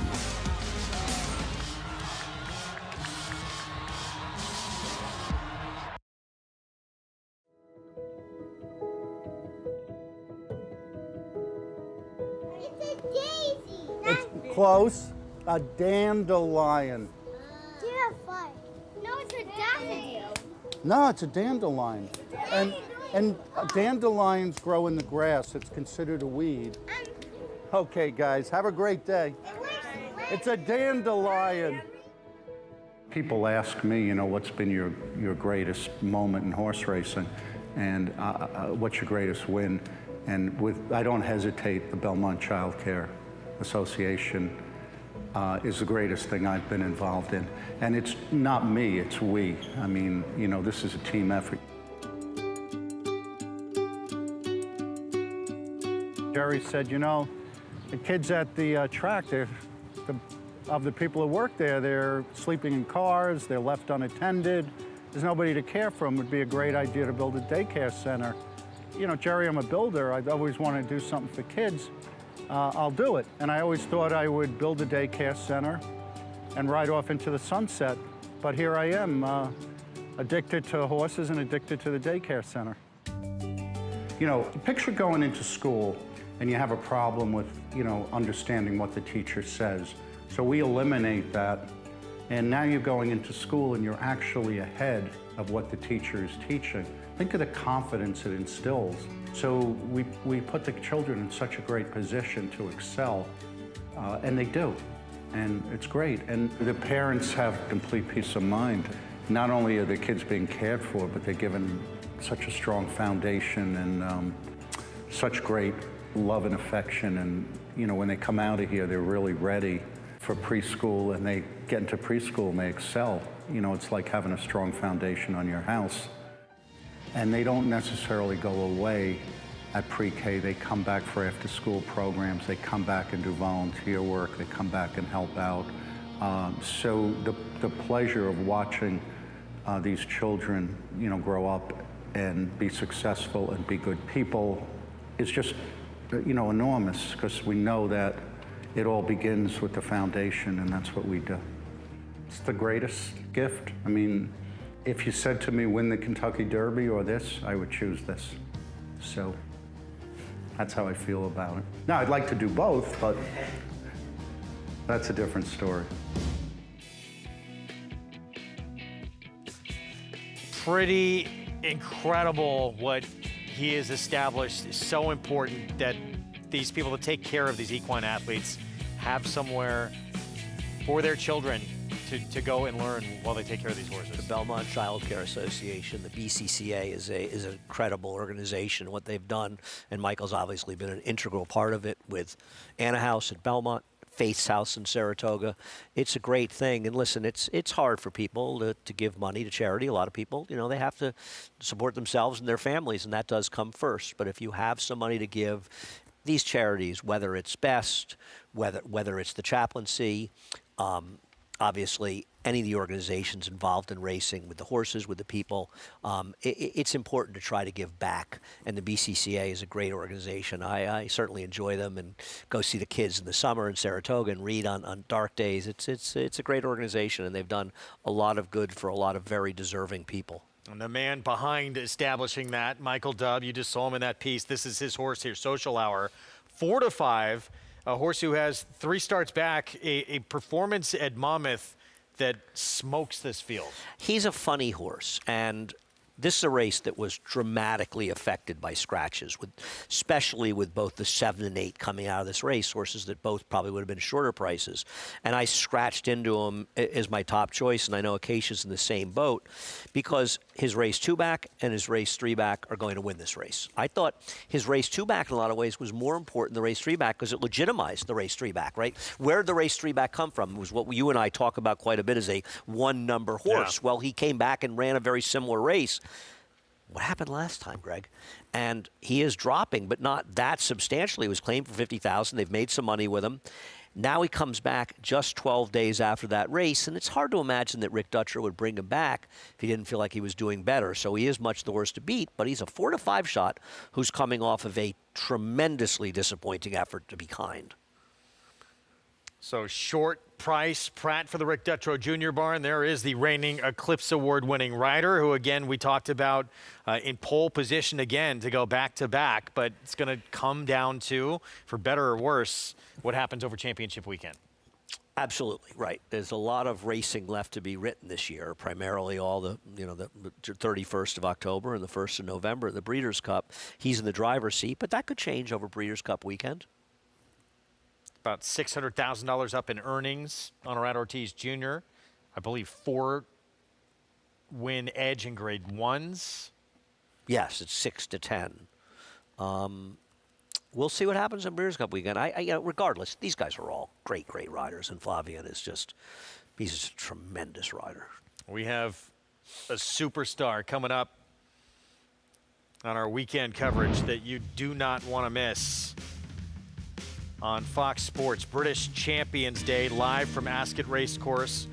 Close. A dandelion.
Terrifying. No, it's a daffodil.
No, it's a dandelion. And dandelions grow in the grass. It's considered a weed. Okay, guys, have a great day. It's a dandelion. People ask me, you know, what's been your greatest moment in horse racing, and what's your greatest win? And I don't hesitate. The Belmont Child Care Association is the greatest thing I've been involved in. And it's not me, it's we. I mean, you know, this is a team effort. Jerry said, you know, the kids at the track, of the people who work there, they're sleeping in cars, they're left unattended, there's nobody to care for them. It would be a great idea to build a daycare center. You know, Jerry, I'm a builder. I've always wanted to do something for kids. I'll do it. And I always thought I would build a daycare center and ride off into the sunset. But here I am, addicted to horses and addicted to the daycare center. You know, picture going into school and you have a problem with, you know, understanding what the teacher says. So we eliminate that. And now you're going into school and you're actually ahead of what the teacher is teaching. Think of the confidence it instills. So we put the children in such a great position to excel, and they do, and it's great. And the parents have complete peace of mind. Not only are the kids being cared for, but they're given such a strong foundation and such great love and affection. And you know, when they come out of here, they're really ready for preschool, and they get into preschool and they excel. You know, it's like having a strong foundation on your house. And they don't necessarily go away at pre-K. They come back for after-school programs. They come back and do volunteer work. They come back and help out. So the pleasure of watching these children, you know, grow up and be successful and be good people is just, you know, enormous, because we know that it all begins with the foundation, and that's what we do. It's the greatest gift. I mean, if you said to me, win the Kentucky Derby or this, I would choose this. So that's how I feel about it. Now, I'd like to do both, but that's a different story.
Pretty incredible what he has established. It's so important that these people that take care of these equine athletes have somewhere for their children to go and learn while they take care of these horses.
The Belmont Child Care Association, the BCCA, is a credible organization. What they've done, and Michael's obviously been an integral part of it with Anna House at Belmont, Faith's House in Saratoga. It's a great thing. And listen, it's hard for people to give money to charity. A lot of people, you know, they have to support themselves and their families, and that does come first. But if you have some money to give, these charities, whether it's BEST, whether it's the chaplaincy, obviously any of the organizations involved in racing with the horses, with the people, it's important to try to give back. And the BCCA is a great organization. I certainly enjoy them and go see the kids in the summer in Saratoga and read on dark days. It's a great organization, and they've done a lot of good for a lot of very deserving people.
And the man behind establishing that, Michael Dubb, you just saw him in that piece. This is his horse here, Social Hour. 4 to 5, a horse who has 3 starts back, a performance at Monmouth that smokes this field.
He's a funny horse, and this is a race that was dramatically affected by scratches, especially with both the 7 and 8 coming out of this race, horses that both probably would have been shorter prices. And I scratched into him as my top choice, and I know Acacia's in the same boat, because his race 2 back and his race 3 back are going to win this race. I thought his race 2 back in a lot of ways was more important than the race 3 back because it legitimized the race 3 back, right? Where did the race 3 back come from? It was what you and I talk about quite a bit as a 1-number horse. Yeah. Well, he came back and ran a very similar race. What happened last time, Greg? And he is dropping, but not that substantially. He was claimed for $50,000. They've made some money with him. Now he comes back just 12 days after that race, and it's hard to imagine that Rick Dutcher would bring him back if he didn't feel like he was doing better. So he is much the horse to beat, but he's a 4 to 5 shot who's coming off of a tremendously disappointing effort to be kind.
So short price, Pratt for the Rick Dutrow Jr. barn. There is the reigning Eclipse Award-winning rider, who, again, we talked about in pole position again to go back-to-back, but it's going to come down to, for better or worse, what happens over championship weekend.
Absolutely, right. There's a lot of racing left to be written this year, primarily all the 31st of October and the 1st of November, the Breeders' Cup. He's in the driver's seat, but that could change over Breeders' Cup weekend.
About $600,000 up in earnings on Irad Ortiz Jr. I believe 4-win edge in grade 1s.
Yes, it's 6 to 10. We'll see what happens in Breeders' Cup weekend. Regardless, these guys are all great riders, and Flavien is he's a tremendous rider.
We have a superstar coming up on our weekend coverage that you do not want to miss. On Fox Sports, British Champions Day, live from Ascot Racecourse.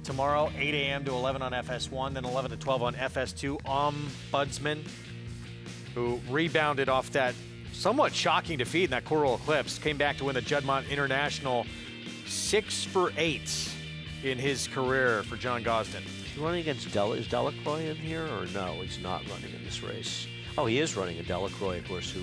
Tomorrow, 8 a.m. to 11 on FS1, then 11 to 12 on FS2. Ombudsman, who rebounded off that somewhat shocking defeat in that Coral Eclipse, came back to win the Juddmonte International. 6 for 8 in his career for John Gosden.
Is he running against is Delacroix in here, or no? He's not running in this race. Oh, he is running a Delacroix, of course, who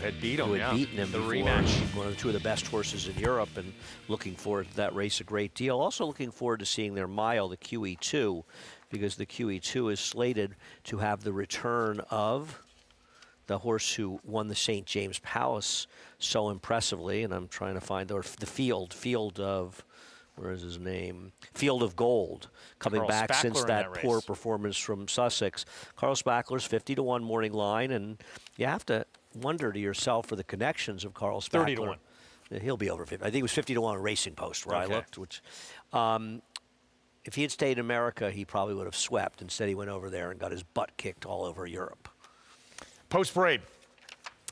had beat him,
who had beaten him
the
before.
Rematch.
One of the 2 of the best horses in Europe, and looking forward to that race a great deal. Also looking forward to seeing their mile, the QE2, because the QE2 is slated to have the return of the horse who won the St. James Palace so impressively, and I'm trying to find the field of, where is his name? Field of Gold, coming
Carl
back
Spackler
since that
race.
poor performance from Sussex. Carl Spackler's 50 to 1 morning line, and you have to wonder to yourself for the connections of Carl Spackler.
30 to 1.
He'll be over 50. I think it was 50 to 1 on Racing Post where I looked. Which, if he had stayed in America, he probably would have swept. Instead, he went over there and got his butt kicked all over Europe.
Post parade.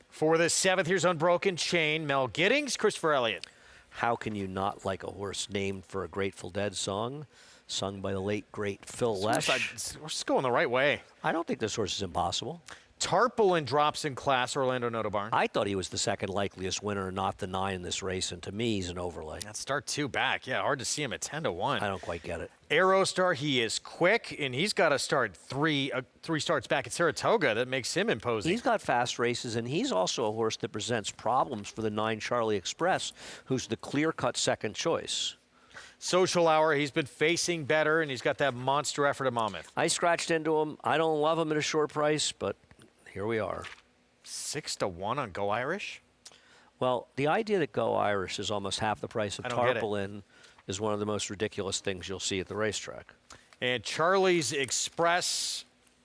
For the 7th, here's Unbroken Chain. Mel Giddings, Christopher Elliott.
How can you not like a horse named for a Grateful Dead song, sung by the late, great Phil Lesh?
We're just going the right way.
I don't think this horse is impossible.
Tarpaulin drops in class, Orlando Noto Barn.
I thought he was the second likeliest winner, not the 9 in this race, and to me, he's an overlay.
That start 2 back. Yeah, hard to see him at 10 to 1.
I don't quite get it.
Aerostar, he is quick, and he's got to start 3 starts back at Saratoga. That makes him imposing.
He's got fast races, and he's also a horse that presents problems for the 9 Charlie Express, who's the clear-cut second choice.
Social Hour, he's been facing better, and he's got that monster effort at Monmouth.
I scratched into him. I don't love him at a short price, but here we are.
6 to 1 on Go Irish?
Well, the idea that Go Irish is almost half the price of Tarpaulin is one of the most ridiculous things you'll see at the racetrack.
And Charlie's Express,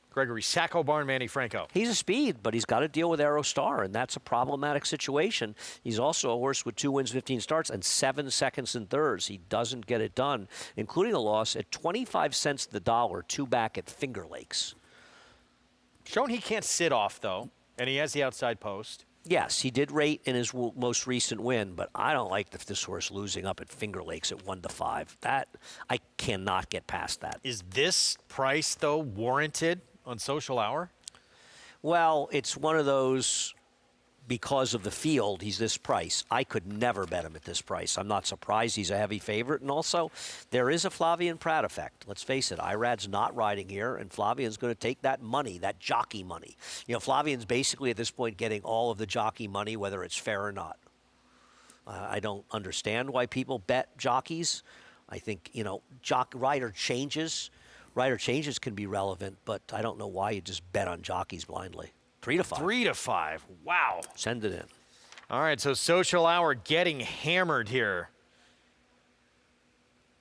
Gregory Sacco Barn, Manny Franco.
He's a speed, but he's got to deal with Aerostar, and that's a problematic situation. He's also a horse with 2 wins, 15 starts, and 7 seconds and thirds. He doesn't get it done, including a loss at 25 cents the dollar, 2 back at Finger Lakes.
Shown he can't sit off, though, and he has the outside post.
Yes, he did rate in his most recent win, but I don't like this horse losing up at Finger Lakes at 1 to 5. That, I cannot get past that.
Is this price, though, warranted on Social Hour?
Well, it's one of those because of the field, he's this price. I could never bet him at this price. I'm not surprised he's a heavy favorite. And also, there is a Flavien Prat effect. Let's face it, Irad's not riding here, and Flavien's going to take that money, that jockey money. You know, Flavien's basically at this point getting all of the jockey money, whether it's fair or not. I don't understand why people bet jockeys. I think, you know, rider changes can be relevant, but I don't know why you just bet on jockeys blindly. 3 to 5.
3 to 5. Wow.
Send it in.
All right, so Social Hour getting hammered here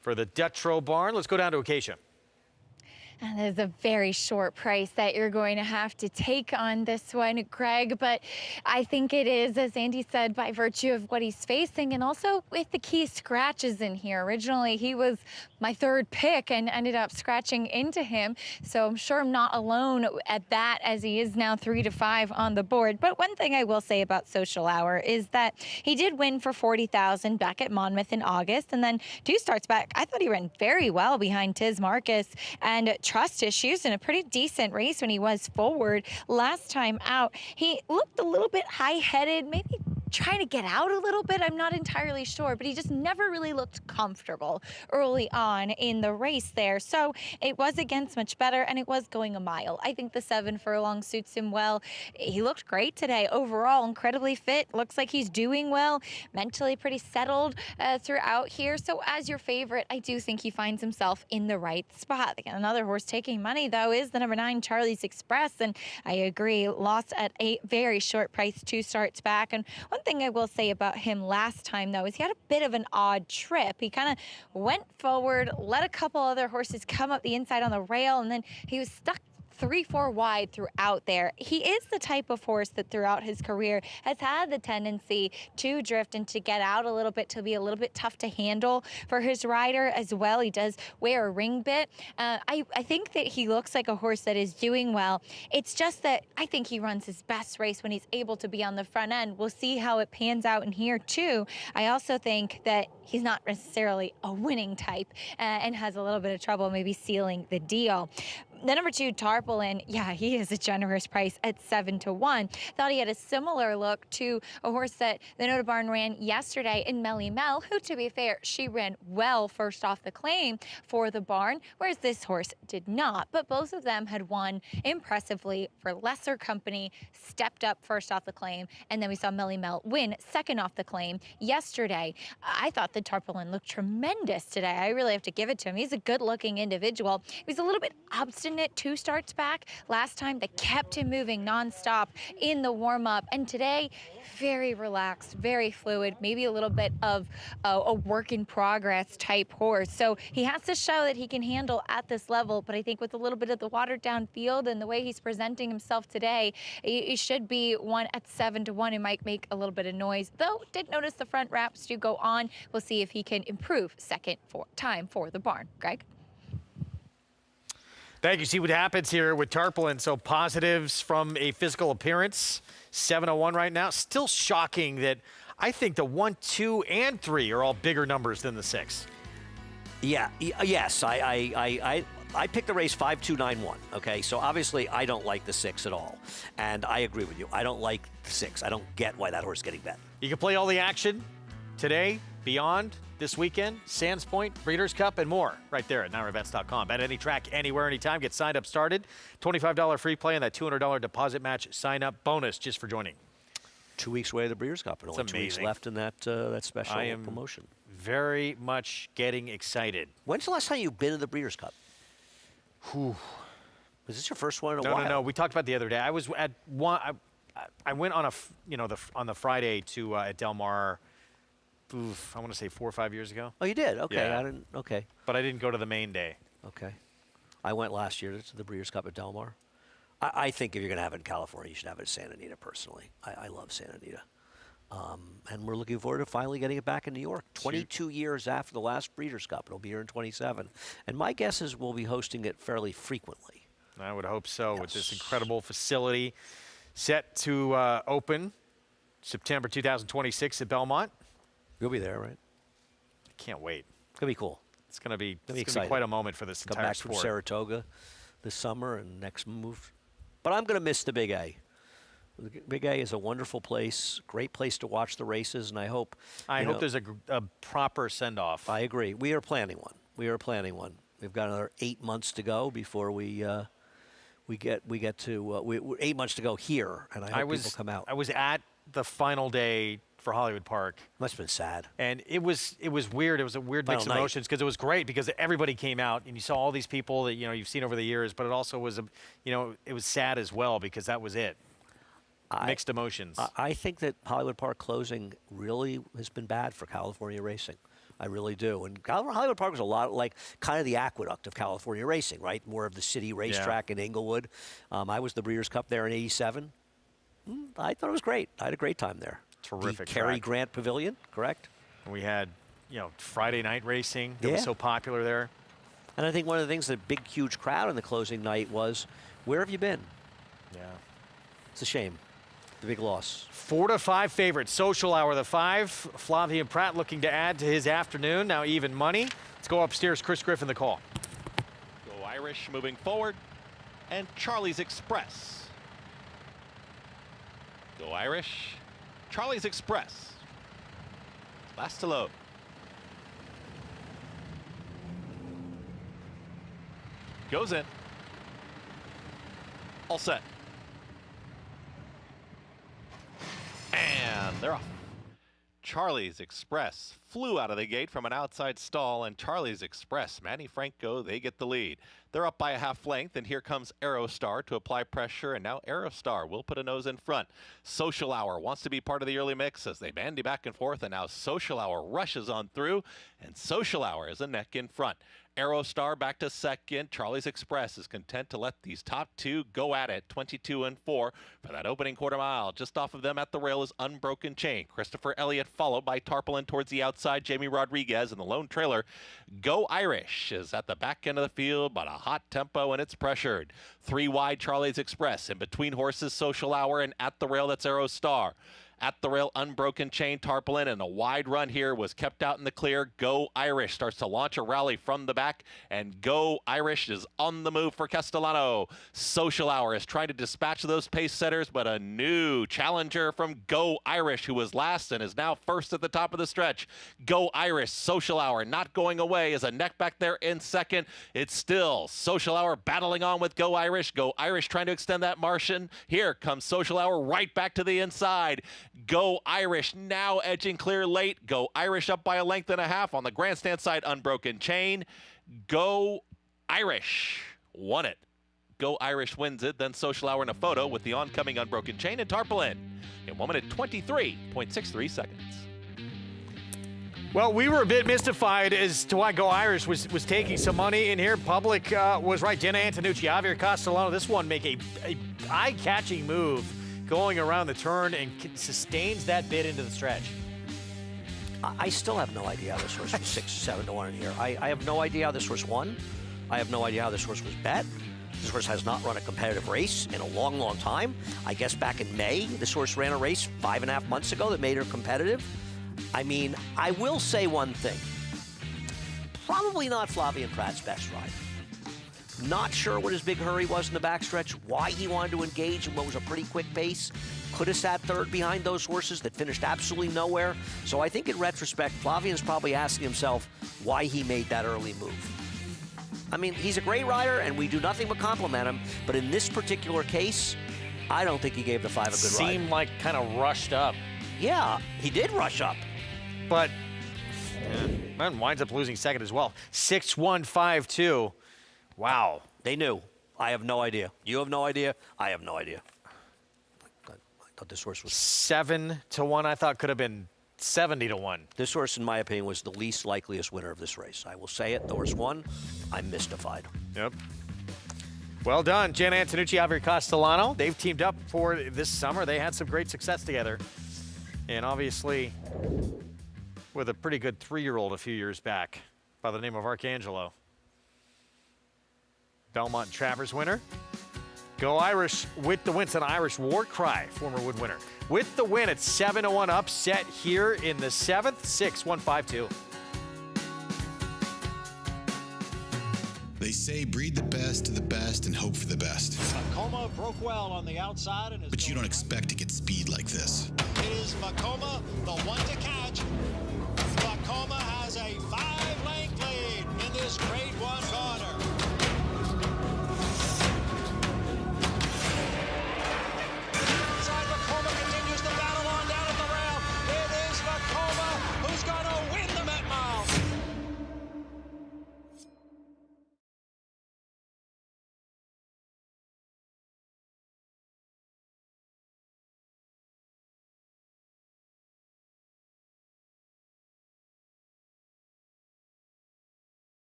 for the Detro Barn. Let's go down to Acacia.
And there's a very short price that you're going to have to take on this one, Greg. But I think it is, as Andy said, by virtue of what he's facing and also with the key scratches in here. Originally, he was my third pick and ended up scratching into him. So I'm sure I'm not alone at that, as he is now 3 to 5 on the board. But one thing I will say about Social Hour is that he did win for $40,000 back at Monmouth in August. And then 2 starts back, I thought he ran very well behind Tiz Marcus and trust issues in a pretty decent race when he was forward last time out. He looked a little bit high-headed, maybe trying to get out a little bit. I'm not entirely sure, but he just never really looked comfortable early on in the race there. So it was against much better, and it was going a mile. I think the 7 furlong suits him well. He looked great today. Overall, incredibly fit. Looks like he's doing well, mentally pretty settled throughout here. So as your favorite, I do think he finds himself in the right spot. Again, another horse taking money, though, is the number 9, Charlie's Express, and I agree, lost at a very short price 2 starts back. And one thing I will say about him last time, though, is he had a bit of an odd trip. He kind of went forward, let a couple other horses come up the inside on the rail, and then he was stuck 3-4 wide throughout there. He is the type of horse that throughout his career has had the tendency to drift and to get out a little bit, to be a little bit tough to handle for his rider as well. He does wear a ring bit. I think that he looks like a horse that is doing well. It's just that I think he runs his best race when he's able to be on the front end. We'll see how it pans out in here too. I also think that he's not necessarily a winning type and has a little bit of trouble maybe sealing the deal. The number 2, Tarpaulin, yeah, he is a generous price at 7 to 1. Thought he had a similar look to a horse that the Nota Barn ran yesterday in Melly Mel, who, to be fair, she ran well first off the claim for the barn, whereas this horse did not. But both of them had won impressively for lesser company, stepped up first off the claim, and then we saw Melly Mel win second off the claim yesterday. I thought the Tarpaulin looked tremendous today. I really have to give it to him. He's a good-looking individual. He was a little bit obstinate 2 starts back last time. They kept him moving nonstop in the warm-up, and today very relaxed, very fluid, maybe a little bit of a work in progress type horse. So he has to show that he can handle at this level, but I think with a little bit of the watered down field and the way he's presenting himself today, he should be one at 7 to 1. It might make a little bit of noise, though did notice the front wraps do go on. We'll see if he can improve second time for the barn. Greg?
Thank you. See what happens here with Tarpaulin. So positives from a physical appearance, 701 right now. Still shocking that I think the 1, 2, and 3 are all bigger numbers than the 6.
Yeah. Yes. I picked the race 5-2-9-1. Okay. So obviously I don't like the 6 at all, and I agree with you. I don't like the 6. I don't get why that horse is getting bet.
You can play all the action today, beyond, this weekend, Sands Point, Breeders' Cup, and more right there at NYRABets.com. At any track, anywhere, anytime. Get signed up started. $25 free play and that $200 deposit match sign-up bonus just for joining.
2 weeks away to the Breeders' Cup, and only 2 weeks left in that special promotion.
Very much getting excited.
When's the last time you've been to the Breeders' Cup?
Whew.
Was this your first one in a while?
No. We talked about the other day. I was at one. I went on on the Friday to at Del Mar. I want to say 4 or 5 years ago.
Oh, you did? Okay.
Yeah.
I didn't. Okay.
But I didn't go to the main day.
Okay. I went last year to the Breeders' Cup at Del Mar. I think if you're going to have it in California, you should have it at Santa Anita, personally. I love Santa Anita. And we're looking forward to finally getting it back in New York. 22 years after the last Breeders' Cup. It'll be here in 27. And my guess is we'll be hosting it fairly frequently.
I would hope so, with this incredible facility set to open September 2026 at Belmont.
You'll be there, right?
I can't wait.
It's going to be cool.
It's going to be quite a moment for this entire sport.
Come back from Saratoga this summer and next move. But I'm going to miss the Big A. Big A is a wonderful place, great place to watch the races, and I hope.
I hope there's a proper send-off.
I agree. We are planning one. We've got another 8 months to go before we get to 8 months to go here, and I hope people come out.
I was at the final day for Hollywood Park.
Must have been sad.
And it was weird. It was a weird mix of emotions because it was great because everybody came out and you saw all these people that you've seen over the years, but it also was it was sad as well because that was it. Mixed emotions.
I think that Hollywood Park closing really has been bad for California racing. I really do. And Hollywood Park was a lot like kind of the aqueduct of California racing, right? More of the city racetrack in Inglewood. I was the Breeders' Cup there in '87. I thought it was great. I had a great time there.
Terrific.
The Cary Grant Pavilion, correct?
And we had, Friday night racing that was so popular there.
And I think one of the things, the big, huge crowd in the closing night was, where have you been?
Yeah.
It's a shame. The big loss.
4 to 5 favorites. Social Hour, the 5. Flavien Prat looking to add to his afternoon. Now even money. Let's go upstairs. Chris Griffin, the call.
Go Irish moving forward. And Charlie's Express. Go Irish. Charlie's Express. Last to load. Goes in. All set. And they're off. Charlie's Express flew out of the gate from an outside stall, and Charlie's Express, Manny Franco, they get the lead. They're up by a half length, and here comes Aerostar to apply pressure, and now Aerostar will put a nose in front. Social Hour wants to be part of the early mix as they bandy back and forth, and now Social Hour rushes on through, and Social Hour is a neck in front. Aerostar back to second. Charlie's Express is content to let these top two go at it, 22 and 4 for that opening quarter mile. Just off of them at the rail is Unbroken Chain. Christopher Elliott followed by Tarpaulin towards the outside. Jamie Rodriguez in the lone trailer. Go Irish is at the back end of the field, but a hot tempo and it's pressured. 3 wide Charlie's Express. In between horses, Social Hour, and at the rail, that's Aerostar. At the rail, Unbroken Chain, Tarpaulin, and a wide run here was kept out in the clear. Go Irish starts to launch a rally from the back, and Go Irish is on the move for Castellano. Social Hour is trying to dispatch those pace setters, but a new challenger from Go Irish, who was last and is now first at the top of the stretch. Go Irish, Social Hour not going away as a neck back there in second. It's still Social Hour battling on with Go Irish. Go Irish trying to extend that margin. Here comes Social Hour right back to the inside. Go Irish now edging clear late. Go Irish up by a length and a half on the grandstand side. Unbroken Chain. Go Irish won it. Go Irish wins it. Then Social Hour in a photo with the oncoming Unbroken Chain and Tarpaulin in 1 minute 23.63 seconds.
Well, we were a bit mystified as to why Go Irish was taking some money in here. Public was right. Jenna Antonucci, Javier Castellano. This one make a eye-catching move, going around the turn and sustains that bid into the stretch.
I still have no idea how this horse was 6 or 7 to 1 in here. I have no idea how this horse won. I have no idea how this horse was bet. This horse has not run a competitive race in a long, long time. I guess back in May, this horse ran a race 5.5 months ago that made her competitive. I mean, I will say one thing. Probably not Flavien Prat's best ride. Not sure what his big hurry was in the backstretch, why he wanted to engage in what was a pretty quick pace. Could have sat third behind those horses that finished absolutely nowhere. So I think in retrospect, Flavien's probably asking himself why he made that early move. I mean, he's a great rider, and we do nothing but compliment him. But in this particular case, I don't think he gave the 5 a good ride.
Seemed like kind of rushed up.
Yeah, he did rush up.
But man winds up losing second as well. 6-1-5-2. Wow.
They knew. I have no idea. You have no idea. I have no idea. I thought this horse was
7 to 1. I thought could have been 70 to 1.
This horse, in my opinion, was the least likeliest winner of this race. I will say it. The horse won. I'm mystified.
Yep. Well done, Jenna Antonucci, Javier Castellano. They've teamed up for this summer. They had some great success together. And obviously, with a pretty good 3-year-old a few years back by the name of Arcangelo. Belmont and Travers winner. Go Irish with the win. It's an Irish war cry, former Wood winner. With the win, it's 7-1 upset here in the 7th, 6-1-5-2.
The
They say breed the best to the best and hope for the best.
Vekoma broke well on the outside and is
But you don't expect to get speed like this.
It is Vekoma, the one to catch. Vekoma has a 5-length lead in this Grade 1 corner. Inside, Vekoma continues the battle on down at the rail. It is Vekoma who's going to win the Met Mile.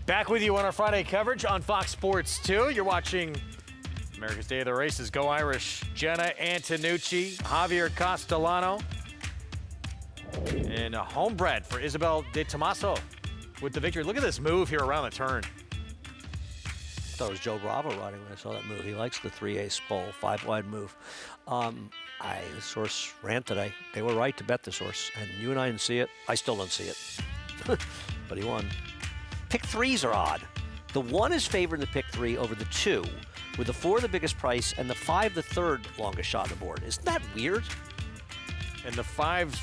Back with you on our Friday coverage on Fox Sports 2. You're watching America's Day of the Races. Go Irish. Jenna Antonucci, Javier Castellano, and a homebred for Isabel De Tomaso with the victory. Look at this move here around the turn.
I thought it was Joe Bravo riding when I saw that move. He likes the 3-ace bull, 5-wide move. The source ran today. They were right to bet this horse, and you and I didn't see it. I still don't see it, but he won. Pick threes are odd. The 1 is favored in the pick 3 over the 2, with the 4 the biggest price and the 5 the third longest shot on the board. Isn't that weird?
And the 5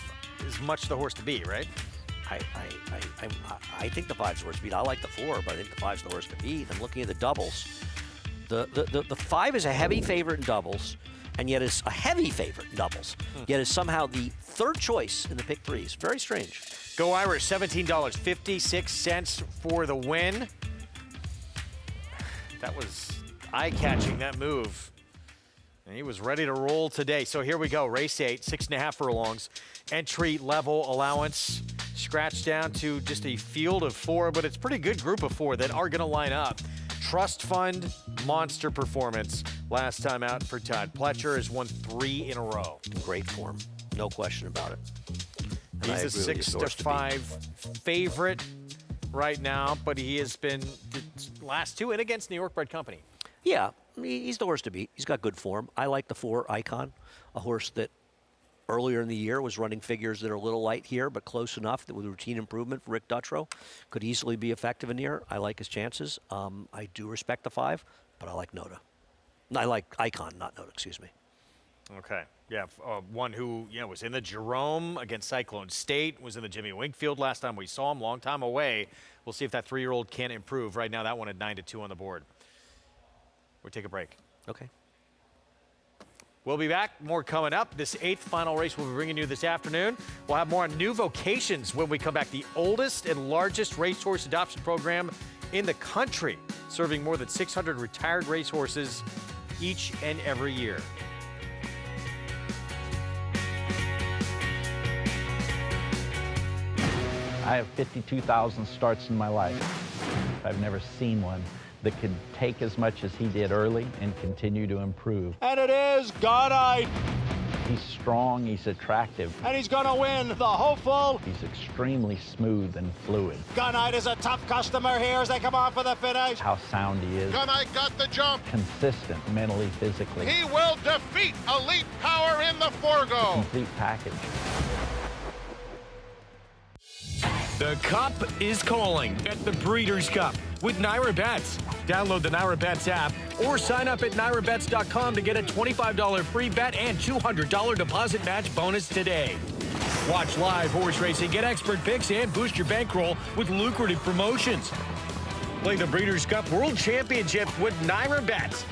is much the horse to beat, right?
I think the 5's the horse to beat. I like the 4, but I think the 5's the horse to beat. I'm looking at the doubles. The 5 is a heavy favorite in doubles, and yet is a heavy favorite in doubles. Yet is somehow the third choice in the pick 3s. Very strange.
Go Irish, $17.56 for the win. That was eye-catching, that move. And he was ready to roll today. So here we go, race 8, 6.5 furlongs. Entry level allowance scratched down to just a field of 4, but it's a pretty good group of 4 that are gonna line up. Trust Fund, monster performance last time out for Todd Pletcher, has won 3 in a row.
Great form, no question about it. And
he's a 6-5 favorite right now, but he has been the last 2 in against New York Bred Company.
Yeah, he's the horse to beat. He's got good form. I like the 4 Icon, a horse that earlier in the year was running figures that are a little light here, but close enough that with routine improvement for Rick Dutrow could easily be effective in here. I like his chances. I do respect the 5, but I like Noda. I like Icon, not Noda, excuse me.
Okay. Yeah, one who was in the Jerome against Cyclone State, was in the Jimmy Winkfield last time we saw him, long time away. We'll see if that 3-year-old can improve. Right now, that one at 9-2 on the board. We'll take a break.
Okay.
We'll be back. More coming up. This 8th final race we'll be bringing you this afternoon. We'll have more on new vocations when we come back. The oldest and largest racehorse adoption program in the country, serving more than 600 retired racehorses each and every year.
I have 52,000 starts in my life. I've never seen one that could take as much as he did early and continue to improve.
And it is Godite.
He's strong, he's attractive.
And he's going to win the hopeful.
He's extremely smooth and fluid.
Gunite is a tough customer here as they come on for the finish.
How sound he is.
Gunite got the jump.
Consistent mentally, physically.
He will defeat Elite Power in the Forgo.
Complete package.
The Cup is calling at the Breeders' Cup with Naira Bets. Download the Naira Bets app or sign up at nairabets.com to get a $25 free bet and $200 deposit match bonus today. Watch live horse racing, get expert picks, and boost your bankroll with lucrative promotions. Play the Breeders' Cup World Championship with Naira Bets.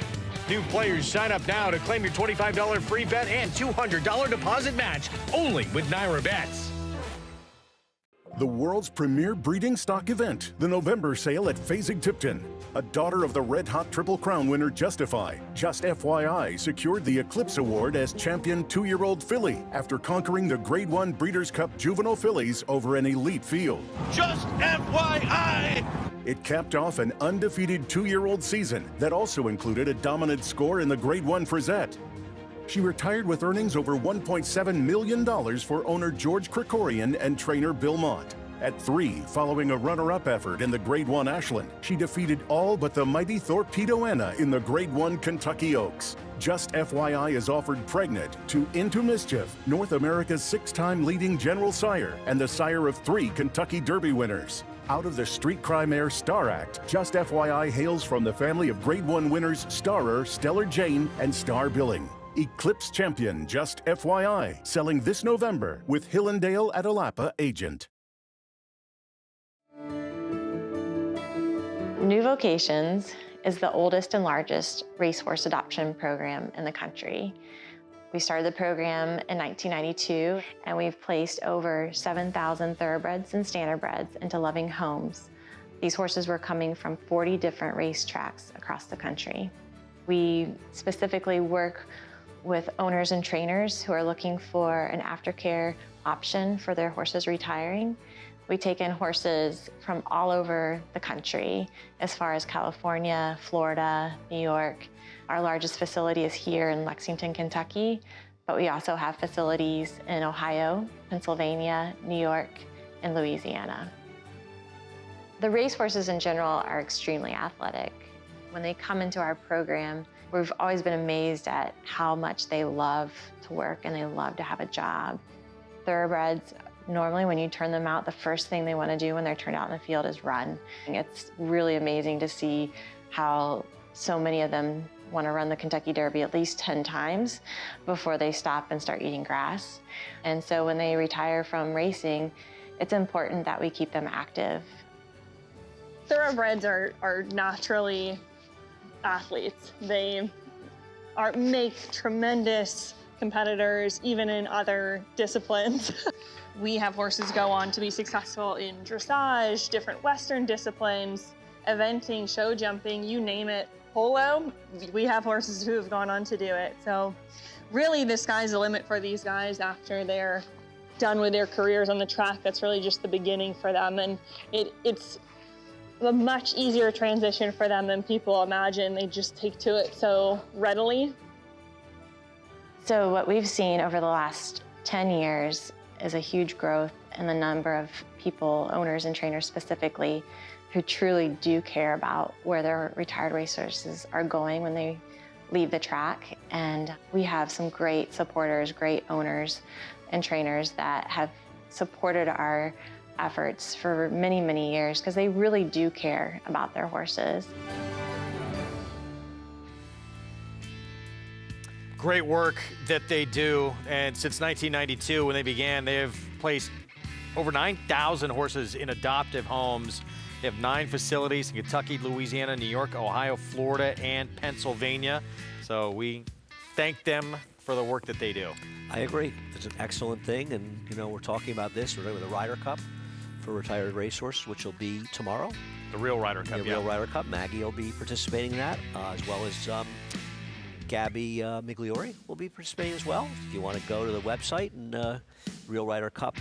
New players sign up now to claim your $25 free bet and $200 deposit match only with Naira Bets.
The world's premier breeding stock event, the November sale at Fasig-Tipton. A daughter of the Red Hot Triple Crown winner Justify, Just FYI, secured the Eclipse Award as champion 2-year-old filly after conquering the Grade 1 Breeders' Cup Juvenile fillies over an elite field.
Just FYI!
It capped off an undefeated 2-year-old season that also included a dominant score in the Grade 1 Frisette. She retired with earnings over $1.7 million for owner George Krikorian and trainer Bill Mott. At 3, following a runner-up effort in the Grade 1 Ashland, she defeated all but the mighty Torpedoena in the Grade 1 Kentucky Oaks. Just FYI is offered pregnant to Into Mischief, North America's 6-time leading general sire and the sire of 3 Kentucky Derby winners. Out of the Street Cry Mare Star Act, Just FYI hails from the family of Grade 1 winners Starer, Stellar Jane, and Star Billing. Eclipse champion Just FYI, selling this November with Hillendale at Alapa agent.
New Vocations is the oldest and largest racehorse adoption program in the country. We started the program in 1992, and we've placed over 7,000 thoroughbreds and standardbreds into loving homes. These horses were coming from 40 different racetracks across the country. We specifically work with owners and trainers who are looking for an aftercare option for their horses retiring. We take in horses from all over the country, as far as California, Florida, New York. Our largest facility is here in Lexington, Kentucky, but we also have facilities in Ohio, Pennsylvania, New York, and Louisiana. The racehorses in general are extremely athletic. When they come into our program, we've always been amazed at how much they love to work and they love to have a job. Thoroughbreds, normally when you turn them out, the first thing they want to do when they're turned out in the field is run. It's really amazing to see how so many of them want to run the Kentucky Derby at least 10 times before they stop and start eating grass. And so when they retire from racing, it's important that we keep them active.
Thoroughbreds are naturally athletes. They make tremendous competitors, even in other disciplines. We have horses go on to be successful in dressage, different Western disciplines, eventing, show jumping, you name it. Polo, we have horses who have gone on to do it. So really the sky's the limit for these guys after they're done with their careers on the track. That's really just the beginning for them. And it's a much easier transition for them than people imagine. They just take to it so readily.
So what we've seen over the last 10 years is a huge growth in the number of people, owners and trainers specifically, who truly do care about where their retired racehorses are going when they leave the track. And we have some great supporters, great owners and trainers that have supported our efforts for many, many years because they really do care about their horses.
Great work that they do, and since 1992 when they began, they have placed over 9,000 horses in adoptive homes. They have 9 facilities in Kentucky, Louisiana, New York, Ohio, Florida, and Pennsylvania. So we thank them for the work that they do.
I agree. It's an excellent thing, and we're talking about this. We're doing the Ryder Cup for retired racehorses, which will be tomorrow.
The Real Ryder Cup,
The Real Ryder Cup. Maggie will be participating in that, as well as Gabby Migliori will be participating as well. If you want to go to the website and Real Ryder Cup,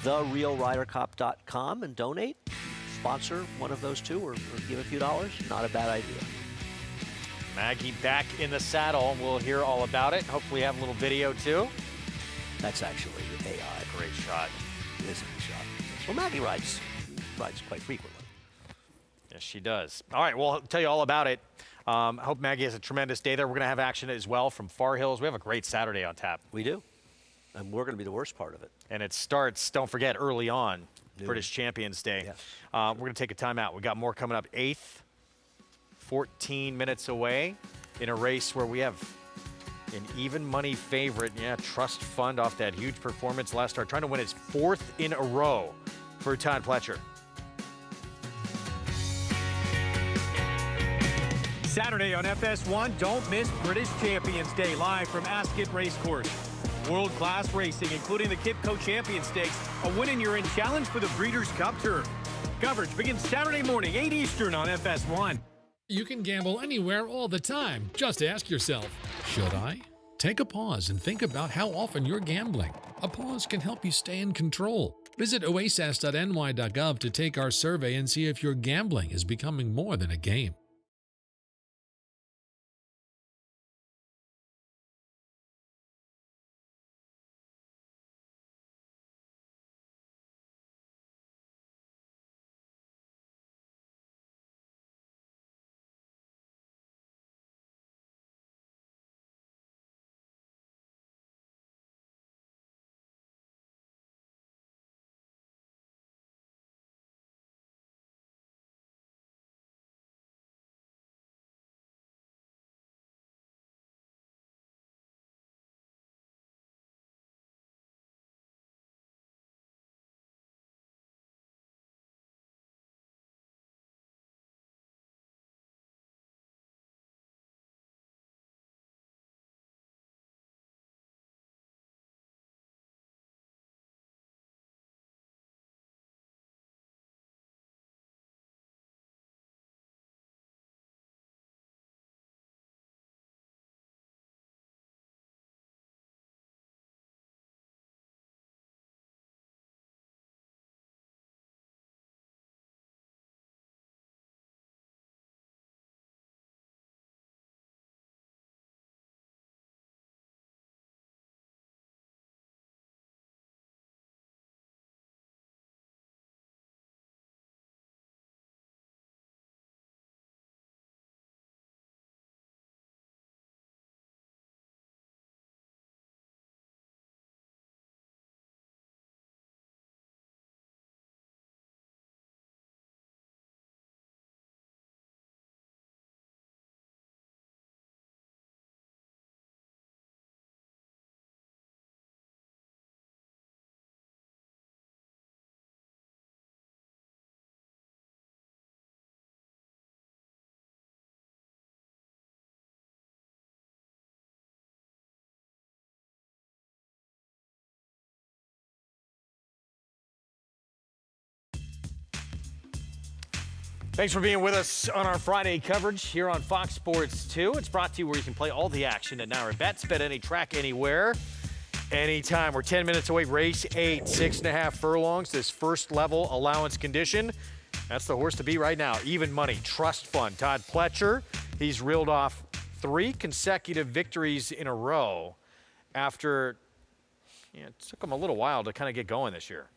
therealrydercup.com and donate, sponsor one of those two, or give a few dollars, not a bad idea.
Maggie back in the saddle. We'll hear all about it. Hopefully have a little video too.
That's actually AI.
Great shot.
It is a good shot. Well, Maggie rides quite frequently.
Yes, she does. All right, well, I'll tell you all about it. I hope Maggie has a tremendous day there. We're going to have action as well from Far Hills. We have a great Saturday on tap.
We do. And we're going to be the worst part of it.
And it starts, don't forget, early on,
Noon.
British Champions Day.
Yes.
We're going to take a timeout. We got more coming up. 8th, 14 minutes away in a race where we have an even money favorite. Yeah, Trust Fund off that huge performance last start, trying to win its 4th in a row for Todd Pletcher.
Saturday on FS1, don't miss British Champions Day live from Ascot Racecourse. World-class racing, including the Kipco Champion Stakes, a win and you're in challenge for the Breeders' Cup Turf. Coverage begins Saturday morning, 8 Eastern on FS1.
You can gamble anywhere all the time. Just ask yourself, should I? Take a pause and think about how often you're gambling. A pause can help you stay in control. Visit oasis.ny.gov to take our survey and see if your gambling is becoming more than a game.
Thanks for being with us on our Friday coverage here on Fox Sports 2. It's brought to you where you can play all the action at Naira Bets. Bet any track, anywhere, anytime. We're 10 minutes away. Race 8, 6.5 furlongs. This first level allowance condition. That's the horse to beat right now. Even money, Trust Fund. Todd Pletcher, he's reeled off 3 consecutive victories in a row after it took him a little while to kind of get going this year.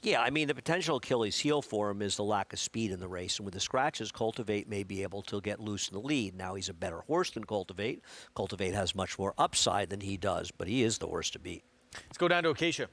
Yeah, I mean, the potential Achilles heel for him is the lack of speed in the race. And with the scratches, Cultivate may be able to get loose in the lead. Now he's a better horse than Cultivate. Cultivate has much more upside than he does, but he is the horse to beat.
Let's go down to Acacia.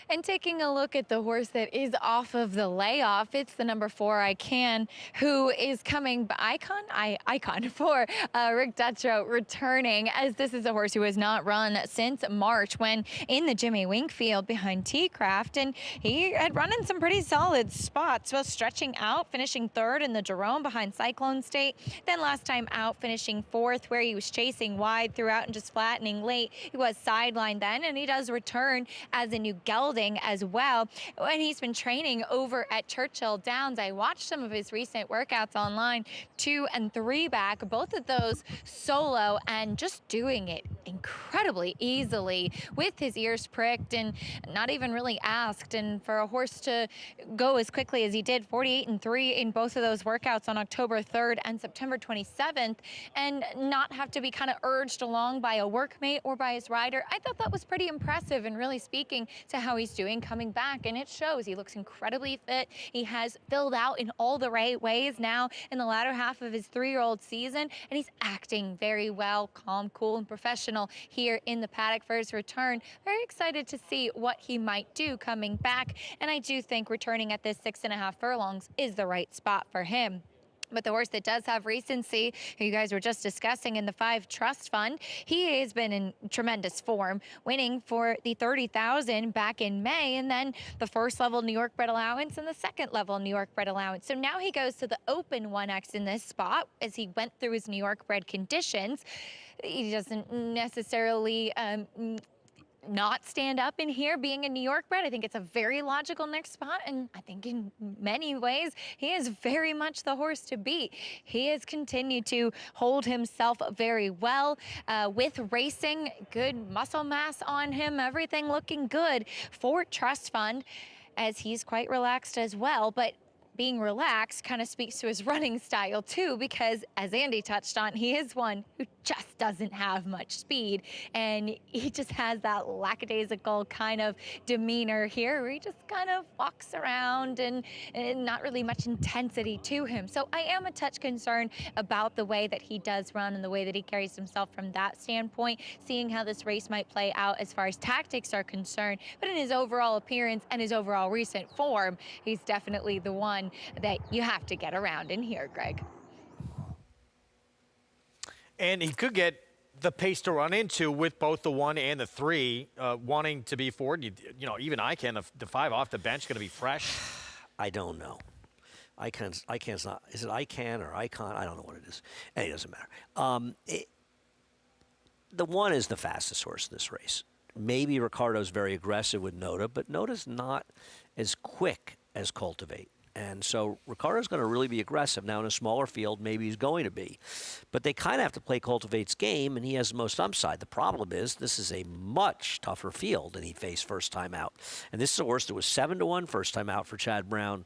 And taking a look at the horse that is off of the layoff, it's the number 4, I Can, who is coming, Icon for Rick Dutrow returning, as this is a horse who has not run since March when in the Jimmy Winkfield behind T-Craft, and he had run in some pretty solid spots, well, stretching out, finishing 3rd in the Jerome behind Cyclone State, then last time out finishing 4th where he was chasing wide throughout and just flattening late. He was sidelined then, and he does return as a new gelding building as well. And he's been training over at Churchill Downs. I watched some of his recent workouts online, 2 and 3 back, both of those solo, and just doing it incredibly easily with his ears pricked and not even really asked. And for a horse to go as quickly as he did, 48 and 3 in both of those workouts on October 3rd and September 27th, and not have to be kind of urged along by a workmate or by his rider, I thought that was pretty impressive and really speaking to how he's doing coming back. And it shows. He looks incredibly fit. He has filled out in all the right ways now in the latter half of his 3-year-old season, and he's acting very well, calm, cool, and professional here in the paddock for his return. Very excited to see what he might do coming back, and I do think returning at this 6.5 furlongs is the right spot for him. But the horse that does have recency, who you guys were just discussing in the 5 Trust Fund, he has been in tremendous form, winning for the $30,000 back in May, and then the first level New York bred allowance and the second level New York bred allowance. So now he goes to the open 1X in this spot as he went through his New York bred conditions. He doesn't necessarily not stand up in here being a New York bred. I think it's a very logical next spot, and I think in many ways he is very much the horse to beat. He has continued to hold himself very well with racing, good muscle mass on him, everything looking good for Trust Fund, as he's quite relaxed as well. But being relaxed kind of speaks to his running style too, because as Andy touched on, he is one who just doesn't have much speed, and he just has that lackadaisical kind of demeanor here where he just kind of walks around and not really much intensity to him. So I am a touch concerned about the way that he does run and the way that he carries himself from that standpoint, seeing how this race might play out as far as tactics are concerned. But in his overall appearance and his overall recent form, he's definitely the one that you have to get around in here, Greg.
And he could get the pace to run into with both the 1 and the 3 wanting to be forward. You know, even Ican, the 5 off the bench, going to be fresh.
I don't know. Ican's not. Is it Ican or Icon? I don't know what it is. It doesn't matter. The 1 is the fastest horse in this race. Maybe Ricardo's very aggressive with Noda, but Noda's not as quick as Cultivate. And so Ricardo's going to really be aggressive. Now in a smaller field, maybe he's going to be. But they kind of have to play Cultivate's game, and he has the most upside. The problem is this is a much tougher field than he faced first time out. And this is a horse that was 7-1 first time out for Chad Brown.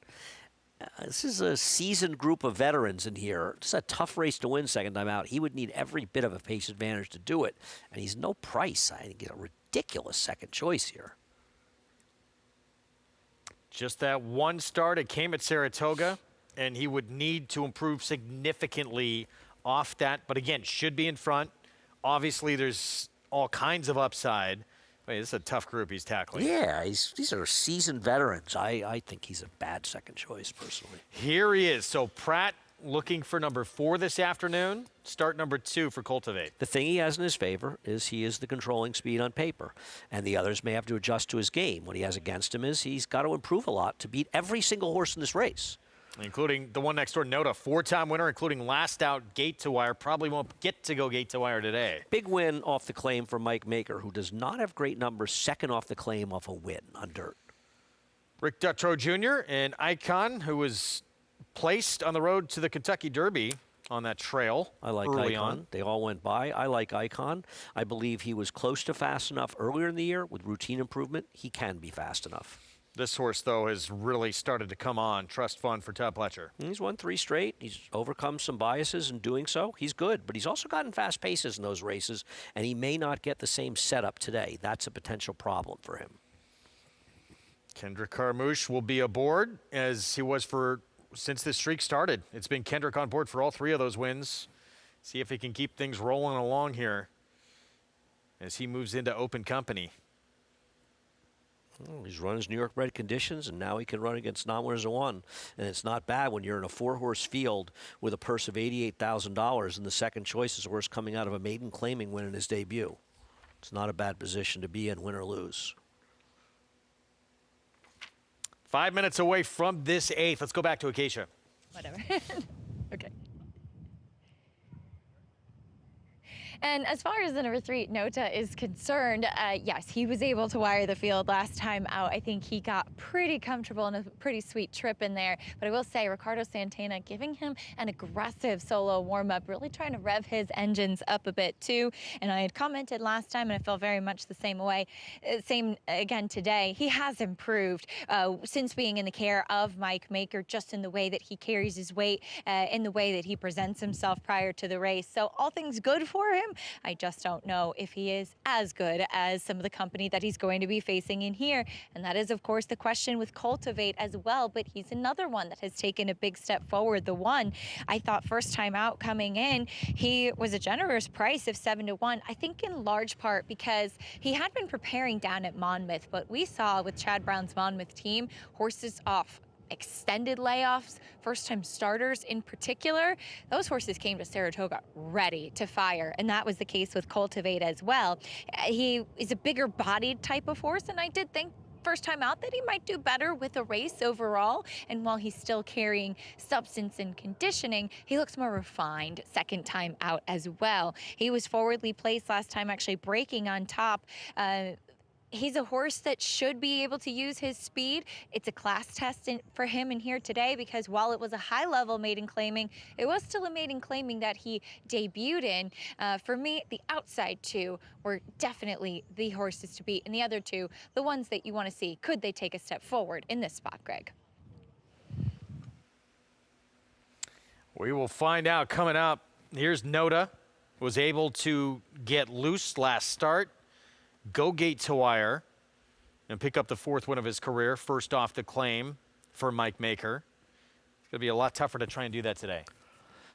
This is a seasoned group of veterans in here. It's a tough race to win second time out. He would need every bit of a pace advantage to do it. And he's no price. I think he's a ridiculous second choice here.
Just that one start, it came at Saratoga, and he would need to improve significantly off that. But again, should be in front. Obviously, there's all kinds of upside. Wait, this is a tough group he's tackling.
Yeah, these are seasoned veterans. I think he's a bad second choice, personally.
Here he is. So Pratt looking for number 4 this afternoon. Start number 2 for Cultivate.
The thing he has in his favor is he is the controlling speed on paper, and the others may have to adjust to his game. What he has against him is he's got to improve a lot to beat every single horse in this race.
Including the one next door, Noda, 4-time winner, including last out gate to wire. Probably won't get to go gate to wire today.
Big win off the claim for Mike Maker, who does not have great numbers, second off the claim off a win on dirt.
Rick Dutrow Jr. and Icon, who was placed on the road to the Kentucky Derby on that trail.
I like
early
Icon.
On.
They all went by. I like Icon. I believe he was close to fast enough earlier in the year. With routine improvement, he can be fast enough.
This horse, though, has really started to come on. Trust Fund for Todd Pletcher.
He's won 3 straight. He's overcome some biases in doing so. He's good, but he's also gotten fast paces in those races, and he may not get the same setup today. That's a potential problem for him.
Kendrick Carmouche will be aboard, as he was since this streak started. It's been Kendrick on board for all 3 of those wins. See if he can keep things rolling along here as he moves into open company.
Well, he's run his New York bred conditions, and now he can run against non-winners of 1. And it's not bad when you're in a 4-horse field with a purse of $88,000, and the second choice is a horse coming out of a maiden claiming win in his debut. It's not a bad position to be in, win or lose.
5 minutes away from this 8th. Let's go back to Acacia.
Whatever. Okay. And as far as the number 3, Nota, is concerned, yes, he was able to wire the field last time out. I think he got pretty comfortable and a pretty sweet trip in there. But I will say, Ricardo Santana giving him an aggressive solo warm-up, really trying to rev his engines up a bit too. And I had commented last time, and I feel very much the same way. Same again today. He has improved since being in the care of Mike Maker, just in the way that he carries his weight, in the way that he presents himself prior to the race. So all things good for him. I just don't know if he is as good as some of the company that he's going to be facing in here. And that is, of course, the question with Cultivate as well. But he's another one that has taken a big step forward. The one I thought first time out coming in, he was a generous price of 7-1. I think in large part because he had been preparing down at Monmouth, but we saw with Chad Brown's Monmouth team, horses off extended layoffs, first-time starters in particular, those horses came to Saratoga ready to fire, and that was the case with Cultivate as well. He is a bigger bodied type of horse, and I did think first time out that he might do better with a race overall. And while he's still carrying substance and conditioning, he looks more refined second time out as well. He was forwardly placed last time, actually breaking on top. He's a horse that should be able to use his speed. It's a class test for him in here today, because while it was a high-level maiden claiming, it was still a maiden claiming that he debuted in. For me, the outside 2 were definitely the horses to beat, and the other 2, the ones that you want to see. Could they take a step forward in this spot, Greg?
We will find out coming up. Here's Nota, was able to get loose last start, go gate to wire, and pick up the 4th win of his career, first off the claim for Mike Maker. It's going to be a lot tougher to try and do that today.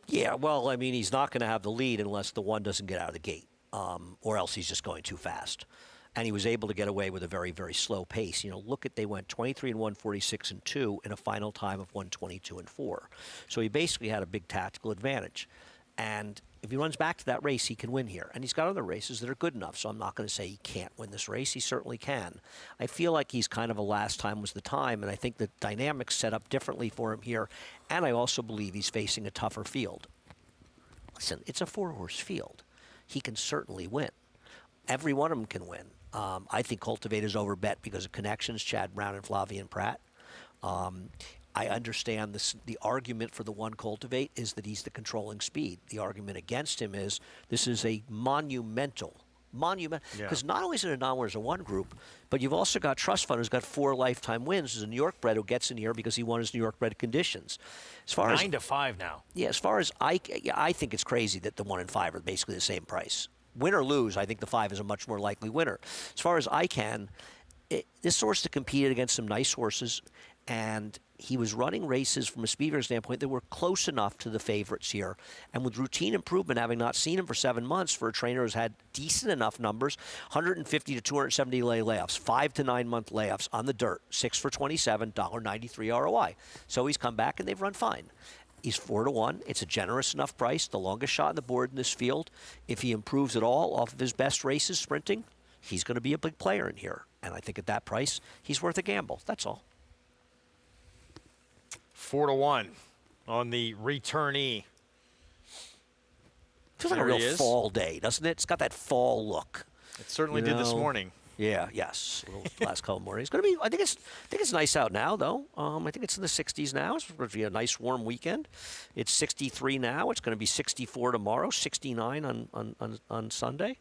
Yeah, well, I mean, he's not going to have the lead unless the 1 doesn't get out of the gate, or else he's just going too fast. And he was able to get away with a very, very slow pace. You know, look at, they went 23-1, 46-2 in a final time of 122-4. So he basically had a big tactical advantage. And if he runs back to that race, he can win here. And he's got other races that are good enough, so I'm not going to say he can't win this race. He certainly can. I feel like he's kind of a last time was the time, and I think the dynamics set up differently for him here. And I also believe he's facing a tougher field. Listen, it's a 4-horse field. He can certainly win. Every one of them can win. I think Cultivate is overbet because of connections, Chad Brown and Flavien Prat. I understand this. The argument for the 1 Cultivate is that he's the controlling speed. The argument against him is this is a monumental, because not only is it a non-winners of 1 group, but you've also got Trust Fund, who's got 4 lifetime wins. There's a New York bred who gets in here because he won his New York bred conditions. As far
9-5 now.
Yeah, as far as I think it's crazy that the 1 and 5 are basically the same price. Win or lose, I think the 5 is a much more likely winner. As far as this horse competed against some nice horses, and he was running races from a speed standpoint that were close enough to the favorites here. And with routine improvement, having not seen him for 7 months, for a trainer who's had decent enough numbers, 150 to 270 layoffs, 5 to 9 month layoffs on the dirt, 6 for 27, $1.93 ROI. So he's come back and they've run fine. He's 4-1. It's a generous enough price, the longest shot on the board in this field. If he improves at all off of his best races sprinting, he's going to be a big player in here. And I think at that price, he's worth a gamble. That's all.
4-1 on the returnee.
Feels like a real fall day, doesn't it? It's got that fall look.
It certainly did this morning.
Yeah, yes. Last couple mornings. It's going to be. I think it's nice out now, though. I think it's in the 60s now. It's going to be a nice warm weekend. It's 63 now. It's going to be 64 tomorrow. 69 on Sunday.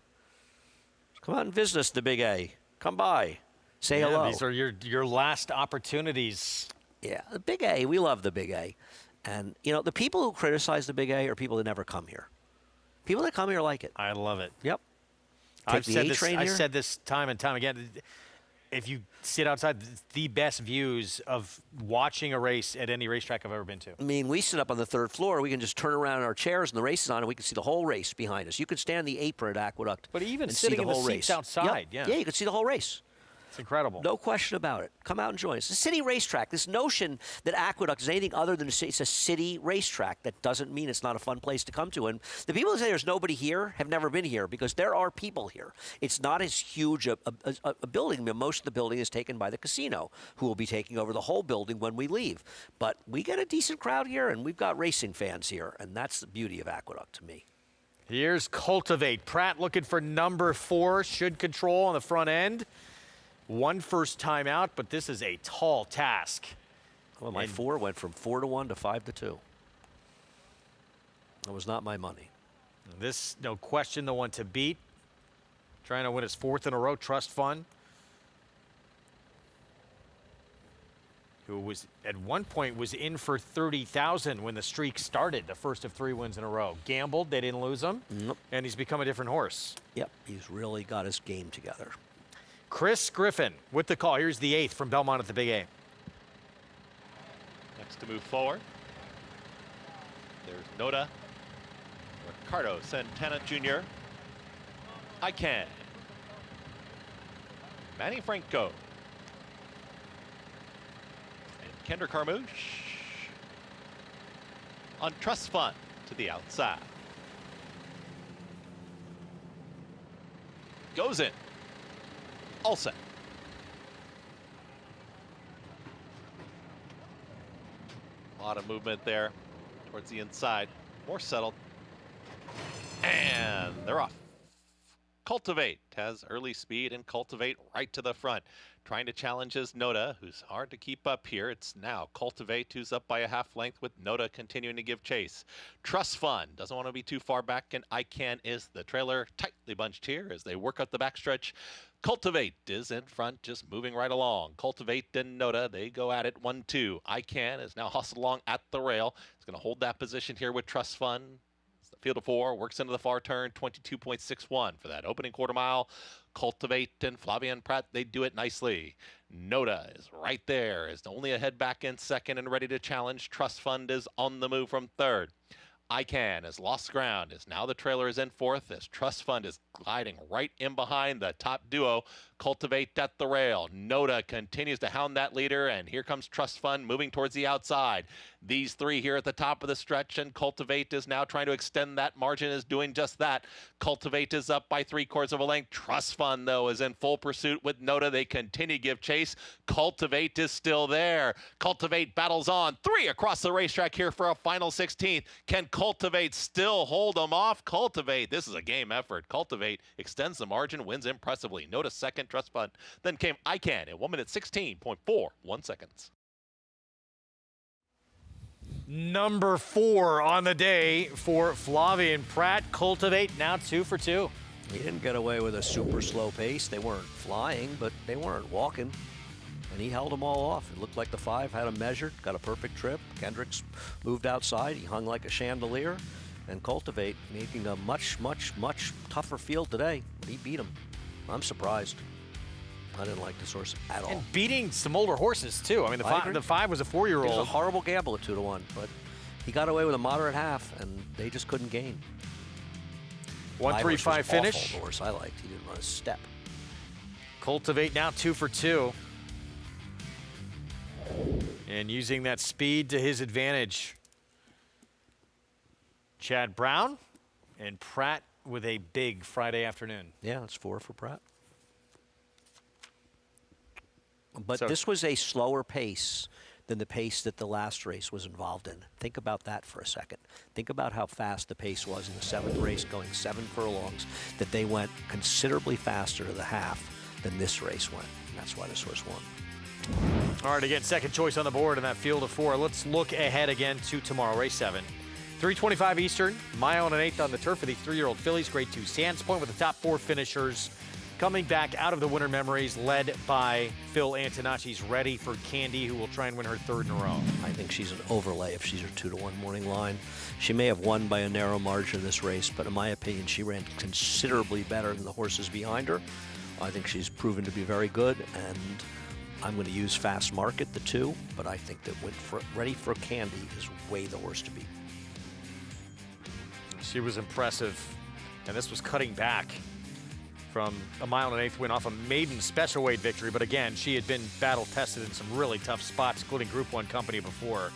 Come out and visit us, the Big A. Come by. Say hello.
These are your last opportunities.
Yeah, the Big A. We love the Big A. And, you know, the people who criticize the Big A are people that never come here. People that come here like it.
I love it.
Yep.
I've said this time and time again. If you sit outside, the best views of watching a race at any racetrack I've ever been to.
I mean, we sit up on the 3rd floor. We can just turn around in our chairs and the race is on, and we can see the whole race behind us. You can stand in the apron at Aqueduct.
But even sitting in the seats outside,
yeah, you can see the whole race.
It's incredible.
No question about it. Come out and join us. The city racetrack, this notion that Aqueduct is anything other than it's a city racetrack, that doesn't mean it's not a fun place to come to. And the people who say there's nobody here have never been here, because there are people here. It's not as huge a building. Most of the building is taken by the casino, who will be taking over the whole building when we leave. But we get a decent crowd here, and we've got racing fans here, and that's the beauty of Aqueduct to me.
Here's Cultivate. Pratt looking for number 4. Should control on the front end. One first time out, but this is a tall task.
Well, my 4 went from 4-1 to 5-2. That was not my money.
This, no question, the one to beat. Trying to win his 4th in a row, Trust Fund. Who was at one point was in for 30,000 when the streak started, the first of 3 wins in a row. Gambled, they didn't lose him, and he's become a different horse.
Yep, he's really got his game together.
Chris Griffin with the call. Here's the 8th from Belmont at the Big A.
Next to move forward, there's Noda, Ricardo Santana Jr., I Can, Manny Franco, and Kendrick Carmouche on Trust Fund to the outside. Goes in. All set. A lot of movement there towards the inside. More settled. And they're off. Cultivate has early speed, and Cultivate right to the front. Trying to challenge is Noda, who's hard to keep up here. It's now Cultivate, who's up by a half length, with Noda continuing to give chase. Trust Fund doesn't want to be too far back, and I Can is the trailer. Tightly bunched here as they work up the backstretch. Cultivate is in front, just moving right along. Cultivate and Noda, they go at it 1-2. I Can is now hustled along at the rail. It's going to hold that position here with Trust Fund. Field of 4, works into the far turn, 22.61 for that opening quarter mile. Cultivate and Flavien Prat, they do it nicely. Noda is right there, is only a head back in second and ready to challenge. Trust Fund is on the move from third. I Can has lost ground, as now the trailer is in 4th, as Trust Fund is gliding right in behind the top duo. Cultivate at the rail. Noda continues to hound that leader, and here comes Trust Fund moving towards the outside. These 3 here at the top of the stretch, and Cultivate is now trying to extend that margin, is doing just that. Cultivate is up by 3/4 of a length. Trust Fund, though, is in full pursuit with Noda. They continue to give chase. Cultivate is still there. Cultivate battles on. 3 across the racetrack here for a final 16th. Can Cultivate still hold them off? Cultivate, this is a game effort. Cultivate extends the margin, wins impressively. Noda second, Trust Fund. Then came I Can at 1 minute 16.41 seconds.
Number 4 on the day for Flavien Prat. Cultivate now 2 for 2.
He didn't get away with a super slow pace. They weren't flying, but they weren't walking. And he held them all off. It looked like the 5 had him measured, got a perfect trip. Kendricks moved outside. He hung like a chandelier. And Cultivate making a much, much, much tougher field today. He beat him. I'm surprised. I didn't like this horse at all.
And beating some older horses, too. I mean, the 5 was a 4-year-old.
It was a horrible gamble at 2-1, but he got away with a moderate half, and they just couldn't gain.
1-3-5 finish.
Awful, the horse I liked. He didn't run a step.
Cultivate now 2 for 2. And using that speed to his advantage. Chad Brown and Prat with a big Friday afternoon.
Yeah, it's 4 for Prat. But this was a slower pace than the pace that the last race was involved in. Think about that for a second. Think about how fast the pace was in the 7th race, going 7 furlongs, that they went considerably faster to the half than this race went. And that's why this horse won.
All right, again, second choice on the board in that field of 4. Let's look ahead again to tomorrow, race 7. 3:25 Eastern, mile and an eighth on the turf for the 3-year-old fillies. Grade 2 Sands Point with the top 4 finishers coming back out of the Winter Memories, led by Phil Antonacci's Ready for Candy, who will try and win her 3rd in a row.
I think she's an overlay if she's her 2-1 morning line. She may have won by a narrow margin in this race, but in my opinion, she ran considerably better than the horses behind her. I think she's proven to be very good, and I'm going to use Fast Market, the 2, but I think that Ready for Candy is way the horse to beat.
She was impressive, and this was cutting back from a mile and an eighth win off a maiden special weight victory. But again, she had been battle tested in some really tough spots, including Group 1 company before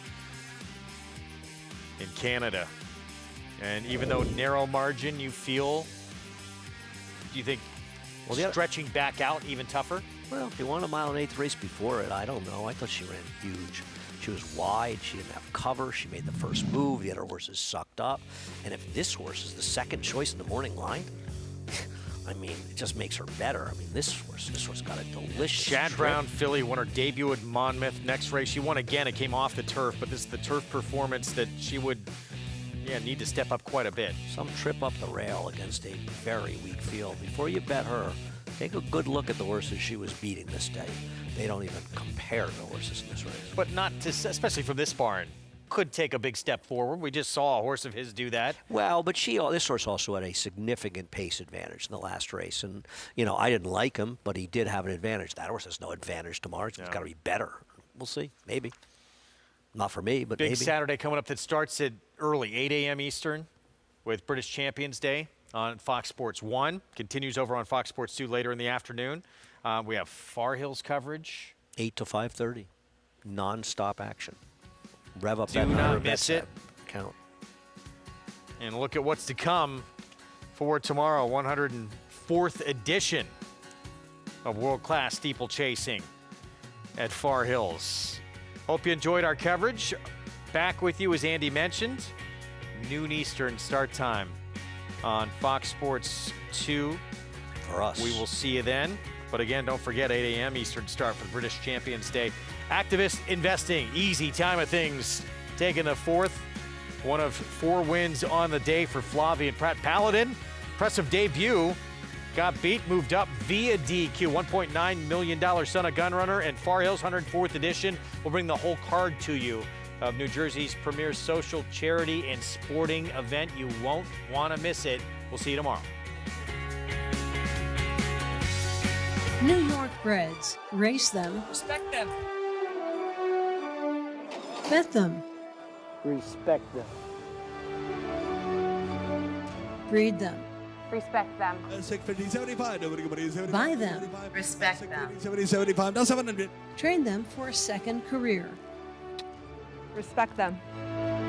in Canada. And even though narrow margin, you feel, do you think stretching back out even tougher?
Well, if you won a mile and eighth race before it, I don't know. I thought she ran huge. She was wide. She didn't have cover. She made the first move. The other horses sucked up. And if this horse is the second choice in the morning line, I mean, it just makes her better. I mean, this horse got a delicious
Shad
trip.
Brown filly won her debut at Monmouth. Next race, she won again. It came off the turf, but this is the turf performance that she would need to step up quite a bit.
Some trip up the rail against a very weak field. Before you bet her, take a good look at the horses she was beating this day. They don't even compare to horses in this race.
But not to, especially from this barn, could take a big step forward. We just saw a horse of his do that.
Well, but this horse also had a significant pace advantage in the last race. And, you know, I didn't like him, but he did have an advantage. That horse has no advantage tomorrow. It's got to be better. We'll see. Maybe. Not for me, but
Big
maybe.
Saturday coming up that starts at early, 8 a.m. Eastern with British Champions Day on Fox Sports 1. Continues over on Fox Sports 2 later in the afternoon. We have Far Hills coverage.
8 to 5:30. Non-stop action. Rev up
Do
that
not
number,
miss
bet
it.
that count.
And look at what's to come for tomorrow, 104th edition of world-class steeplechasing at Far Hills. Hope you enjoyed our coverage. Back with you, as Andy mentioned, noon Eastern start time on Fox Sports 2.
For us.
We will see you then. But again, don't forget 8 a.m. Eastern start for the British Champions Day. Activist Investing, easy time of things, taking the fourth. One of 4 wins on the day for Flavia and Pratt. Paladin, impressive debut. Got beat, moved up via DQ. $1.9 million Son of Gunrunner, and Far Hills 104th edition will bring the whole card to you of New Jersey's premier social charity and sporting event. You won't want to miss it. We'll see you tomorrow.
New York breds. Race them.
Respect them.
Bet them.
Respect them.
Breed them.
Respect them.
Buy them.
Respect them.
700. Train them for a second career.
Respect them.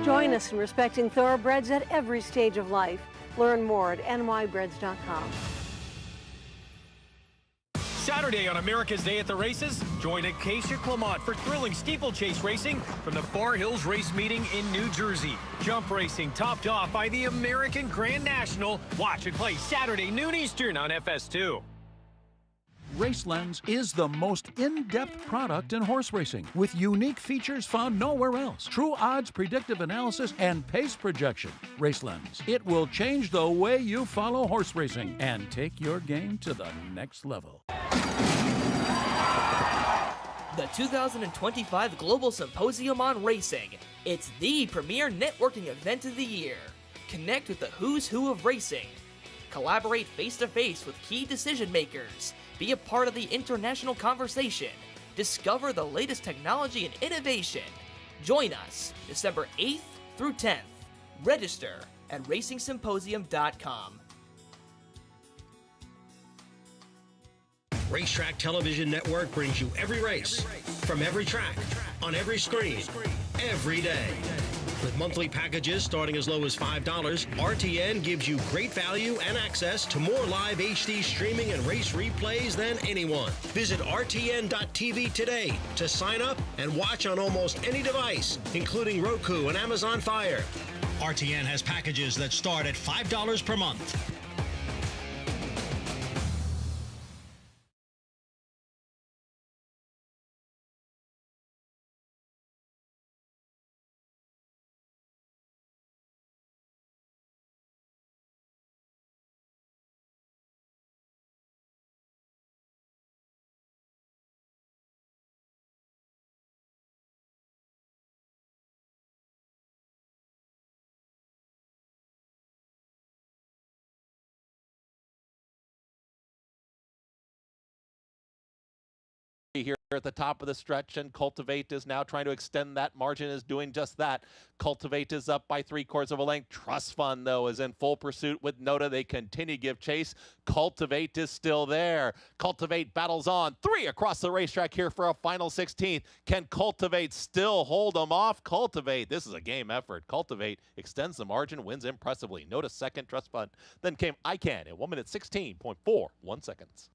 Join us in respecting thoroughbreds at every stage of life. Learn more at nybreds.com.
Saturday on America's Day at the Races, join Acacia Clement for thrilling steeplechase racing from the Far Hills Race Meeting in New Jersey. Jump racing topped off by the American Grand National. Watch and play Saturday noon Eastern on FS2.
RaceLens is the most in-depth product in horse racing with unique features found nowhere else. True odds, predictive analysis, and pace projection. RaceLens. It will change the way you follow horse racing and take your game to the next level.
The 2025 Global Symposium on Racing. It's the premier networking event of the year. Connect with the who's who of racing. Collaborate face-to-face with key decision makers. Be a part of the international conversation. Discover the latest technology and innovation. Join us December 8th through 10th. Register at racingsymposium.com.
Racetrack Television Network brings you every race, from every track, on every screen, every day. With monthly packages starting as low as $5, RTN gives you great value and access to more live HD streaming and race replays than anyone. Visit RTN.tv today to sign up and watch on almost any device, including Roku and Amazon Fire. RTN has packages that start at $5 per month.
Here at the top of the stretch, and Cultivate is now trying to extend that margin, is doing just that. Cultivate is up by 3/4 of a length. Trust Fund, though, is in full pursuit with Noda. They continue to give chase. Cultivate is still there. Cultivate battles on. 3 across the racetrack here for a final 16th. Can Cultivate still hold them off? Cultivate, this is a game effort. Cultivate extends the margin, wins impressively. Noda second, Trust Fund. Then came I Can at 1 minute 16.41 seconds.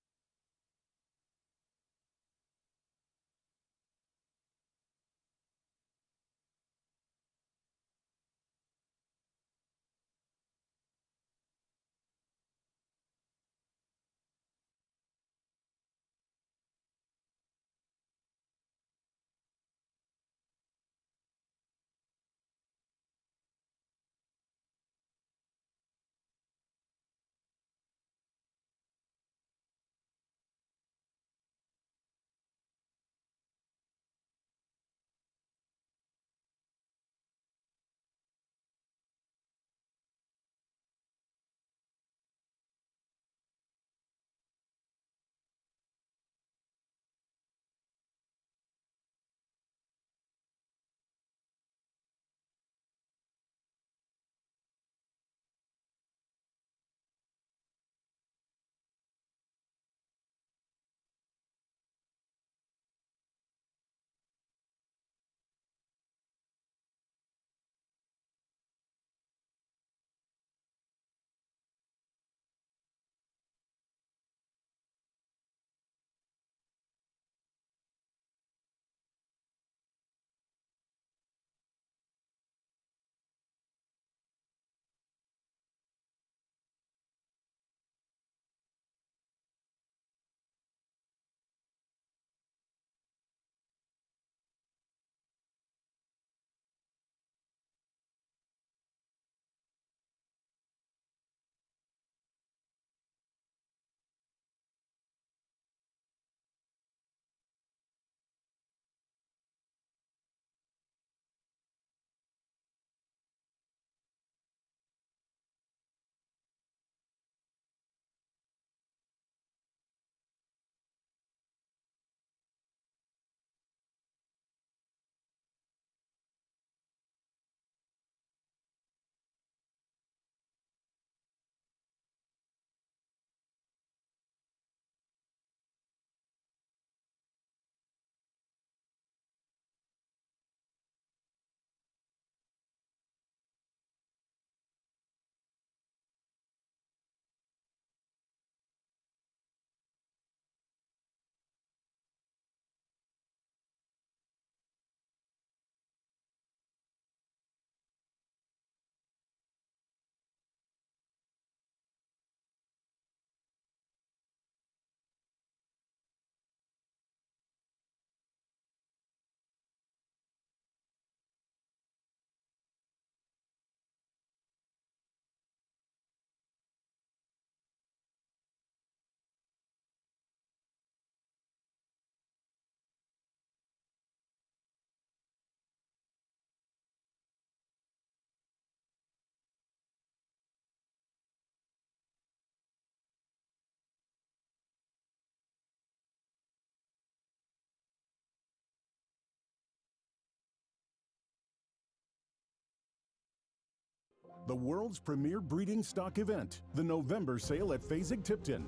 the world's premier breeding stock event, the November sale at Fasig-Tipton.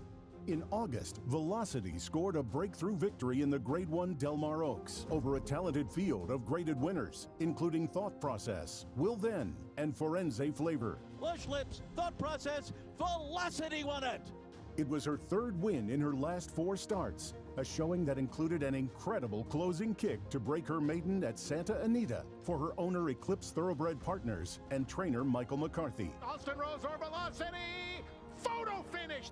In August, Velocity scored a breakthrough victory in the Grade 1 Del Mar Oaks over a talented field of graded winners, including Thought Process, Will Then, and Forense Flavor.
Lush Lips, Thought Process, Velocity won it.
It was her third win in her last 4 starts, a showing that included an incredible closing kick to break her maiden at Santa Anita for her owner Eclipse Thoroughbred Partners and trainer Michael McCarthy.
Austin Rose or Velocity, photo finish.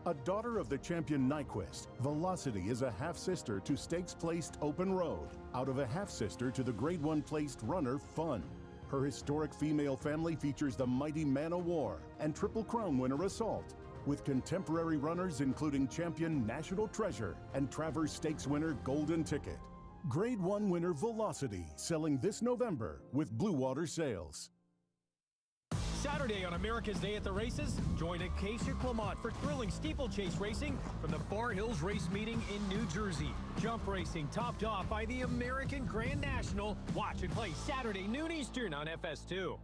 A daughter of the champion Nyquist, Velocity is a half-sister to stakes-placed Open Road, out of a half-sister to the Grade 1 placed runner Fun. Her historic female family features the mighty Man o' War and Triple Crown winner Assault, with contemporary runners including champion National Treasure and Travers Stakes winner Golden Ticket. Grade 1 winner Velocity, selling this November with Blue Water Sales.
Saturday on America's Day at the Races, join Acacia Clement for thrilling steeplechase racing from the Far Hills Race Meeting in New Jersey. Jump racing topped off by the American Grand National. Watch and play Saturday noon Eastern on FS2.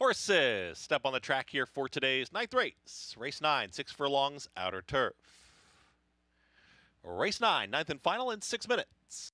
Horses step on the track here for today's ninth race. Race 9, 6 furlongs, outer turf. Race 9, ninth and final in 6 minutes.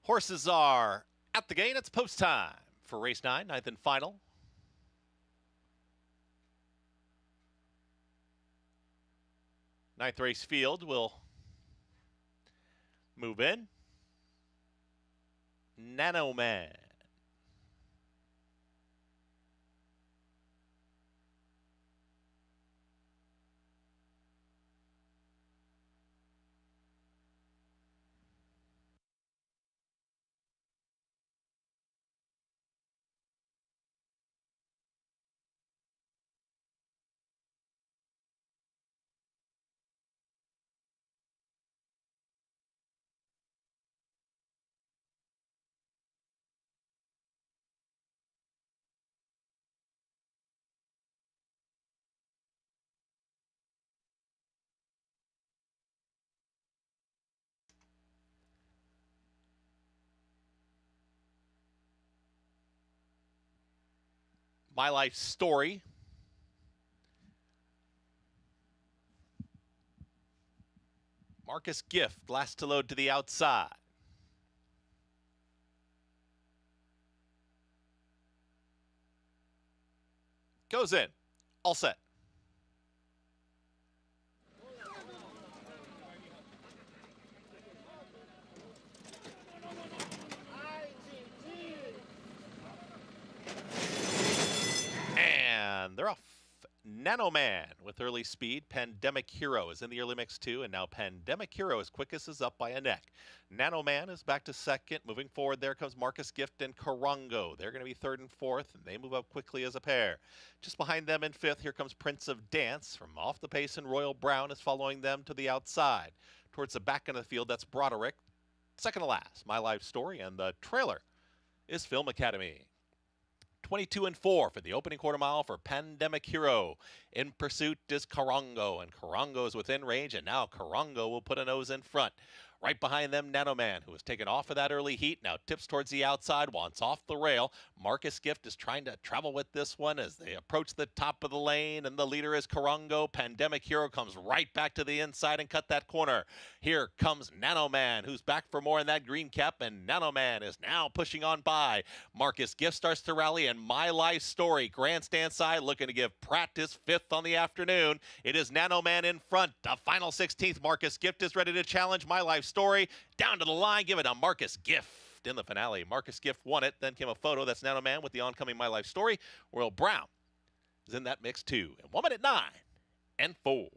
Horses are at the gate. It's post time for race 9, 9th and final. Ninth race field will move in. Nano Man. My Life Story. Marcus Gift, last to load to the outside. Goes in. All set. And they're off. Nano Man with early speed. Pandemic Hero is in the early mix too, and now Pandemic Hero is quickest is up by a neck. Nano Man is back to second. Moving forward, there comes Marcus Gift and Karango. They're going to be third and fourth, and they move up quickly as a pair. Just behind them in fifth, here comes Prince of Dance from off the pace, and Royal Brown is following them to the outside. Towards the back end of the field, that's Broderick. Second to last, My Life Story, and the trailer is Film Academy. 22 and 4 for the opening quarter mile for Pandemic Hero. In pursuit is Karango, and Karango is within range, and now Karango will put a nose in front. Right behind them, Nano Man, who was taken off of that early heat, now tips towards the outside, wants off the rail. Marcus Gift is trying to travel with this one as they approach the top of the lane, and the leader is Karango. Pandemic Hero comes right back to the inside and cut that corner. Here comes Nano Man, who's back for more in that green cap, and Nano Man is now pushing on by. Marcus Gift starts to rally, and My Life Story, grandstand side, looking to give practice fifth on the afternoon. It is Nano Man in front. The final 16th, Marcus Gift is ready to challenge My Life Story. Down to the line, give it to Marcus Gift in the finale. Marcus Gift won it. Then came a photo. That's Nano Man with the oncoming My Life Story. Royal Brown is in that mix too. And 1 minute 9 and 4.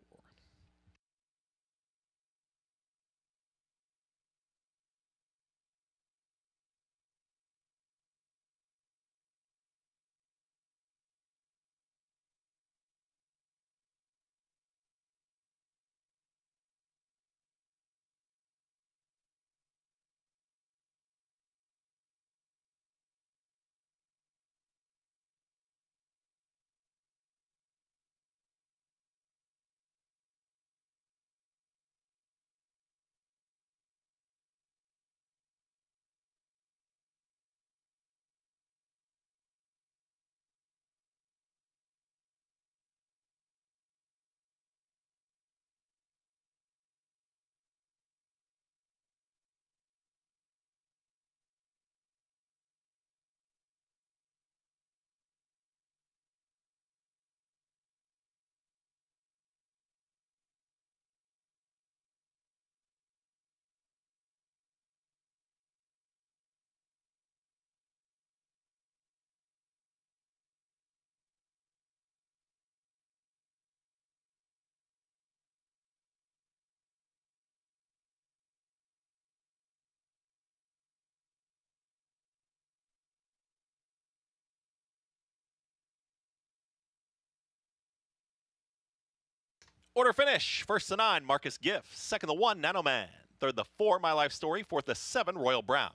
Order finish. First to 9, Marcus Gift. Second to 1, Nano Man. Third to 4, My Life Story. Fourth to 7, Royal Brown.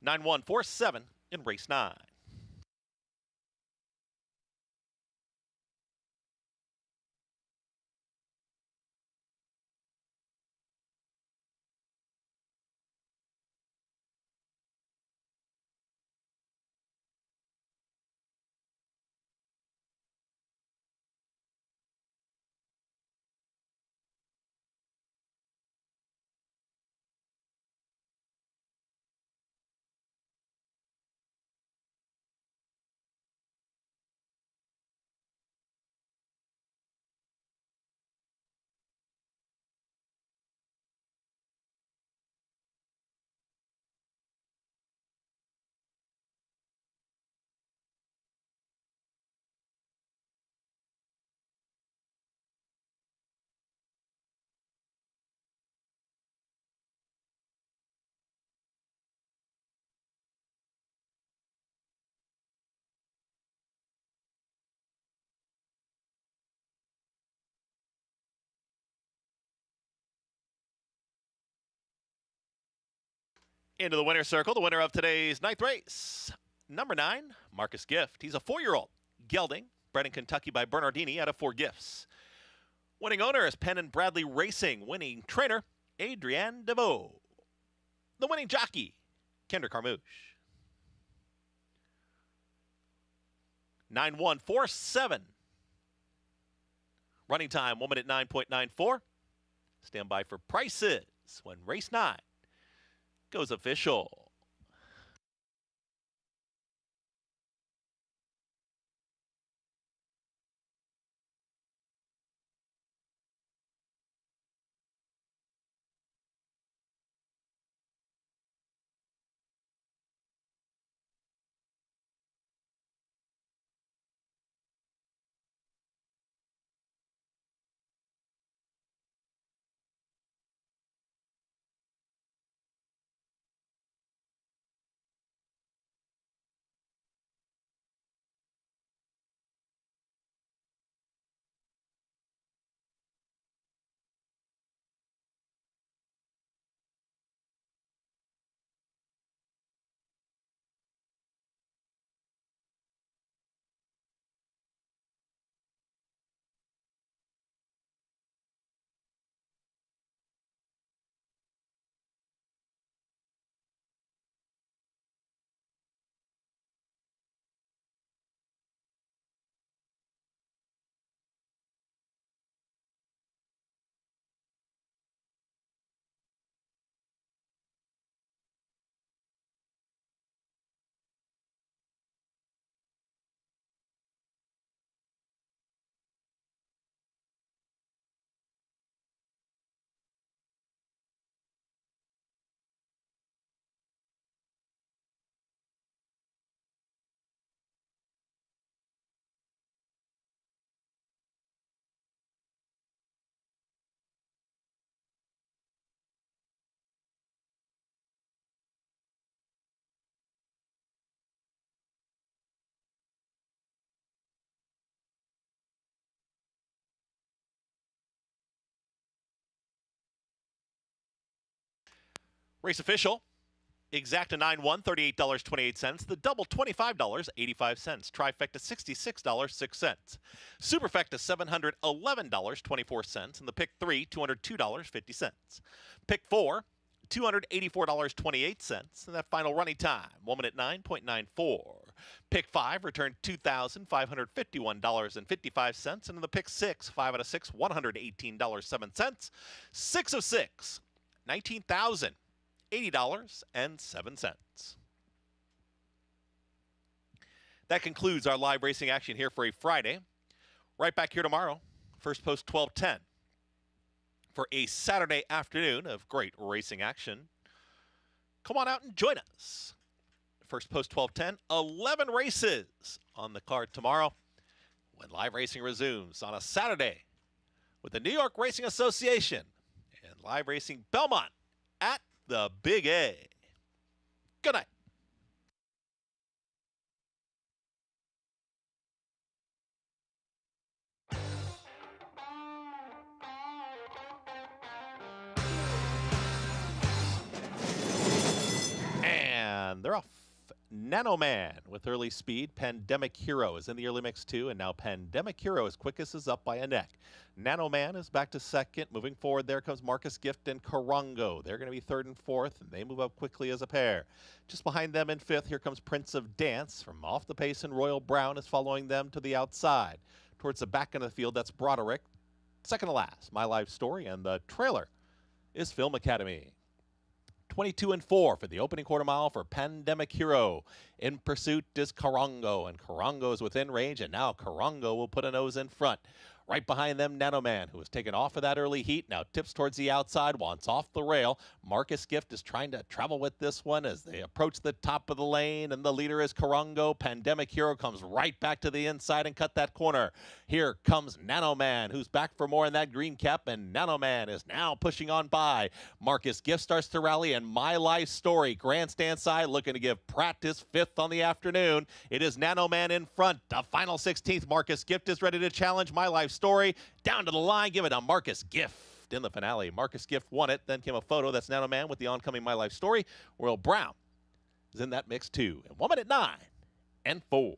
9-1-4-7 in race 9. Into the winner's circle, the winner of today's 9th race, number 9, Marcus Gift. He's a 4-year-old gelding, bred in Kentucky by Bernardini out of 4 Gifts. Winning owner is Penn and Bradley Racing. Winning trainer, Adrienne DeVoe. The winning jockey, Kendra Carmouche. 9-1-4-7. Running time, 1 minute 9.94. Stand by for prices when race 9 goes official. Race official. Exacta 9-1, $38.28. The double, $25.85. Trifecta, $66.06. Superfecta, $711.24. And the pick 3, $202.50. Pick 4, $284.28. And that final running time, 1 minute 9.94. Pick 5 returned $2,551.55. And in the pick 6, 5 out of 6, $118.07. 6 of 6, $19,080.07. That concludes our live racing action here for a Friday. Right back here tomorrow, first post 12:10, for a Saturday afternoon of great racing action. Come on out and join us. First post 12:10, 11 races on the card tomorrow when live racing resumes on a Saturday with the New York Racing Association and live racing Belmont at the Big A. Good night. And they're off. Nanoman with early speed. Pandemic Hero is in the early mix too, and now Pandemic Hero is quickest, is up by a neck. Nanoman is back to second. Moving forward, there comes Marcus Gift and Karango. They're going to be third and fourth, and they move up quickly as a pair. Just behind them in fifth, here comes Prince of Dance from off the pace, and Royal Brown is following them to the outside. Towards the back end of the field, that's Broderick. Second to last, My Life Story, and the trailer is Film Academy. 22 and 4 for the opening quarter mile for Pandemic Hero. In pursuit is Karango, and Karango is within range, and now Karango will put a nose in front. Right behind them, Nanoman, who was taken off of that early heat, now tips towards the outside, wants off the rail. Marcus Gift is trying to travel with this one as they approach the top of the lane, and the leader is Karango. Pandemic Hero comes right back to the inside and cut that corner. Here comes Nanoman, who's back for more in that green cap, and Nanoman is now pushing on by. Marcus Gift starts to rally, and My Life Story, grandstand side, looking to give practice fifth on the afternoon. It is Nanoman in front. The final 16th, Marcus Gift is ready to challenge My Life Story. Down to the line, give it to Marcus Gift. in the finale. Marcus Gift won it. Then came a photo that's now a man with the oncoming My Life story. Will Brown is in that mix too. And 1 minute 9 and 4.